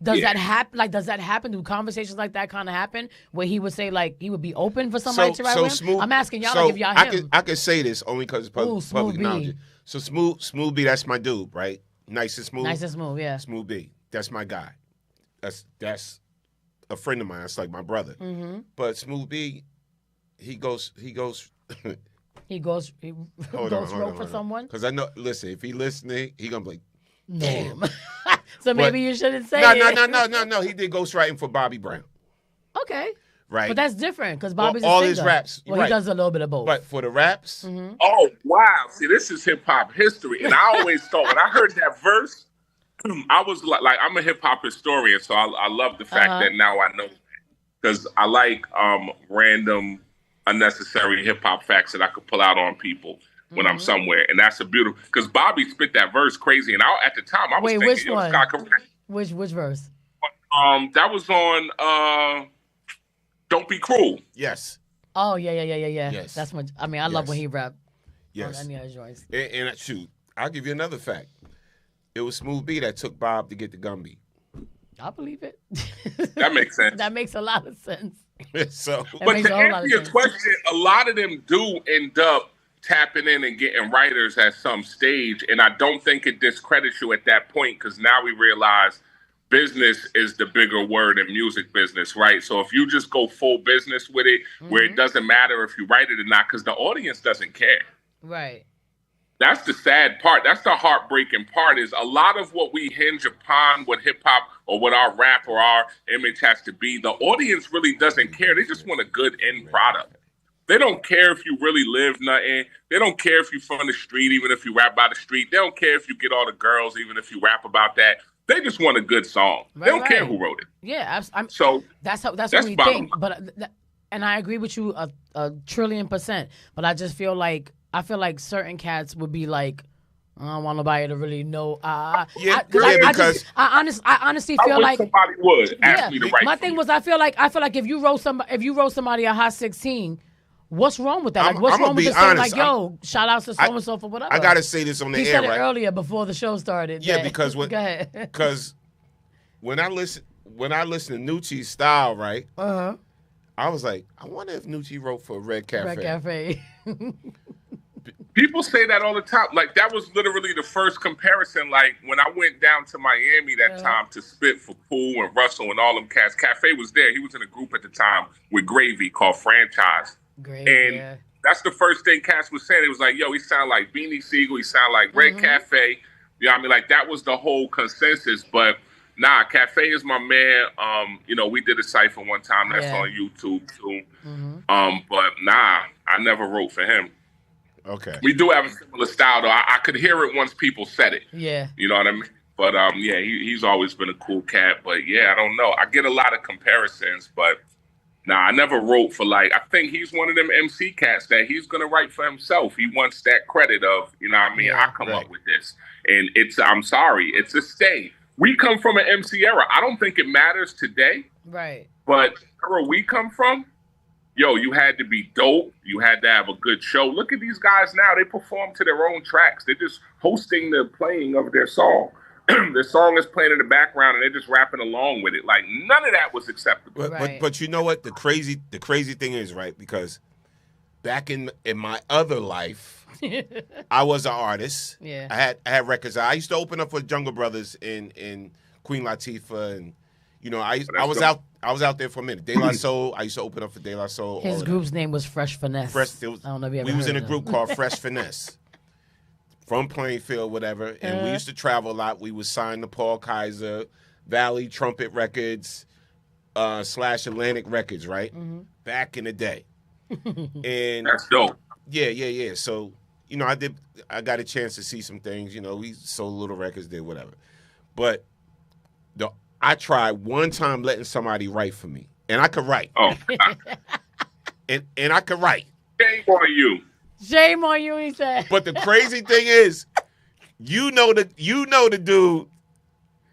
Does that happen? Like, does that happen? Do conversations like that kind of happen where he would say, like, he would be open for somebody to write with him? I'm asking y'all, like, if y'all him. I can say this only because it's public knowledge. So Smooth B, that's my dude, right? Nice and Smooth. Nice and Smooth, yeah. Smooth B, that's my guy. That's a friend of mine. That's like my brother. Mm-hmm. But Smooth B, he goes. He goes rope for someone? Because I know, listen, if he listening, he going to be like, damn. So maybe you shouldn't say it. No. He did ghostwriting for Bobby Brown. Okay. Right. But that's different because Bobby's all a singer. his raps. Well, right. he does a little bit of both. But for the raps. Mm-hmm. Oh, wow. See, this is hip-hop history. And I always thought, when I heard that verse, I was like I'm a hip-hop historian, so I love the fact that now I know. Because I like random, unnecessary hip-hop facts that I could pull out on people when I'm somewhere. And that's a beautiful, because Bobby spit that verse crazy. And at the time, I was thinking, which one? Scott correct. Which verse? That was on Don't Be Cruel. Yes. Oh, yeah. Yes. That's much. I mean, I love when he rapped. Yes. On any of his joints. And shoot, I'll give you another fact. It was Smooth B that took Bob to get the Gumby. I believe it. That makes sense. That makes a lot of sense. So, but to answer your question, a lot of them do end up tapping in and getting writers at some stage, and I don't think it discredits you at that point, because now we realize business is the bigger word in music business, right? So if you just go full business with it, where it doesn't matter if you write it or not, because the audience doesn't care. Right. That's the sad part. That's the heartbreaking part, is a lot of what we hinge upon, what hip-hop or what our rap or our image has to be, the audience really doesn't care. They just want a good end product. They don't care if you really live nothing. They don't care if you're from the street, even if you rap by the street. They don't care if you get all the girls, even if you rap about that. They just want a good song. Right, they don't care who wrote it. Yeah, so that's what we think. But and I agree with you a trillion %. But I just feel like certain cats would be like, I don't want nobody to really know. Because I honestly feel like somebody would ask me to write. My thing was, I feel like if you wrote somebody a hot 16. What's wrong with that? Like, what's wrong with just saying, like, yo, shout out to so-and-so for whatever? I got to say this on the air, right? He said it right? earlier before the show started. Yeah, because Go ahead. Because when I listen to Nucci's style, right? I was like, I wonder if Nucci wrote for Red Cafe. Red Cafe. People say that all the time. Like, that was literally the first comparison. Like, when I went down to Miami that time to spit for Pooh and Russell and all them cats, Cafe was there. He was in a group at the time with Gravy called Franchise. And that's the first thing Cass was saying. It was like, yo, he sound like Beanie Siegel. He sound like Red Cafe. You know what I mean? Like, that was the whole consensus. But, nah, Cafe is my man. You know, we did a cypher one time. That's on YouTube, too. But, nah, I never wrote for him. Okay. We do have a similar style, though. I could hear it once people said it. Yeah. You know what I mean? But, yeah, he's always been a cool cat. But, yeah, I don't know. I get a lot of comparisons, but... Nah, I never wrote for, like, I think he's one of them MC cats that he's going to write for himself. He wants that credit of, you know what I mean, I come up with this. And I'm sorry, it's a stay. We come from an MC era. I don't think it matters today. Right. But where we come from, yo, you had to be dope. You had to have a good show. Look at these guys now. They perform to their own tracks. They're just hosting the playing of their song. The song is playing in the background and they're just rapping along with it. Like, none of that was acceptable. But you know what? The crazy thing is, right? Because back in my other life, I was an artist. Yeah. I had records. I used to open up for Jungle Brothers in Queen Latifah, and you know, I was out there for a minute. De La Soul. I used to open up for De La Soul. His group's name was Fresh Finesse. I don't know if you ever we was heard in a of group called Fresh Finesse. From Plainfield, whatever, and we used to travel a lot. We would sign to Paul Kaiser, Valley Trumpet Records, / Atlantic Records, right? Back in the day. And that's dope. Yeah. So, you know, I got a chance to see some things. You know, we sold little records, did whatever. But I tried one time letting somebody write for me, and I could write. Oh, and I could write. Shame on you. Shame on you, he said. But the crazy thing is, you know the dude,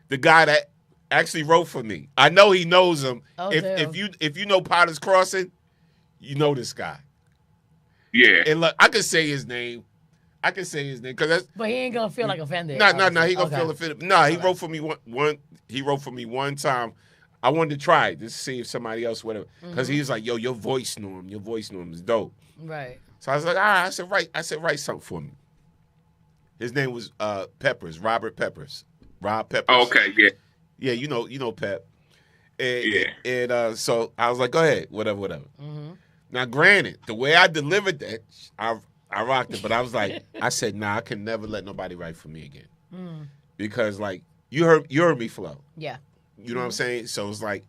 the guy that actually wrote for me. I know he knows him. Oh, if you know Potter's Crossing, you know this guy. Yeah. And look, I could say his name. Because that's. But he ain't gonna feel like offended. No. He gonna Okay. feel offended. No, he wrote for me one. He wrote for me one time. I wanted to try it just to see if somebody else whatever. Because he was like, "Yo, your voice norm is dope." Right. So I was like, "All right." I said, "Write something for me." His name was Peppers, Robert Peppers, Rob Peppers. Oh, okay. Yeah. Yeah, you know Pep. And so I was like, "Go ahead, whatever." Mm-hmm. Now, granted, the way I delivered that, I rocked it, but I was like, I said, nah, I can never let nobody write for me again. Because like you heard me flow. Yeah. You know what I'm saying? So it's like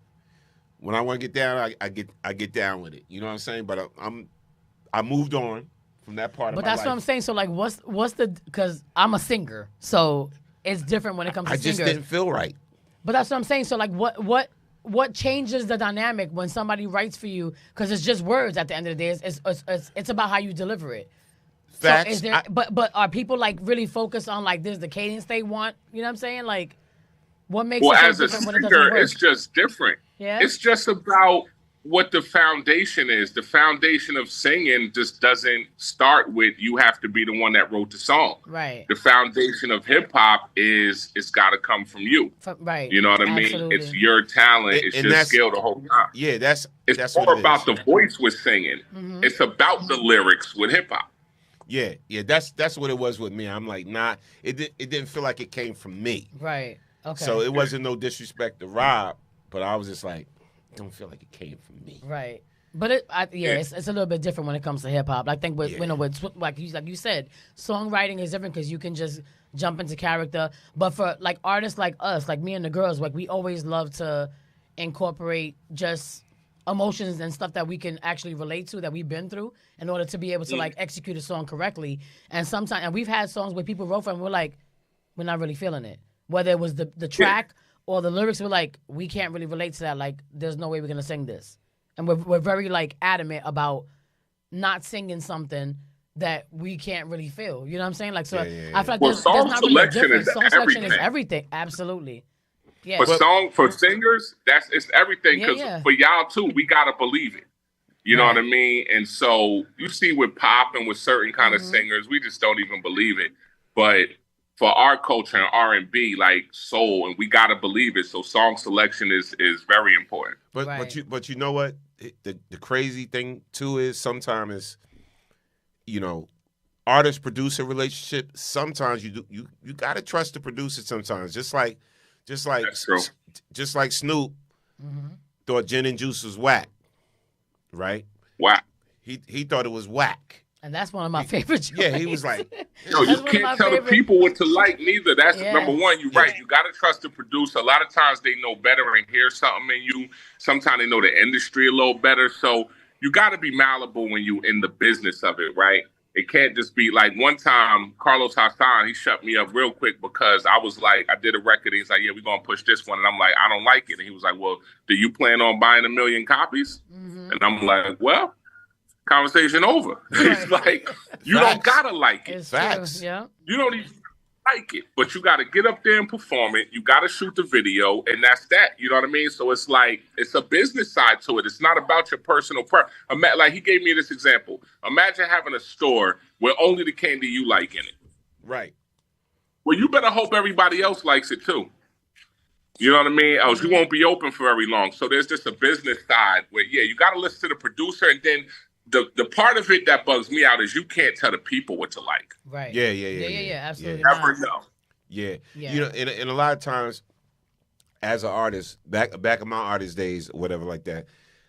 when I want to get down, I get down with it. You know what I'm saying? But I moved on from that part of my life. But that's what I'm saying. So like what's the because I'm a singer, so it's different when it comes to singers. I just singers. didn't feel right. But that's what I'm saying. So like what changes the dynamic when somebody writes for you? Because it's just words at the end of the day. It's about how you deliver it. Facts. So is there, but are people like really focused on like this the cadence they want? You know what I'm saying? Like what makes it so as a different when it doesn't singer, work? it's just different. Yeah. It's just about what the foundation is. The foundation of singing just doesn't start with you have to be the one that wrote the song. Right. The foundation of hip hop is it's got to come from you. Right. You know what I mean? Absolutely. It's your talent. It's your skill the whole time. Yeah, that's more what it about is. the voice with singing. Mm-hmm. It's about the lyrics with hip hop. Yeah, that's what it was with me. I'm like, nah, it didn't feel like it came from me. Right. Okay. So it wasn't no disrespect to Rob, but I was just like, it don't feel like it came from me. Right. But it's a little bit different when it comes to hip hop. I think with like you said, songwriting is different because you can just jump into character. But for like artists like us, like me and the girls, like we always love to incorporate just emotions and stuff that we can actually relate to that we've been through in order to be able to like execute a song correctly. And sometimes, and we've had songs where people wrote for and we're like, we're not really feeling it. Whether it was the track or the lyrics, we're like, we can't really relate to that. Like, there's no way we're gonna sing this. And we're very like adamant about not singing something that we can't really feel. You know what I'm saying? Like, so I feel like there's not really a difference. Song selection is everything. Absolutely. Yeah. For for singers, it's everything. Because for y'all too, we gotta believe it. You know what I mean? And so you see with pop and with certain kind of singers, we just don't even believe it. But for our culture and R&B, like soul, and we gotta believe it. So song selection is very important. But you know what? The crazy thing too is sometimes, artist producer relationship. Sometimes you gotta trust the producer. Sometimes just like Snoop thought Gin and Juice was whack, right? Whack. He thought it was whack. And that's one of my favorite joints. Yeah, he was like, no, you can't tell the people what to like neither. That's number one. You're right. You got to trust the producer. A lot of times they know better and hear something in you. Sometimes they know the industry a little better. So you got to be malleable when you in the business of it, right? It can't just be like one time, Carlos Hassan, he shut me up real quick because I was like, I did a record. He's like, yeah, we're going to push this one. And I'm like, I don't like it. And he was like, well, do you plan on buying 1 million copies? And I'm like, well, conversation over. It's like, you don't gotta like it. Facts. Yeah. You don't even like it, but you gotta get up there and perform it. You gotta shoot the video, and that's that. You know what I mean? So it's like, it's a business side to it. It's not about your personal like he gave me this example. Imagine having a store where only the candy you like in it. Right. Well, you better hope everybody else likes it too. You know what I mean? Else you won't be open for very long. So there's just a business side where, you gotta listen to the producer, and then the part of it that bugs me out is you can't tell the people what to like. Right. Yeah. Absolutely. Never know. Yeah. And a lot of times, as an artist, back in my artist days, or whatever like that,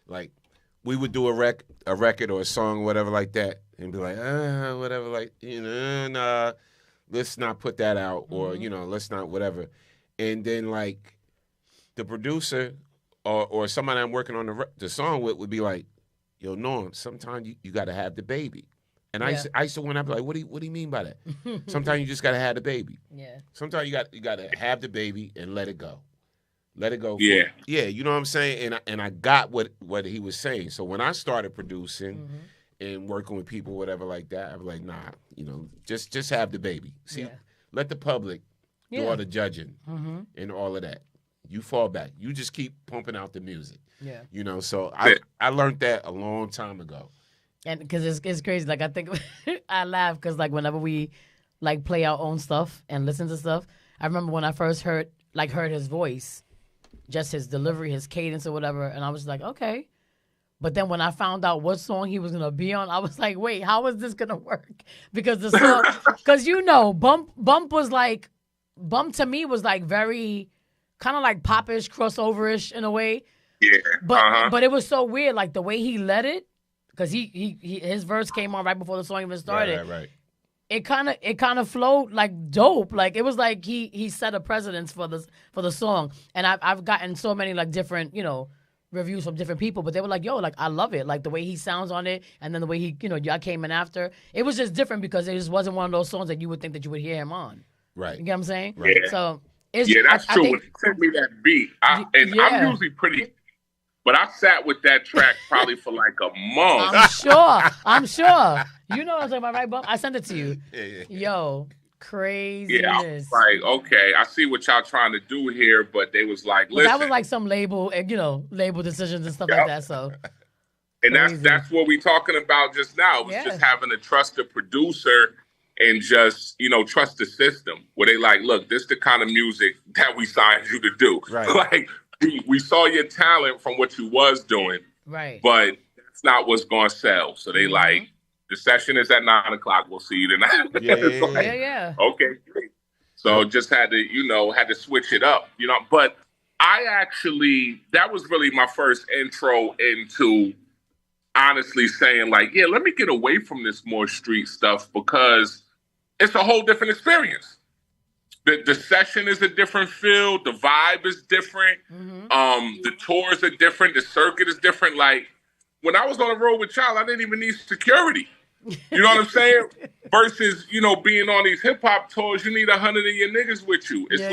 like we would do a record or a song, or whatever like that, and be like, whatever, like nah, let's not put that out, or let's not whatever, and then like the producer or somebody I'm working on the song with would be like, yo, Norm, sometimes you got to have the baby. And I used to went up like, what do you mean by that? Sometimes you just gotta have the baby. Yeah. Sometimes you gotta have the baby and let it go. Let it go. Yeah. Yeah, you know what I'm saying? And I got what he was saying. So when I started producing and working with people, whatever like that, I was like, nah, just have the baby. See, let the public do all the judging and all of that. You fall back. You just keep pumping out the music. Yeah. So I learned that a long time ago. And because it's crazy. Like, I think I laugh because, like, whenever we, like, play our own stuff and listen to stuff, I remember when I first heard his voice, just his delivery, his cadence or whatever, and I was like, okay. But then when I found out what song he was going to be on, I was like, wait, how is this going to work? Because the song, because, Bump to me was, like, very kind of like pop-ish, crossover-ish in a way. Yeah. But it was so weird, like, the way he led it. Because his verse came on right before the song even started. Right. It kind of flowed like dope. Like, it was like he set a precedence for the song. And I've gotten so many like different reviews from different people, but they were like, yo, like, I love it, like the way he sounds on it, and then the way he y'all came in after. It was just different because it just wasn't one of those songs that you would think that you would hear him on. Right. You get what I'm saying? Right. So that's true. When he sent me that beat, I'm usually pretty. But I sat with that track probably for like a month. I'm sure. You know what I'm talking about, right, Bump? I sent it to you. Yeah. Yo, craziness. Yeah, I was like, okay, I see what y'all trying to do here, but they was like, listen. That was like some label decisions and stuff like that, so. And that's what we talking about just now. It was just having to trust the producer and just, trust the system. Where they like, look, this the kind of music that we signed you to do. Right. Like, we saw your talent from what you was doing, right? But that's not what's going to sell. So they like, the session is at 9:00. We'll see you tonight. Yeah. Okay, great. So just had to switch it up, But that was really my first intro into honestly saying like, yeah, let me get away from this more street stuff because it's a whole different experience. The session is a different feel. The vibe is different. The tours are different. The circuit is different. Like, when I was on the road with y'all, I didn't even need security. You know what I'm saying? Versus, being on these hip-hop tours, you need 100 of your niggas with you. It's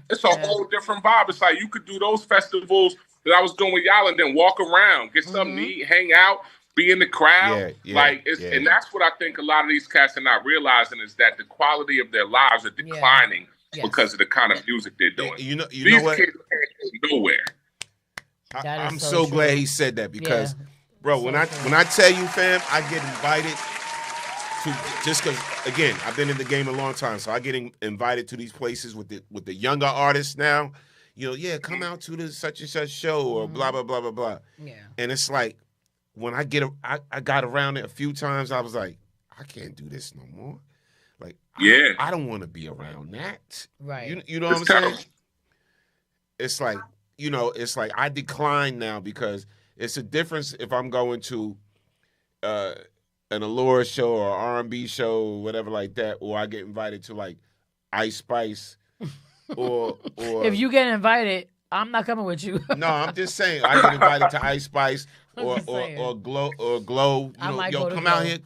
it's a whole different vibe. It's like you could do those festivals that I was doing with y'all and then walk around, get something to eat, hang out, be in the crowd. And that's what I think a lot of these cats are not realizing is that the quality of their lives are declining. Because of the kind of music they're doing. You know These what? kids can't go nowhere. I'm so glad he said that because, bro, when I tell you, fam, I get invited to just because, again, I've been in the game a long time, so I get invited to these places with the younger artists now. Come out to the such and such show or blah blah blah blah blah. Yeah. And it's like when I got around it a few times, I was like, I can't do this no more. Like, I don't want to be around that. Right. You know what I'm saying? It's like, it's like I decline now because it's a difference if I'm going to an Allure show or R&B show or whatever like that, or I get invited to like Ice Spice or if you get invited, I'm not coming with you. No, I'm just saying I get invited to Ice Spice or Glow. Come out here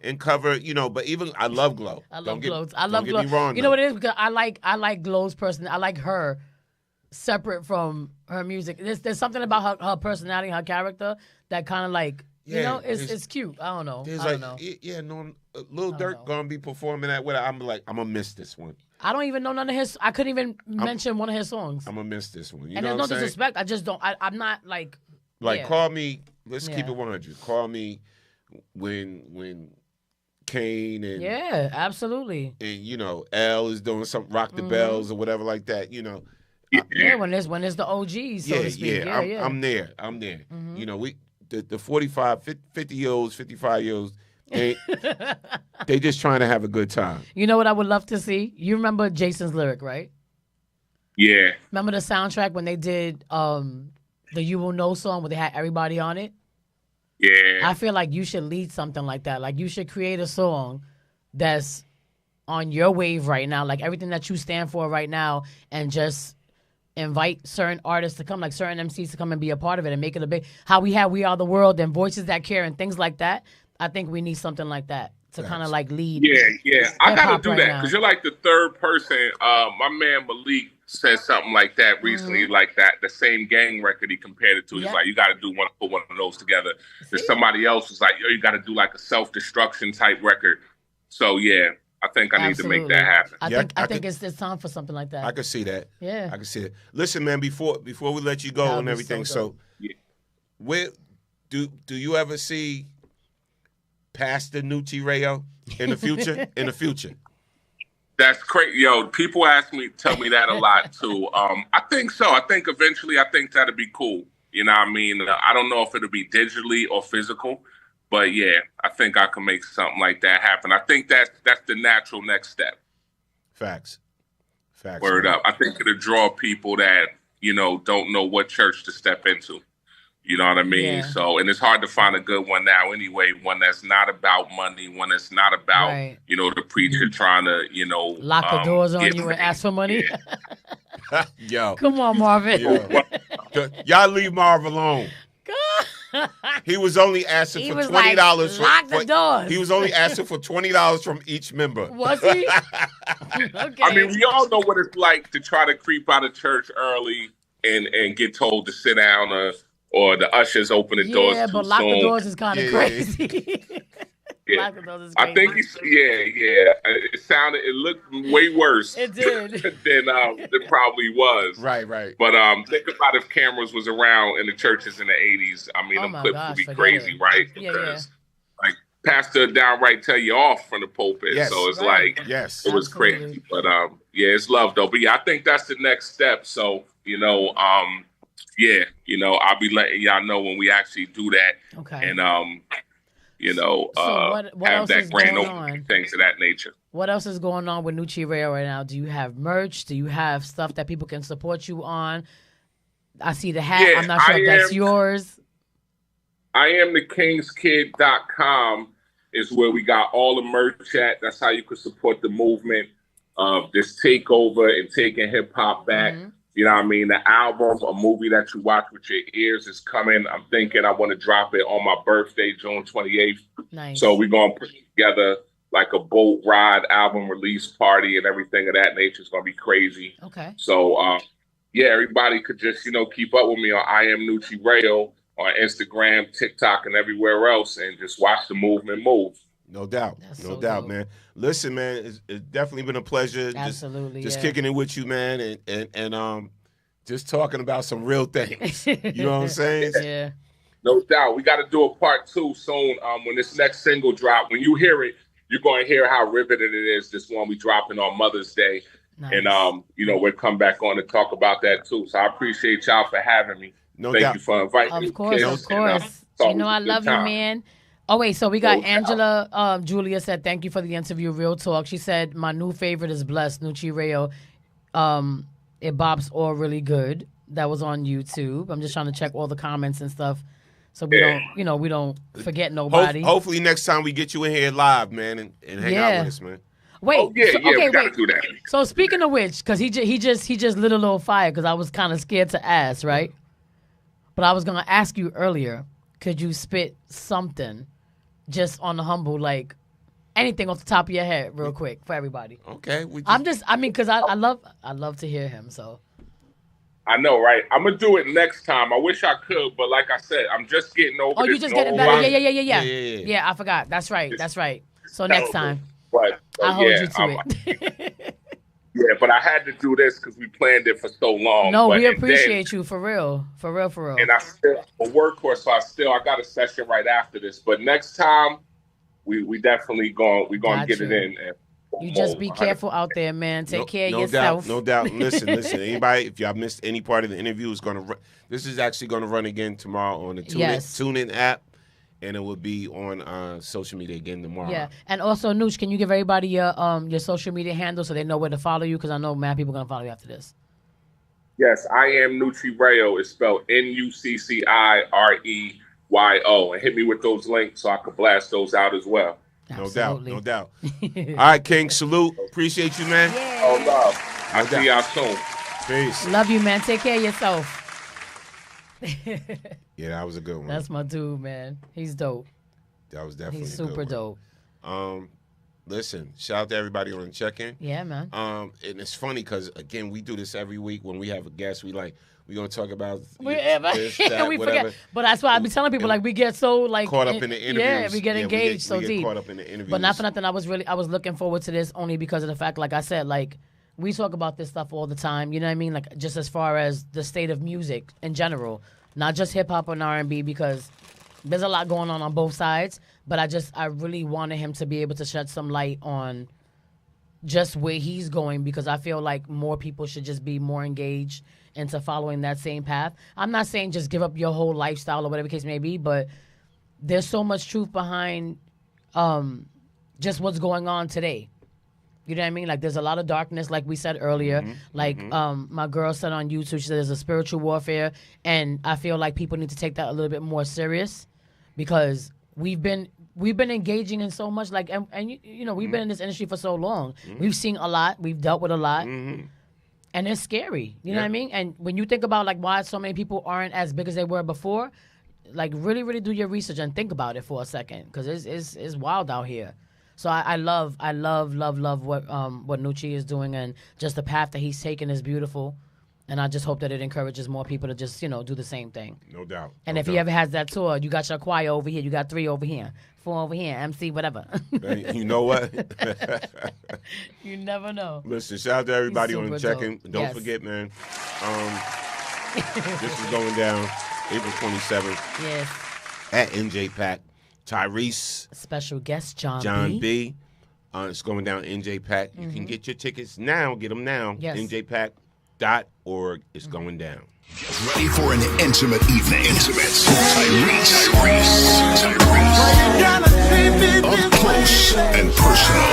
and cover. But even I love Glow. I love Glow. Don't get me wrong. You know what it is? Because I like Glow's person. I like her separate from her music. There's something about her personality, her character that kind of like it's cute. I don't know. Lil Durk gonna be performing that with her. I'm like, I'm gonna miss this one. I don't even know none of his. I couldn't even mention one of his songs. I'm gonna miss this one. And there's no disrespect. I just don't. I'm not like. Call me. Let's keep it 100. Call me when Kane and absolutely. And L is doing some Rock the Bells or whatever like that. When there's the OGs, so to speak. I'm there. We the 45, 50-year-olds, 55-year-olds. They just trying to have a good time. You know what I would love to see? You remember Jason's Lyric, right? Yeah. Remember the soundtrack when they did the You Will Know song where they had everybody on it? Yeah. I feel like you should lead something like that. Like, you should create a song that's on your wave right now, like everything that you stand for right now, and just invite certain artists to come, like certain MCs to come and be a part of it and make it a big, how we have We Are the World and Voices That Care and things like that. I think we need something like that to kind of like lead. Yeah. I gotta do right that now. because you're like the third person. My man Malik said something like that recently, like that. The same gang record he compared it to. He's like, you got to put one of those together. There's somebody else was like, yo, you got to do like a self-destruction type record. So yeah, I think I need to make that happen. I think it's time for something like that. I could see that. Yeah. I can see it. Listen, man, before we let you go and everything, so where do you ever see Pastor Nucci Rayo in the future? In the future. That's crazy. Yo, people tell me that a lot too. I think so. I think eventually, that'd be cool. You know what I mean? I don't know if it'll be digitally or physical, but yeah, I think I can make something like that happen. I think that's the natural next step. Facts. Word up. I think it'll draw people that, don't know what church to step into. You know what I mean? Yeah. So, and it's hard to find a good one now anyway, one that's not about money, one that's not about, the preacher trying to, lock the doors on you and ask for money. Yo. Come on, Marvin. Y'all leave Marv alone. He was only asking for $20. Lock the doors. He was only asking for $20 from each member. Was he? Okay. I mean, we all know what it's like to try to creep out of church early and get told to sit down or the ushers open the doors too but lock soon. the doors is kind of crazy. Lock the doors is crazy. I think it looked way worse. It did. than it probably was. Right. But think about if cameras was around in the churches in the 80s. I mean, them clips would be crazy, right? Because like pastor downright tell you off from the pulpit. Yes. So it's it was Absolutely. crazy. But it's love though. But yeah, I think that's the next step. So, I'll be letting y'all know when we actually do that. Okay. And what have else that is grand going opening, on? things of that nature. What else is going on with Nucci Rayo right now? Do you have merch? Do you have stuff that people can support you on? I see the hat. Yeah, I'm not sure if that's yours. I am the kingskid.com is where we got all the merch at. That's how you can support the movement of this takeover and taking hip hop back. Mm-hmm. You know what I mean? The album, a movie that you watch with your ears is coming. I'm thinking I want to drop it on my birthday, June 28th. Nice. So we're going to put together like a boat ride album release party and everything of that nature. It's going to be crazy. Okay. So, everybody could just, keep up with me on I Am Nucci Rayo on Instagram, TikTok, and everywhere else, and just watch the movement move. No doubt. That's No so doubt, dope. man. Listen, man, it's definitely been a pleasure. Absolutely, Just yeah. kicking it with you, man, and just talking about some real things. You know what I'm saying? Yeah. No doubt. We got to do a part 2 soon. When this next single drop, when you hear it, you're going to hear how riveted it is. This one we dropping on Mother's Day. Nice. And, we'll come back on to talk about that too. So I appreciate y'all for having me. No doubt. Thank you for inviting me. Of course, Kids. of course. It's always I a good love you, time. man. Oh, wait, so we got No doubt. Angela. Julia said, thank you for the interview, Real Talk. She said, my new favorite is Blessed, Nucci Rayo. It bops all really good. That was on YouTube. I'm just trying to check all the comments and stuff so we we don't forget nobody. Hopefully next time we get you in here live, man, and hang out with us, man. Wait, we gotta do that. So speaking of which, because he just lit a little fire because I was kind of scared to ask, right? But I was gonna ask you earlier, could you spit something just on the humble, like anything off the top of your head, real quick for everybody? Okay. Because I love to hear him. So I know, right? I'm gonna do it next time. I wish I could, but like I said, I'm just getting over. oh, you this just getting normal better? life. Yeah. Yeah, I forgot. That's right. So next time, But I'll hold you to it. Yeah, but I had to do this because we planned it for so long. No, but, we and appreciate you for real. And I still a workhorse, so I got a session right after this. But next time, we definitely gonna get it in. And you just be careful out there, man. Take care of yourself. No doubt. Listen. Anybody, if y'all missed any part of the interview, this is actually gonna run again tomorrow on the TuneIn app, and it will be on social media again tomorrow. Yeah, and also, Nooch, can you give everybody your social media handle so they know where to follow you? Because I know mad people are gonna follow you after this. Yes, I Am Nucci Rayo. It's spelled NUCCIREYO, and hit me with those links so I can blast those out as well. Absolutely. No doubt. All right, King, salute. Appreciate you, man. Oh, love. I'll see y'all soon. Peace. Love you, man. Take care of yourself. Yeah, that was a good one. That's my dude, man. He's dope. That was definitely He's a good super one. dope. Listen, shout out to everybody on the check-in. Yeah, man. And it's funny because, again, we do this every week. When we have a guest, we're going to talk about We this, that, we whatever. forget. But that's why I be telling people, like, we get so, like... Caught up in the interviews. Yeah, we get engaged we so get deep. caught up in the interviews. But not for nothing, I was looking forward to this only because of the fact, like I said, like, we talk about this stuff all the time, you know what I mean? Like, just as far as the state of music in general, not just hip-hop and R&B, because there's a lot going on both sides. But I really wanted him to be able to shed some light on just where he's going, because I feel like more people should just be more engaged into following that same path. I'm not saying just give up your whole lifestyle or whatever the case may be, but there's so much truth behind just what's going on today. You know what I mean? Like, there's a lot of darkness, like we said earlier. My girl said on YouTube, she said there's a spiritual warfare, and I feel like people need to take that a little bit more serious, because we've been engaging in so much, like, and you know, we've been in this industry for so long. We've seen a lot, we've dealt with a lot, and it's scary. You know what I mean? And when you think about, like, why so many people aren't as big as they were before, like, really, really do your research and think about it for a second, because it's wild out here. So I love what Nucci is doing, and just the path that he's taken is beautiful. And I just hope that it encourages more people to just, you know, do the same thing. No doubt. And if he ever has that tour, you got your choir over here, you got 3 over here, 4 over here, MC, whatever. You know what? You never know. Listen, shout out to everybody on the Super check-in. dope. Don't Yes. forget, man. This is going down April 27th. Yes. At NJ Pack. Tyrese. Special guest, John B. It's going down NJ Pack. You can get your tickets now. Get them now. Yes. NJPack.org. It's going down. Get ready for an intimate evening. Tyrese. Up close and personal.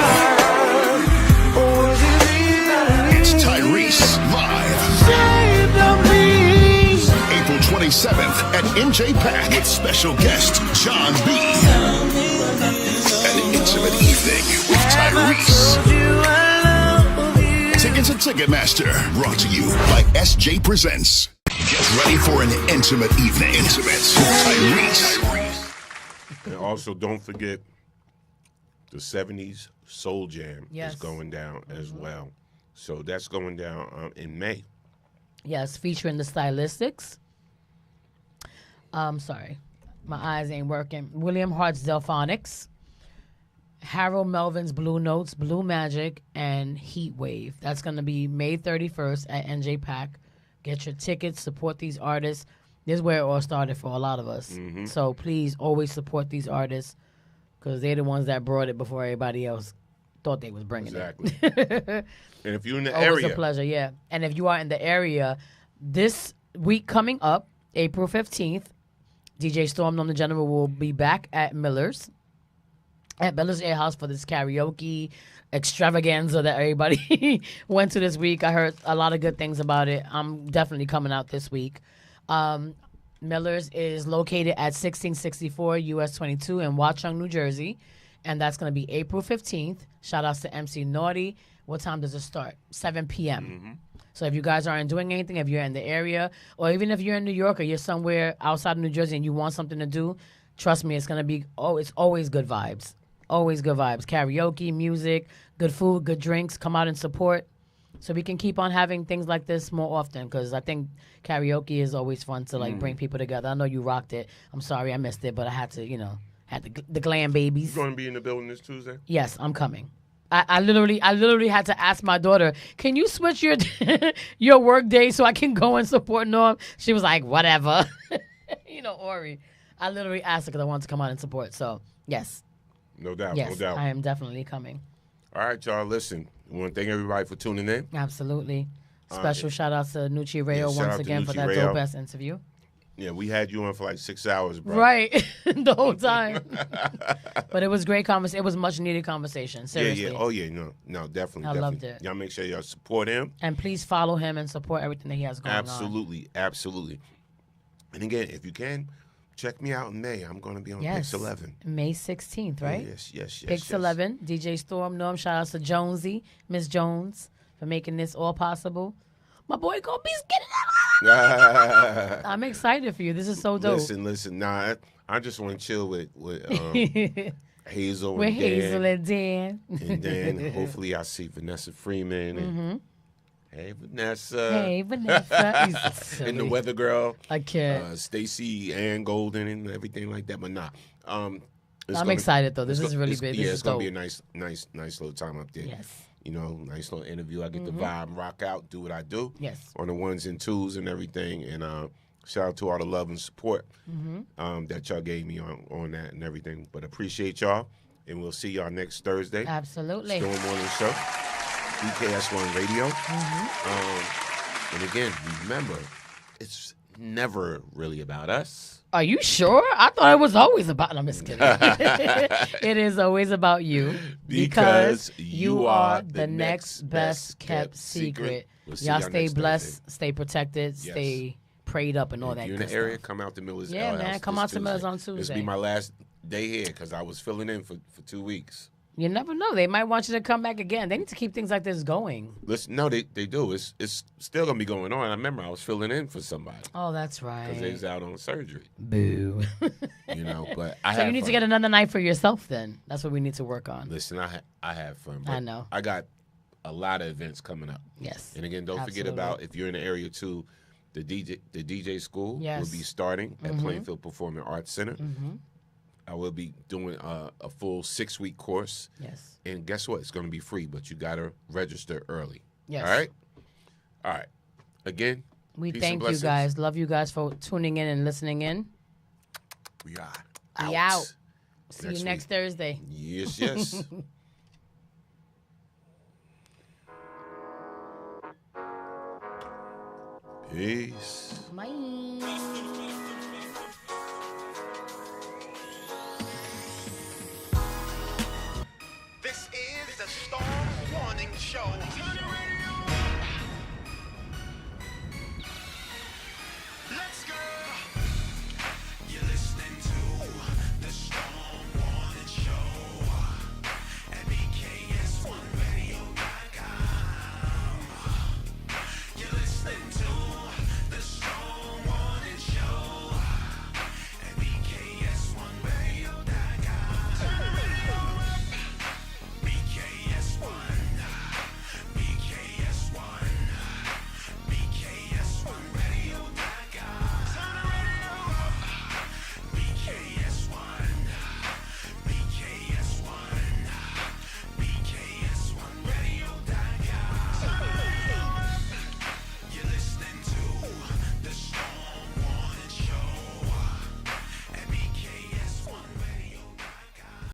It's Tyrese live. April 27th at NJ Pack with special guest John B. An intimate evening with Tyrese. Tickets at Ticketmaster. Brought to you by SJ Presents. Get ready for an intimate evening. Tyrese. And also, don't forget the 70s Soul Jam Yes. is going down as well. So that's going down in May. Yes, featuring the Stylistics. Sorry, my eyes ain't working. William Hart's Delphonics, Harold Melvin's Blue Notes, Blue Magic, and Heat Wave. That's going to be May 31st at NJ Pack. Get your tickets, support these artists. This is where it all started for a lot of us. So please always support these artists, because they're the ones that brought it before everybody else thought they was bringing it. And if you're in the Always area. a pleasure, yeah. And if you are in the area, this week coming up, April 15th, DJ Storm Norm the General will be back at Miller's Air House for this karaoke extravaganza that everybody went to this week. I heard a lot of good things about it. I'm definitely coming out this week. Miller's is located at 1664 US 22 in Watchung, New Jersey. And that's going to be April 15th. Shout outs to MC Naughty. What time does it start? 7 p.m. So if you guys aren't doing anything, if you're in the area, or even if you're in New York or you're somewhere outside of New Jersey and you want something to do, trust me, it's going to be, it's always good vibes. Always good vibes. Karaoke, music, good food, good drinks. Come out and support so we can keep on having things like this more often, because I think karaoke is always fun to, like, bring people together. I know you rocked it. I'm sorry I missed it, but I had to, you know, had the glam babies. You going to be in the building this Tuesday? Yes, I'm coming. I literally had to ask my daughter, can you switch your your work day so I can go and support Norm? She was like, whatever. You know, Ori. I literally asked her because I wanted to come out and support. So, yes. No doubt, Yes, no doubt. I am definitely coming. All right, y'all, listen. We want to thank everybody for tuning in. Absolutely. Special shout out to Nucci Rayo shout once out to again for Nucci that Rayo. dope-ass interview. Yeah, we had you on for like 6 hours, bro. Right. The whole time. But it was great conversation. It was much needed conversation. Seriously. Yeah. Oh, yeah. No, definitely. I loved it. Y'all make sure y'all support him. And please follow him and support everything that he has going on. Absolutely. And again, if you can, check me out in May. I'm going to be on Pix 11. May 16th, right? Yes. Pix 11, DJ Storm, Norm. Shout out to Jonesy, Miss Jones, for making this all possible. My boy gonna be getting that. I'm excited for you. This is so dope. Listen. Nah, I just want to chill with Hazel with and Dan. Hazel and Dan. And then hopefully I see Vanessa Freeman and hey Vanessa. Hey Vanessa. And the weather girl. I can't. Stacy Ann Golden and everything like that. But nah. I'm excited though. This is really big. Yeah, this it's is gonna dope. be a nice little time up there. Yes. You know, nice little interview. I get to vibe, rock out, do what I do. Yes. On the ones and twos and everything. And shout out to all the love and support that y'all gave me on that and everything. But appreciate y'all. And we'll see y'all next Thursday. Absolutely. Storm Morning Show. BKS1 Radio. And again, remember, it's never really about us. Are you sure? I thought it was always about. No, I'm just kidding. It is always about you because you are the next best kept secret. We'll see Y'all y'all stay next blessed, Thursday. stay protected, stay prayed up, and all that. If you're good in the area, stuff. come out to Miller's Yeah, Ale man, House come this out to Miller's Tuesday. on Tuesday. This will be my last day here because I was filling in for 2 weeks. You never know. They might want you to come back again. They need to keep things like this going. Listen, no, they do. It's still gonna be going on. I remember I was filling in for somebody Oh, that's right. because they was out on surgery. Boo. You know, but I So had you need fun. to get another night for yourself then. That's what we need to work on. Listen, I had fun. I but know. I got a lot of events coming up. Yes. And again, don't forget Absolutely. about if you're in the area too, the DJ school Yes. will be starting at Plainfield Performing Arts Center. I will be doing a full 6-week course. Yes. And guess what? It's going to be free, but you got to register early. Yes. All right? All right. Again, We peace and thank you blessings. guys. Love you guys for tuning in and listening in. We are We out. See you next week. Thursday. Yes, yes. Peace. Bye. This is the Storm Warning Show.